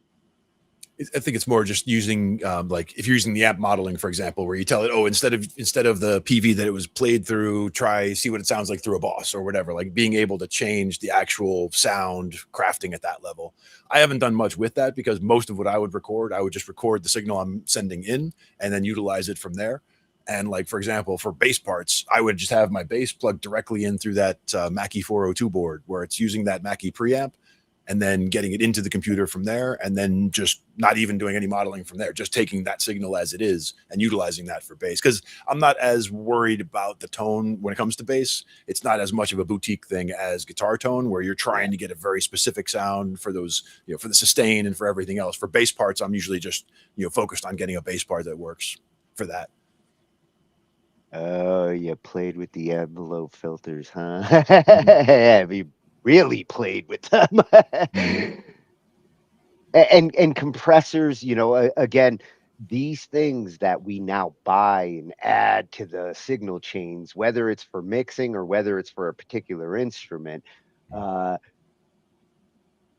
I think it's more just using like if you're using the amp modeling, for example, where you tell it, oh, instead of the PV that it was played through, see what it sounds like through a boss or whatever, like being able to change the actual sound crafting at that level. I haven't done much with that because most of what I would just record the signal I'm sending in and then utilize it from there. And like, for example, for bass parts, I would just have my bass plugged directly in through that Mackie 402 board where it's using that Mackie preamp, and then getting it into the computer from there, and then just not even doing any modeling from there, just taking that signal as it is and utilizing that for bass. Because I'm not as worried about the tone when it comes to bass. It's not as much of a boutique thing as guitar tone, where you're trying to get a very specific sound for those, for the sustain and for everything else. For bass parts, I'm usually just, focused on getting a bass part that works for that. Oh, you played with the envelope filters, huh? Have you really played with them? And compressors, again, these things that we now buy and add to the signal chains, whether it's for mixing or whether it's for a particular instrument,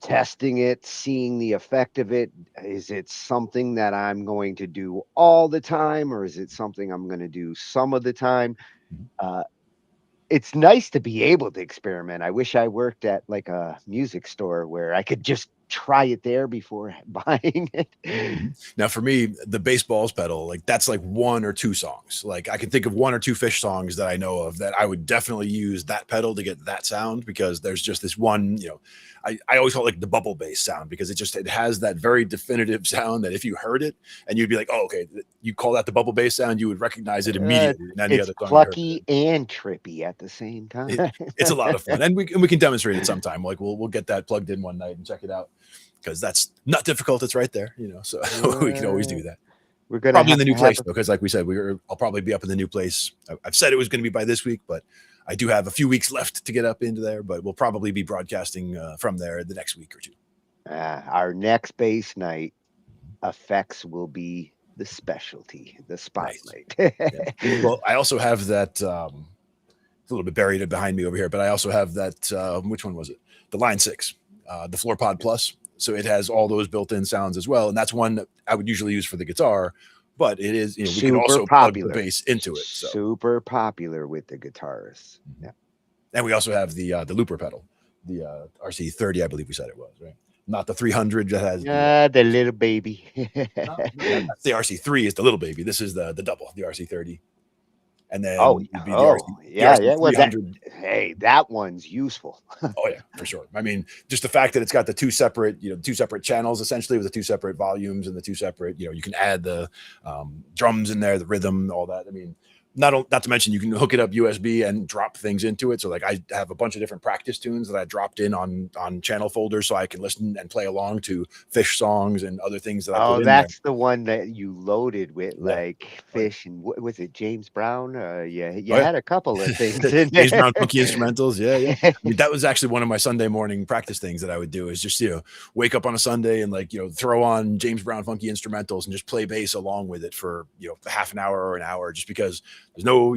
testing it, seeing the effect of it. Is it something that I'm going to do all the time, or is it something I'm going to do some of the time? Uh, it's nice to be able to experiment. I wish I worked at like a music store where I could just try it there before buying it. Now, for me, the Baseballs pedal, like that's like 1 or 2 songs. Like I can think of 1 or 2 Fish songs that I know of that I would definitely use that pedal to get that sound, because there's just this one, I always call it like the bubble bass sound, because it has that very definitive sound that if you heard it and you'd be like, oh, okay, you call that the bubble bass sound, you would recognize it immediately in any It's other song you heard. plucky and trippy at the same time. It's a lot of fun, and we can demonstrate it sometime. Like we'll get that plugged in one night and check it out, because that's not difficult. It's right there, so we can always do that. We're gonna Probably in have the new to place have though, because like we said, I'll probably be up in the new place. I've said it was going to be by this week, but I do have a few weeks left to get up into there. But we'll probably be broadcasting from there the next week or two. our next base night effects will be the specialty, the spotlight. Yeah. Well, I also have that. It's a little bit buried behind me over here, but I also have that. Which one was it? The Line 6, the Floor Pod Plus. So it has all those built-in sounds as well, and that's one that I would usually use for the guitar. But it is, we can also plug the bass into it. So. Super popular with the guitarists. Yeah. And we also have the looper pedal, the RC30, I believe we said it was, right? Not the 300 that has the little baby. That's the RC3 is the little baby. This is the double, the RC30. And then yeah. Well, that one's useful. Oh yeah, for sure. I mean, just the fact that it's got the two separate channels essentially, with the 2 separate volumes and the 2 separate, you can add the drums in there, the rhythm, all that. I mean, not to mention you can hook it up USB and drop things into it. So like I have a bunch of different practice tunes that I dropped in on channel folders, so I can listen and play along to Fish songs and other things that I put in that's there. the one that you loaded with like Fish and what was it, James Brown? You had a couple of things in there. James Brown funky instrumentals. Yeah. I mean, that was actually one of my Sunday morning practice things that I would do, is just, wake up on a Sunday and like, throw on James Brown funky instrumentals and just play bass along with it for, half an hour or an hour, just because there's no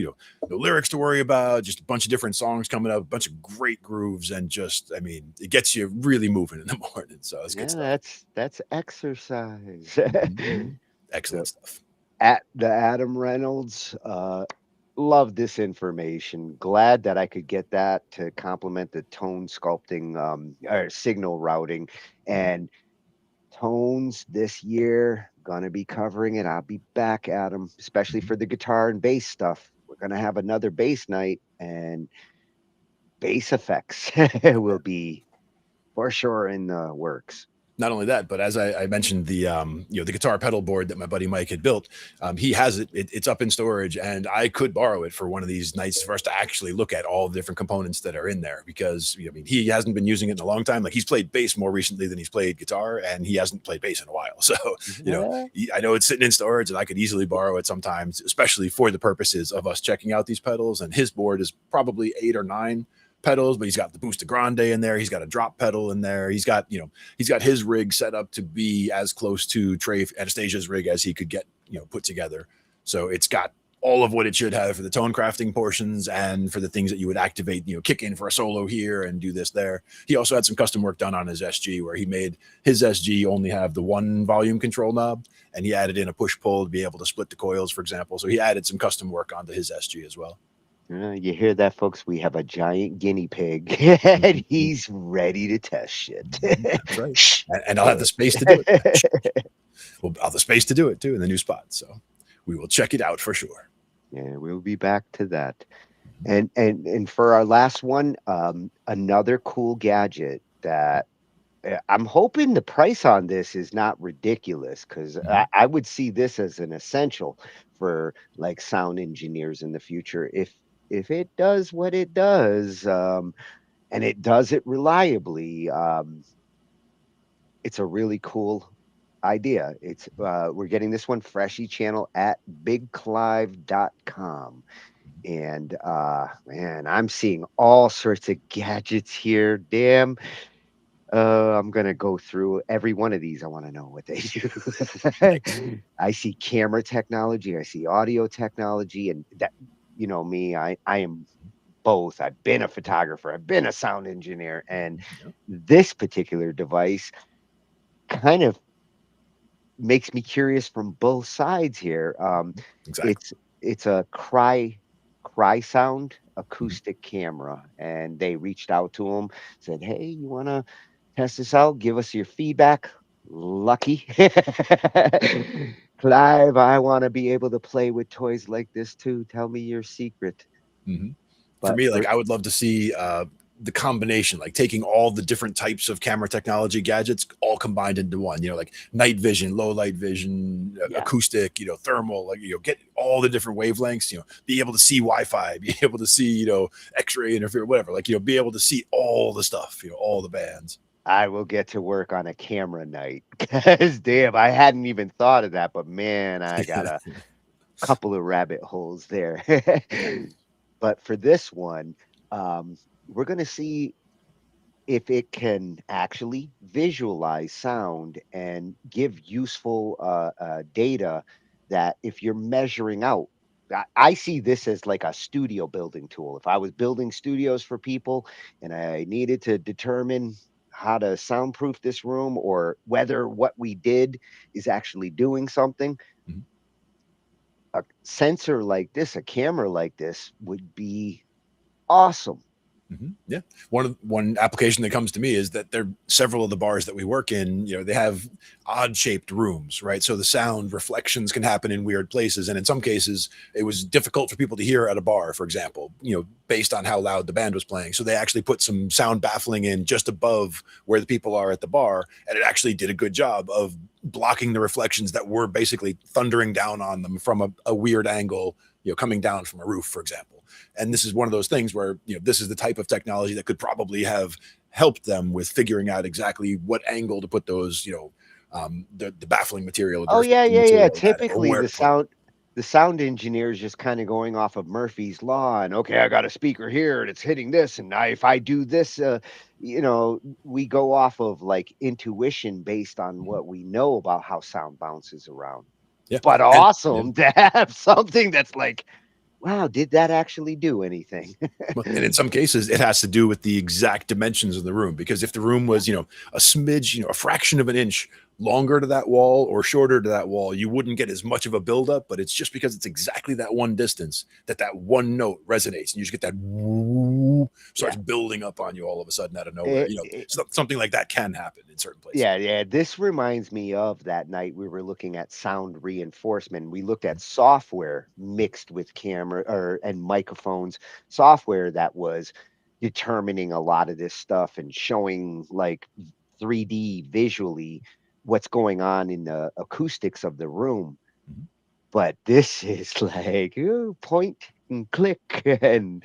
lyrics to worry about, just a bunch of different songs coming up, a bunch of great grooves, and just, I mean, it gets you really moving in the morning. So it's good stuff. That's exercise. Excellent stuff. At the Adam Reynolds, love this information. Glad that I could get that to complement the tone sculpting or signal routing. And tones this year, gonna be covering it. I'll be back, Adam, especially for the guitar and bass stuff. We're gonna have another bass night, and bass effects will be for sure in the works. Not only that, but as I mentioned, the the guitar pedal board that my buddy Mike had built, he has it's up in storage, and I could borrow it for one of these nights for us to actually look at all the different components that are in there, because I mean, he hasn't been using it in a long time. Like, he's played bass more recently than he's played guitar, and he hasn't played bass in a while. So I know it's sitting in storage, and I could easily borrow it sometimes, especially for the purposes of us checking out these pedals. And his board is probably 8 or 9 pedals, but he's got the Boosta Grande in there. He's got a drop pedal in there. He's got his rig set up to be as close to Trey Anastasia's rig as he could get, put together. So it's got all of what it should have for the tone crafting portions and for the things that you would activate, kick in for a solo here and do this there. He also had some custom work done on his SG, where he made his SG only have the 1 volume control knob, and he added in a push pull to be able to split the coils, for example. So he added some custom work onto his SG as well. You hear that, folks? We have a giant guinea pig, and he's ready to test shit. That's right. And I'll have the space to do it. I'll have the space to do it too in the new spot. So we will check it out for sure. Yeah, we'll be back to that. And for our last one, another cool gadget that I'm hoping the price on this is not ridiculous, because I would see this as an essential for like sound engineers in the future. If it does what it does, and it does it reliably, it's a really cool idea. It's we're getting this one Freshie channel at bigclive.com. And man, I'm seeing all sorts of gadgets here. Damn. I'm gonna go through every one of these. I want to know what they do. I see camera technology, I see audio technology, and that, me, I am both. I've been a photographer, I've been a sound engineer, and this particular device kind of makes me curious from both sides here. Exactly. It's a Crysound acoustic camera, and they reached out to him, said, "Hey, you want to test this out? Give us your feedback." Lucky. Clive, I want to be able to play with toys like this too. Tell me your secret. For But me, like I would love to see the combination, like taking all the different types of camera technology gadgets all combined into one, like night vision, low light vision, acoustic, thermal, like, get all the different wavelengths, be able to see Wi-Fi, be able to see, X-ray interference, whatever, like, be able to see all the stuff, all the bands. I will get to work on a camera night, because damn, I hadn't even thought of that, but man, I got a couple of rabbit holes there. But for this one, we're going to see if it can actually visualize sound and give useful data that if you're measuring out. I see this as like a studio building tool. If I was building studios for people and I needed to determine how to soundproof this room or whether what we did is actually doing something, a sensor like this, a camera like this would be awesome. Yeah. One application that comes to me is that there several of the bars that we work in, they have odd shaped rooms, right? So the sound reflections can happen in weird places. And in some cases, it was difficult for people to hear at a bar, for example, based on how loud the band was playing. So they actually put some sound baffling in just above where the people are at the bar. And it actually did a good job of blocking the reflections that were basically thundering down on them from a weird angle, coming down from a roof, for example. And this is one of those things where, this is the type of technology that could probably have helped them with figuring out exactly what angle to put those, the baffling material. Oh yeah. Typically the sound engineer is just kind of going off of Murphy's law, and okay, I got a speaker here and it's hitting this, and if I do this, we go off of like intuition based on what we know about how sound bounces around. Yeah. But awesome to have something that's like, wow, did that actually do anything? And in some cases, it has to do with the exact dimensions of the room, because if the room was, a smidge, a fraction of an inch longer to that wall or shorter to that wall, you wouldn't get as much of a buildup. But it's just because it's exactly that one distance that one note resonates, and you just get that woo, starts building up on you all of a sudden out of nowhere. Something like that can happen in certain places. Yeah. This reminds me of that night we were looking at sound reinforcement. We looked at software mixed with camera and microphones, software that was determining a lot of this stuff and showing like 3D visually what's going on in the acoustics of the room. But this is like point and click, and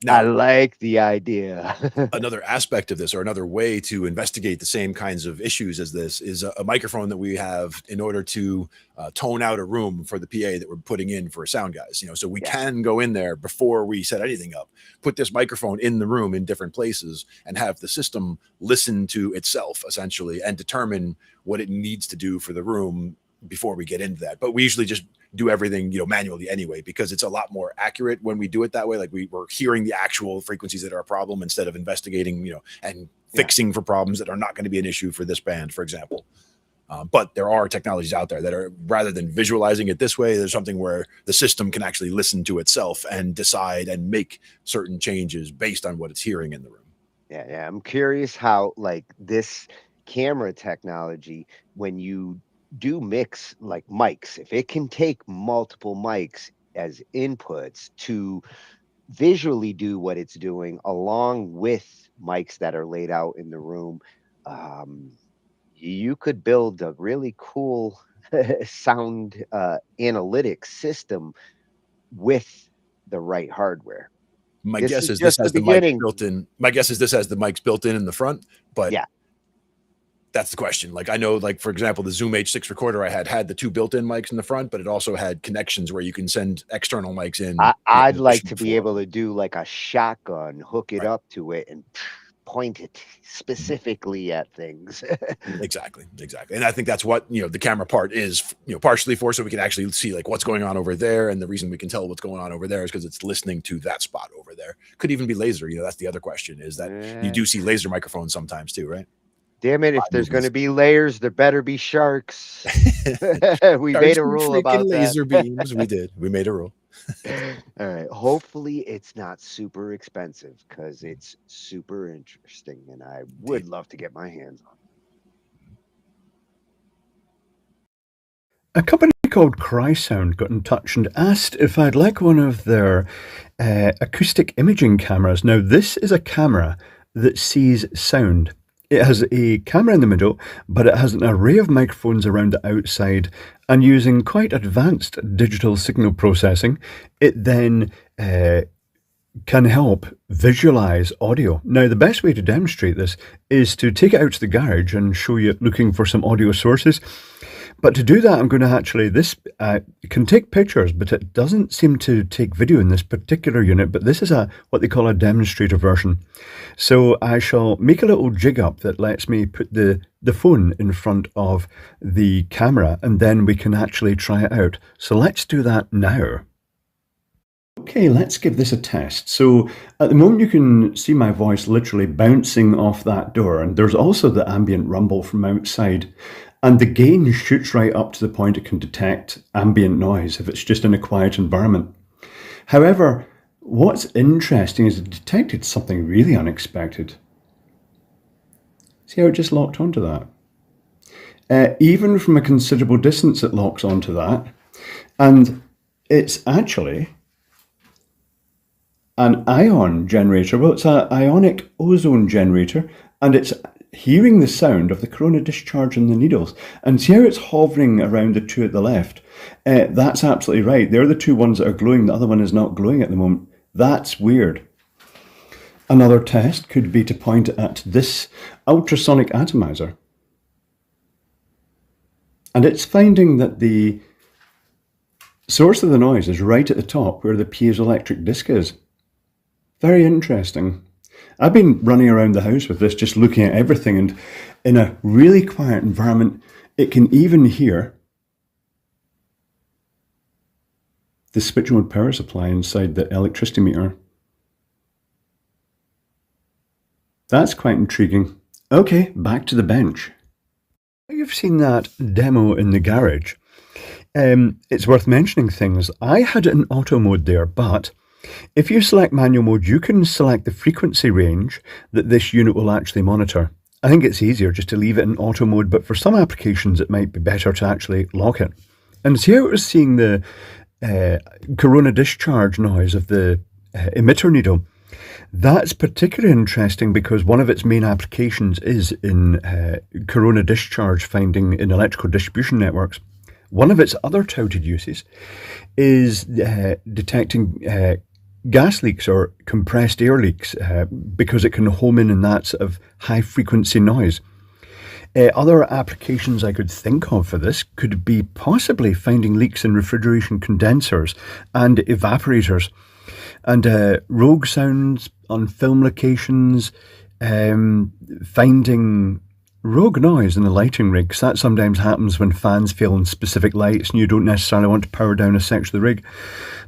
I like the idea. Another aspect of this, or another way to investigate the same kinds of issues as this, is a microphone that we have in order to tone out a room for the PA that we're putting in for sound guys. So we can go in there before we set anything up, put this microphone in the room in different places, and have the system listen to itself essentially and determine what it needs to do for the room before we get into that. But we usually just do everything, manually anyway, because it's a lot more accurate when we do it that way. Like we're hearing the actual frequencies that are a problem instead of investigating, and fixing for problems that are not going to be an issue for this band, for example. But there are technologies out there that are, rather than visualizing it this way, there's something where the system can actually listen to itself and decide and make certain changes based on what it's hearing in the room. Yeah. I'm curious how like this camera technology, when you do mix like mics, if it can take multiple mics as inputs to visually do what it's doing along with mics that are laid out in the room, you could build a really cool sound analytics system with the right hardware. My guess is this has the mic built in. My guess is this has the mics built in the front, but that's the question. Like I know, like for example, the Zoom H6 recorder I had the two built-in mics in the front, but it also had connections where you can send external mics in. I'd like to be able to do like a shotgun, hook it up to it, and point it specifically at things. Exactly. And I think that's what, the camera part is, partially for, so we can actually see like what's going on over there. And the reason we can tell what's going on over there is because it's listening to that spot over there. Could even be laser. That's the other question, is that you do see laser microphones sometimes too, right? Damn it, if there's going to be layers, there better be sharks. We made a rule about laser that. beams. We did. We made a rule. All right. Hopefully it's not super expensive, because it's super interesting and I would love to get my hands on it. A company called Crysound got in touch and asked if I'd like one of their acoustic imaging cameras. Now, this is a camera that sees sound. It has a camera in the middle, but it has an array of microphones around the outside, and using quite advanced digital signal processing, it then can help visualize audio. Now, the best way to demonstrate this is to take it out to the garage and show you looking for some audio sources. But to do that, I'm going to actually, this can take pictures, but it doesn't seem to take video in this particular unit. But this is what they call a demonstrator version. So I shall make a little jig up that lets me put the phone in front of the camera, and then we can actually try it out. So let's do that now. Okay, let's give this a test. So at the moment you can see my voice literally bouncing off that door, and there's also the ambient rumble from outside. And the gain shoots right up to the point it can detect ambient noise if it's just in a quiet environment. However, what's interesting is it detected something really unexpected. See how it just locked onto that? Even from a considerable distance it locks onto that. And it's actually an ion generator. Well, it's an ionic ozone generator, and it's hearing the sound of the corona discharge in the needles. And see how it's hovering around the two at the left? That's absolutely right. They're the two ones that are glowing. The other one is not glowing at the moment. That's weird. Another test could be to point at this ultrasonic atomizer. And it's finding that the source of the noise is right at the top where the piezoelectric disc is. Very interesting. I've been running around the house with this, just looking at everything, and in a really quiet environment, it can even hear the switch mode power supply inside the electricity meter. That's quite intriguing. Okay, back to the bench. You've seen that demo in the garage. It's worth mentioning things. I had it in auto mode there, but if you select manual mode, you can select the frequency range that this unit will actually monitor. I think it's easier just to leave it in auto mode, but for some applications it might be better to actually lock it. And see how it was seeing the corona discharge noise of the emitter needle. That's particularly interesting because one of its main applications is in corona discharge finding in electrical distribution networks. One of its other touted uses is detecting gas leaks or compressed air leaks because it can home in that sort of high frequency noise. Other applications I could think of for this could be possibly finding leaks in refrigeration condensers and evaporators, and rogue sounds on film locations, finding rogue noise in the lighting rig, because that sometimes happens when fans fail in specific lights and you don't necessarily want to power down a section of the rig.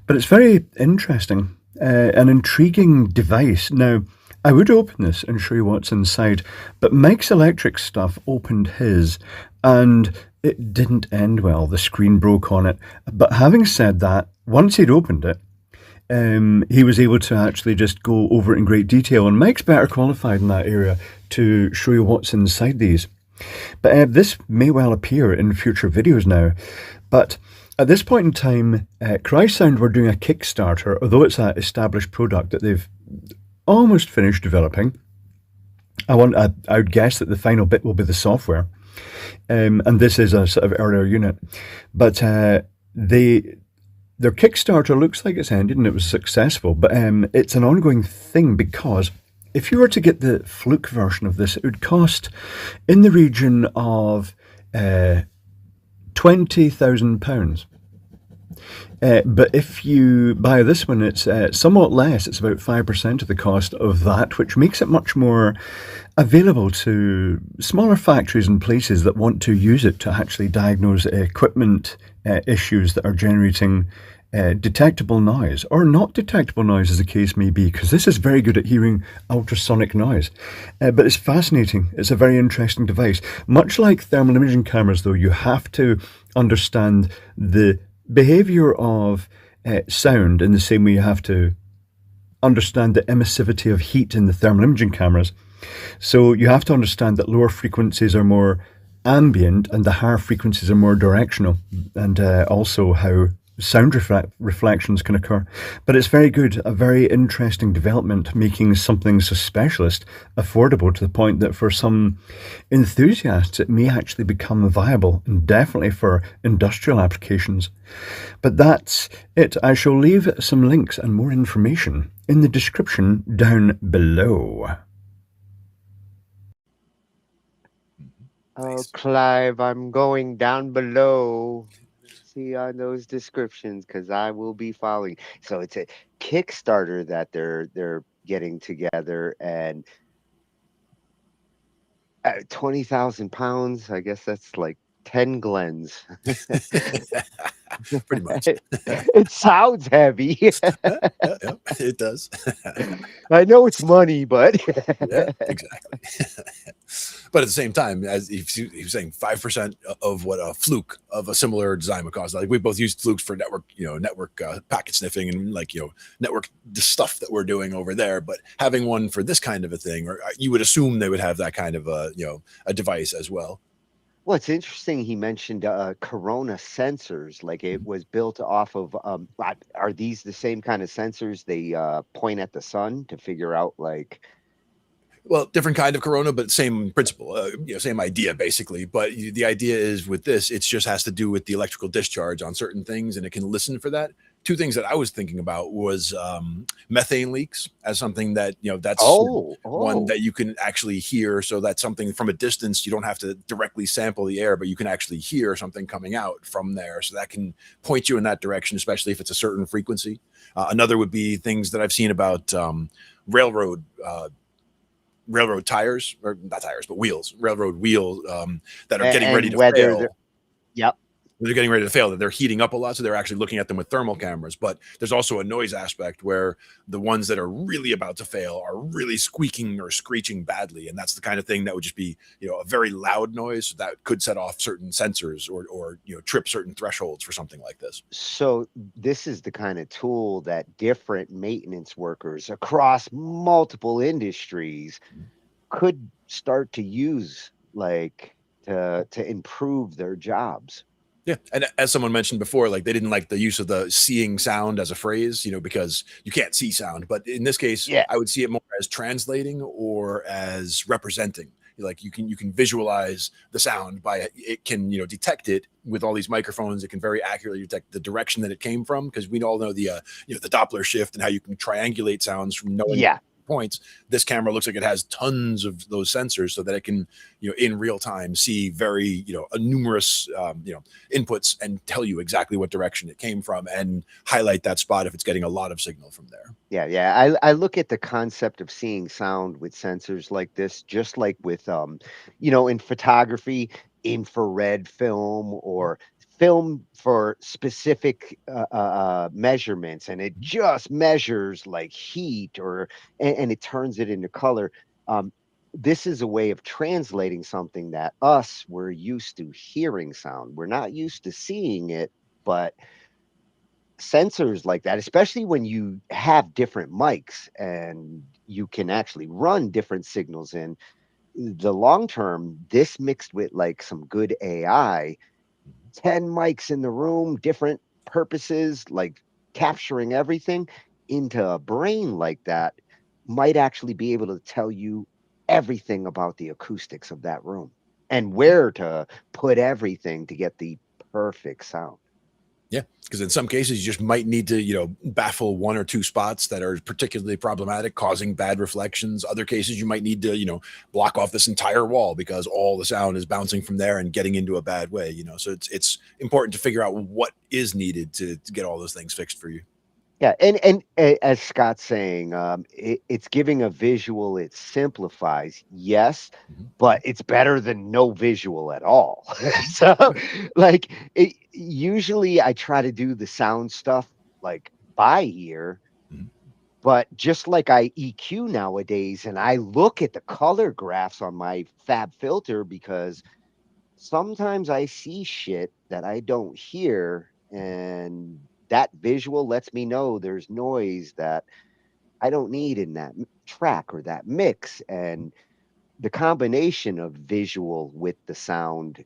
But it's very interesting, an intriguing device. Now, I would open this and show you what's inside, but Mike's Electric Stuff opened his and it didn't end well. The screen broke on it. But having said that, once he'd opened it, he was able to actually just go over it in great detail, and Mike's better qualified in that area to show you what's inside these. But this may well appear in future videos now. But at this point in time, Crysound were doing a Kickstarter, although it's an established product that they've almost finished developing. I would guess that the final bit will be the software, and this is a sort of earlier unit. But their Kickstarter looks like it's ended and it was successful, but it's an ongoing thing, because if you were to get the Fluke version of this, it would cost in the region of £20,000. But if you buy this one, it's somewhat less. It's about 5% of the cost of that, which makes it much more available to smaller factories and places that want to use it to actually diagnose equipment issues that are generating detectable noise or not detectable noise, as the case may be, because this is very good at hearing ultrasonic noise. But it's fascinating. It's a very interesting device. Much like thermal imaging cameras, though, you have to understand the behavior of sound in the same way you have to understand the emissivity of heat in the thermal imaging cameras. So you have to understand that lower frequencies are more ambient and the higher frequencies are more directional, and also how sound reflections can occur. But it's very good, a very interesting development, making something so specialist affordable to the point that for some enthusiasts it may actually become viable, and definitely for industrial applications. But that's it. I shall leave some links and more information in the description down below. Oh, Clive, I'm going down below. See on those descriptions because I will be following. So it's a Kickstarter that they're getting together, and 20,000 pounds. I guess that's like 10 Glens. Pretty much. It sounds heavy. Yeah, it does. I know it's money, but Yeah, exactly. But at the same time, as he was saying, 5% of what a fluke of a similar design would cost. Like we both used flukes for network, network packet sniffing and network the stuff that we're doing over there. But having one for this kind of a thing, or you would assume they would have that kind of a device as well. Well, it's interesting he mentioned Corona sensors, like it was built off of are these the same kind of sensors they point at the sun to figure out like Well, different kind of corona, but same principle, same idea basically. But the idea is with this, it just has to do with the electrical discharge on certain things, and it can listen for that. Two things that I was thinking about was methane leaks as something that that's one that you can actually hear. So that's something from a distance. You don't have to directly sample the air, but you can actually hear something coming out from there. So that can point you in that direction, especially if it's a certain frequency. Another would be things that I've seen about railroad tires, or not tires, but wheels, railroad wheels that are getting ready to fail. Yep. They're getting ready to fail, that they're heating up a lot. So they're actually looking at them with thermal cameras. But there's also a noise aspect where the ones that are really about to fail are really squeaking or screeching badly. And that's the kind of thing that would just be, a very loud noise that could set off certain sensors or trip certain thresholds for something like this. So this is the kind of tool that different maintenance workers across multiple industries could start to use, like to improve their jobs. Yeah, and as someone mentioned before, like they didn't like the use of the seeing sound as a phrase, because you can't see sound. But in this case, I would see it more as translating or as representing. Like you can visualize the sound by it can detect it with all these microphones. It can very accurately detect the direction that it came from, because we all know the the Doppler shift and how you can triangulate sounds from knowing points. This camera looks like it has tons of those sensors so that it can in real time see very numerous inputs and tell you exactly what direction it came from and highlight that spot if it's getting a lot of signal from there. Yeah. I look at the concept of seeing sound with sensors like this, just like with in photography, infrared film or film for specific measurements, and it just measures like heat and it turns it into color. This is a way of translating something that we're used to hearing sound. We're not used to seeing it, but sensors like that, especially when you have different mics and you can actually run different signals in the long term, this mixed with like some good AI, 10 mics in the room, different purposes, like capturing everything into a brain like that, might actually be able to tell you everything about the acoustics of that room and where to put everything to get the perfect sound. Yeah, because in some cases you just might need to, baffle one or two spots that are particularly problematic, causing bad reflections. Other cases you might need to, block off this entire wall because all the sound is bouncing from there and getting into a bad way. So it's important to figure out what is needed to get all those things fixed for you. Yeah, and as Scott's saying, it's giving a visual. It simplifies, yes, but it's better than no visual at all. So, like, usually I try to do the sound stuff like by ear, but just like I EQ nowadays, and I look at the color graphs on my Fab filter because sometimes I see shit that I don't hear, and that visual lets me know there's noise that I don't need in that track or that mix. And the combination of visual with the sound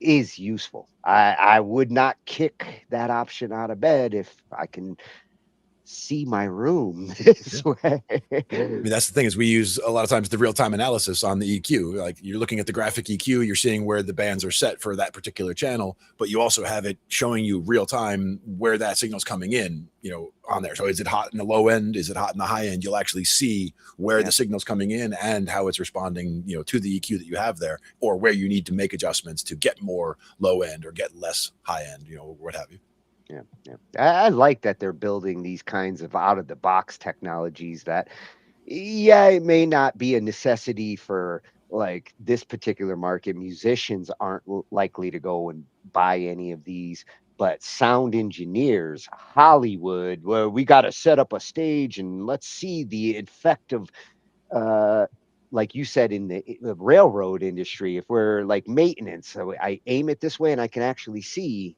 is useful. I would not kick that option out of bed if I can see my room this way. I mean, that's the thing is we use a lot of times the real-time analysis on the EQ. Like you're looking at the graphic EQ, you're seeing where the bands are set for that particular channel, but you also have it showing you real time where that signal's coming in, on there. So is it hot in the low end? Is it hot in the high end? You'll actually see where the signal's coming in and how it's responding, to the EQ that you have there, or where you need to make adjustments to get more low end or get less high end, what have you. Yeah. I like that they're building these kinds of out of the box technologies that, yeah, it may not be a necessity for like this particular market. Musicians aren't likely to go and buy any of these, but sound engineers, Hollywood, well, we got to set up a stage and let's see the effect of, like you said, in the railroad industry, if we're like maintenance, so I aim it this way and I can actually see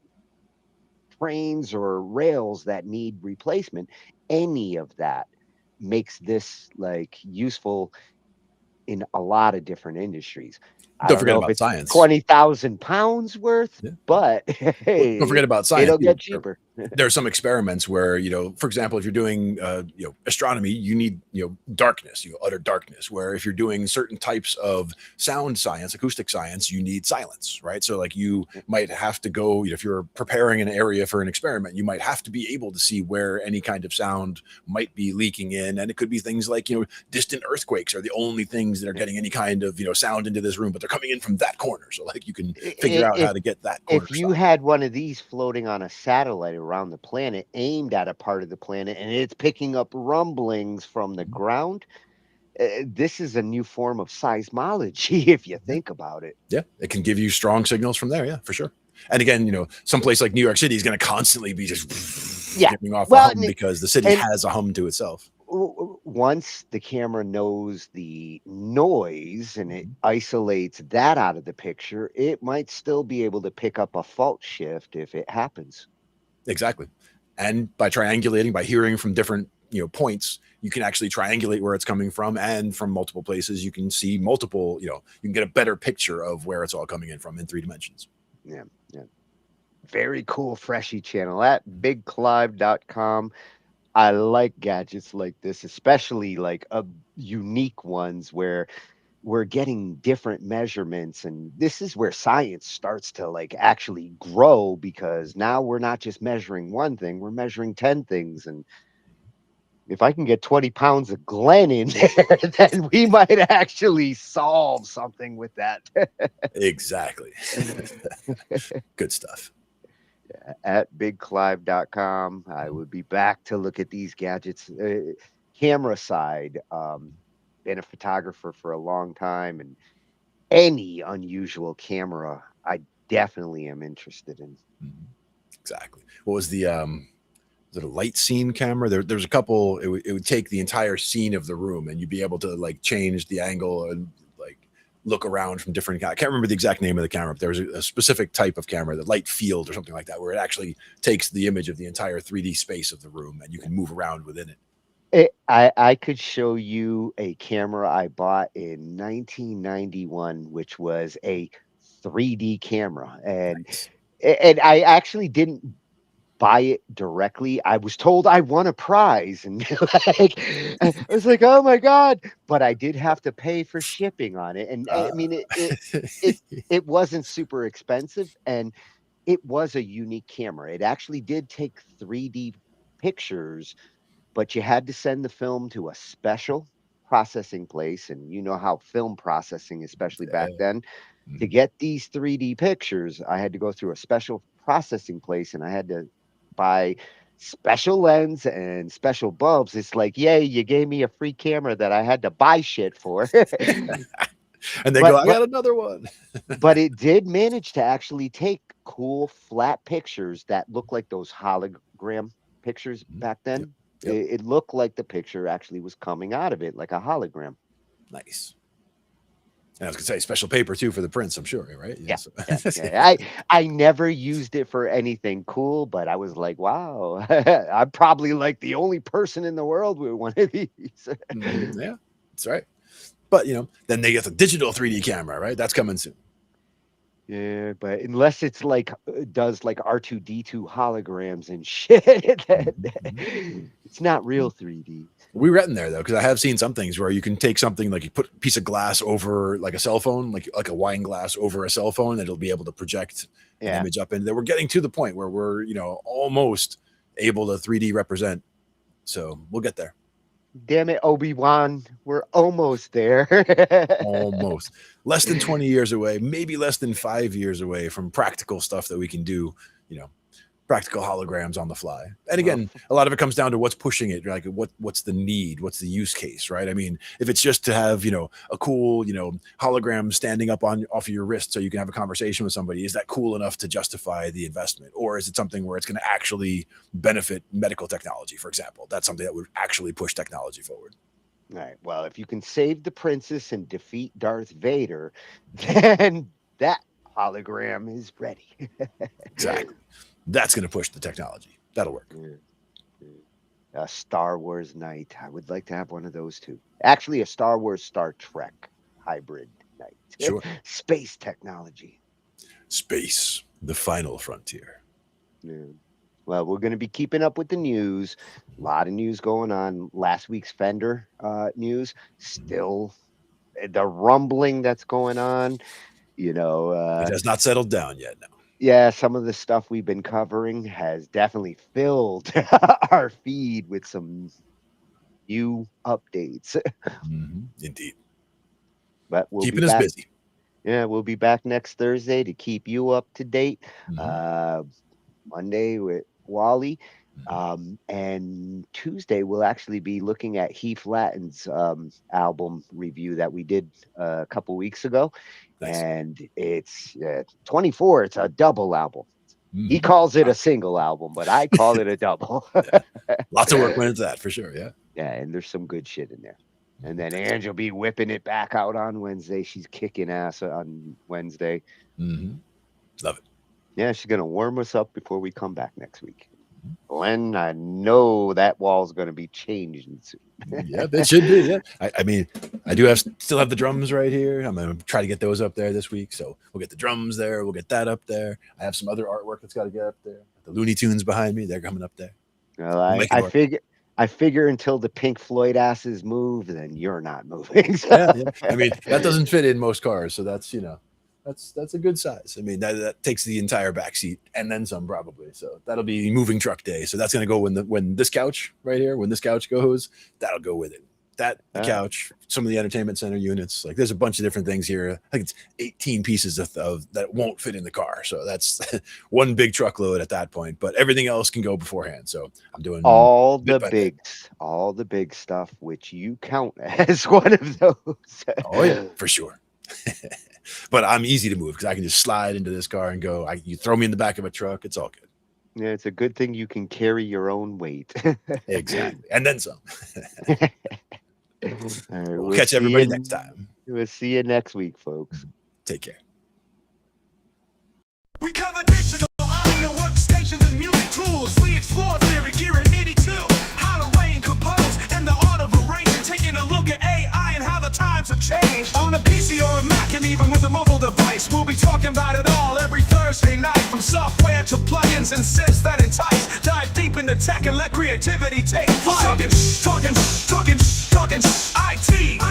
trains or rails that need replacement. Any of that makes this like useful in a lot of different industries. I Don't don't forget know if about it's science. 20,000 pounds worth, but hey, Don't forget about science. it'll get cheaper. There are some experiments where, for example, if you're doing, astronomy, you need, darkness, utter darkness, where if you're doing certain types of sound science, acoustic science, you need silence, right? So like you might have to go, if you're preparing an area for an experiment, you might have to be able to see where any kind of sound might be leaking in. And it could be things like, distant earthquakes are the only things that are getting any kind of, sound into this room, but they're coming in from that corner. So like you can figure out how to get that corner. If you had one of these floating on a satellite around the planet aimed at a part of the planet and it's picking up rumblings from the ground, this is a new form of seismology if you think about it. Yeah, it can give you strong signals from there. Yeah, for sure. And again, someplace like New York City is going to constantly be just giving off a hum because the city has a hum to itself. Once the camera knows the noise and it isolates that out of the picture, it might still be able to pick up a fault shift if it happens. Exactly. And by triangulating, by hearing from different, points, you can actually triangulate where it's coming from, and from multiple places, you can see multiple, you can get a better picture of where it's all coming in from in 3 dimensions. Yeah. Very cool Freshie channel at bigclive.com. I like gadgets like this, especially like unique ones where we're getting different measurements. And this is where science starts to like actually grow, because now we're not just measuring one thing, we're measuring 10 things. And if I can get 20 pounds of Glen in there, then we might actually solve something with that. Exactly. Good stuff. At bigclive.com. I would be back to look at these gadgets. Camera side, been a photographer for a long time, and any unusual camera I definitely am interested in. Exactly. What was the is it a light scene camera? There's a couple. It would take the entire scene of the room, and you'd be able to like change the angle and like look around from different. I can't remember the exact name of the camera, but there was a specific type of camera, the light field or something like that, where it actually takes the image of the entire 3D space of the room, and you can move around within it. I could show you a camera I bought in 1991, which was a 3D camera, and I actually didn't buy it directly. I was told I won a prize, and like I was like, oh my god! But I did have to pay for shipping on it, and I mean it wasn't super expensive, and it was a unique camera. It actually did take 3D pictures, but you had to send the film to a special processing place. And you know how film processing, especially back then, to get these 3D pictures, I had to go through a special processing place and I had to buy special lens and special bulbs. It's like, yay, you gave me a free camera that I had to buy shit for. And they go, I got another one. But it did manage to actually take cool flat pictures that look like those hologram pictures back then. Yep. It looked like the picture actually was coming out of it like a hologram. Nice. And I was gonna say special paper too for the prints, I'm sure, right? Yeah, So- I never used it for anything cool, but I was like, wow, I'm probably like the only person in the world with one of these. Yeah, that's right. But then they get the digital 3D camera, right? That's coming soon. Yeah, but unless it's like does like R2D2 holograms and shit, it's not real 3D. We were in there though, because I have seen some things where you can take something like you put a piece of glass over like a cell phone, like a wine glass over a cell phone, and it'll be able to project an image up. And we're getting to the point where we're almost able to 3D represent. So we'll get there. Damn it, Obi-Wan, we're almost there. Almost. Less than 20 years away, maybe less than 5 years away from practical stuff that we can do, practical holograms on the fly. And again, a lot of it comes down to what's pushing it, like what's the need, what's the use case, right? I mean, if it's just to have, a cool, hologram standing up off of your wrist so you can have a conversation with somebody, is that cool enough to justify the investment? Or is it something where it's going to actually benefit medical technology, for example? That's something that would actually push technology forward. All right. Well, if you can save the princess and defeat Darth Vader, then that hologram is ready. Exactly. That's going to push the technology. That'll work. A Star Wars night. I would like to have one of those too. Actually, a Star Wars Star Trek hybrid night. Sure. Space technology. Space, the final frontier. Yeah. Well, we're going to be keeping up with the news. A lot of news going on. Last week's Fender news. Still the rumbling that's going on. It has not settled down yet. No. Yeah, some of the stuff we've been covering has definitely filled our feed with some new updates. Indeed. But we'll keeping be us back. busy. Yeah, we'll be back next Thursday to keep you up to date. Monday with Wally. And Tuesday we'll actually be looking at Heath Lattin's album review that we did a couple weeks ago. Nice. And it's 24. It's a double album. He calls it a single album, but I call it a double. Lots of work went into that for sure. Yeah. Yeah, and there's some good shit in there. And then Ange will be whipping it back out on Wednesday. She's kicking ass on Wednesday. Love it. Yeah, she's gonna warm us up before we come back next week. Glenn, I know that wall's going to be changing soon. Yeah, it should be. Yeah, I mean, I do still have the drums right here. I'm going to try to get those up there this week. So we'll get the drums there. We'll get that up there. I have some other artwork that's got to get up there. The Looney Tunes behind me, they're coming up there. Well, I figure until the Pink Floyd asses move, then you're not moving. So. Yeah. I mean, that doesn't fit in most cars, so that's that's a good size. I mean, that takes the entire back seat and then some probably. So that'll be moving truck day. So that's gonna go when this couch right here, when this couch goes, that'll go with it. The couch, some of the entertainment center units, like there's a bunch of different things here. I think it's 18 pieces of that won't fit in the car. So that's one big truckload at that point. But everything else can go beforehand. So I'm doing all the big stuff, which you count as one of those. Oh yeah, for sure. But I'm easy to move because I can just slide into this car and go. You throw me in the back of a truck, it's all good. Yeah, it's a good thing you can carry your own weight. Exactly, and then some. Right, we'll catch everybody next time. We'll see you next week, folks. Take care. We cover digital audio workstations and music tools. We explore theory, gear, and MIDI too. How to arrange, compose, and the art of arranging. Taking a look at AI and how the times have changed. On a PC or a Mac and even with a mobile device, we'll be talking about it all every Thursday night. From software to plugins and synths that entice. Dive deep into tech and let creativity take flight. Talkin IT.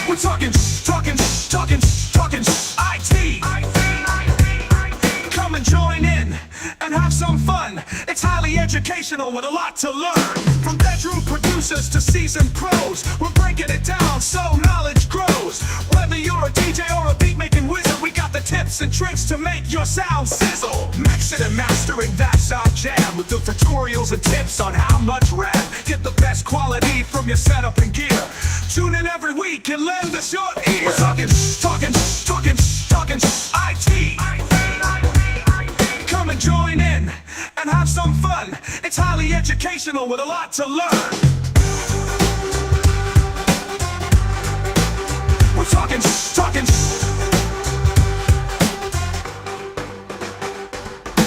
We're talking IT. educational with a lot to learn. From bedroom producers to seasoned pros, we're breaking it down so knowledge grows. Whether you're a DJ or a beat-making wizard, we got the tips and tricks to make your sound sizzle. Mixing and mastering, that's our jam. With the tutorials and tips on how much rev. Get the best quality from your setup and gear. Tune in every week and lend us your ear. We're talking IT. Come and join in and have some fun. It's highly educational with a lot to learn. We're talking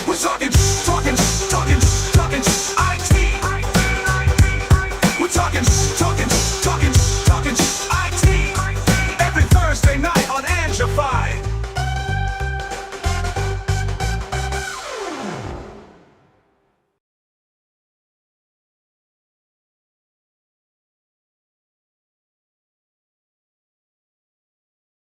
We're talking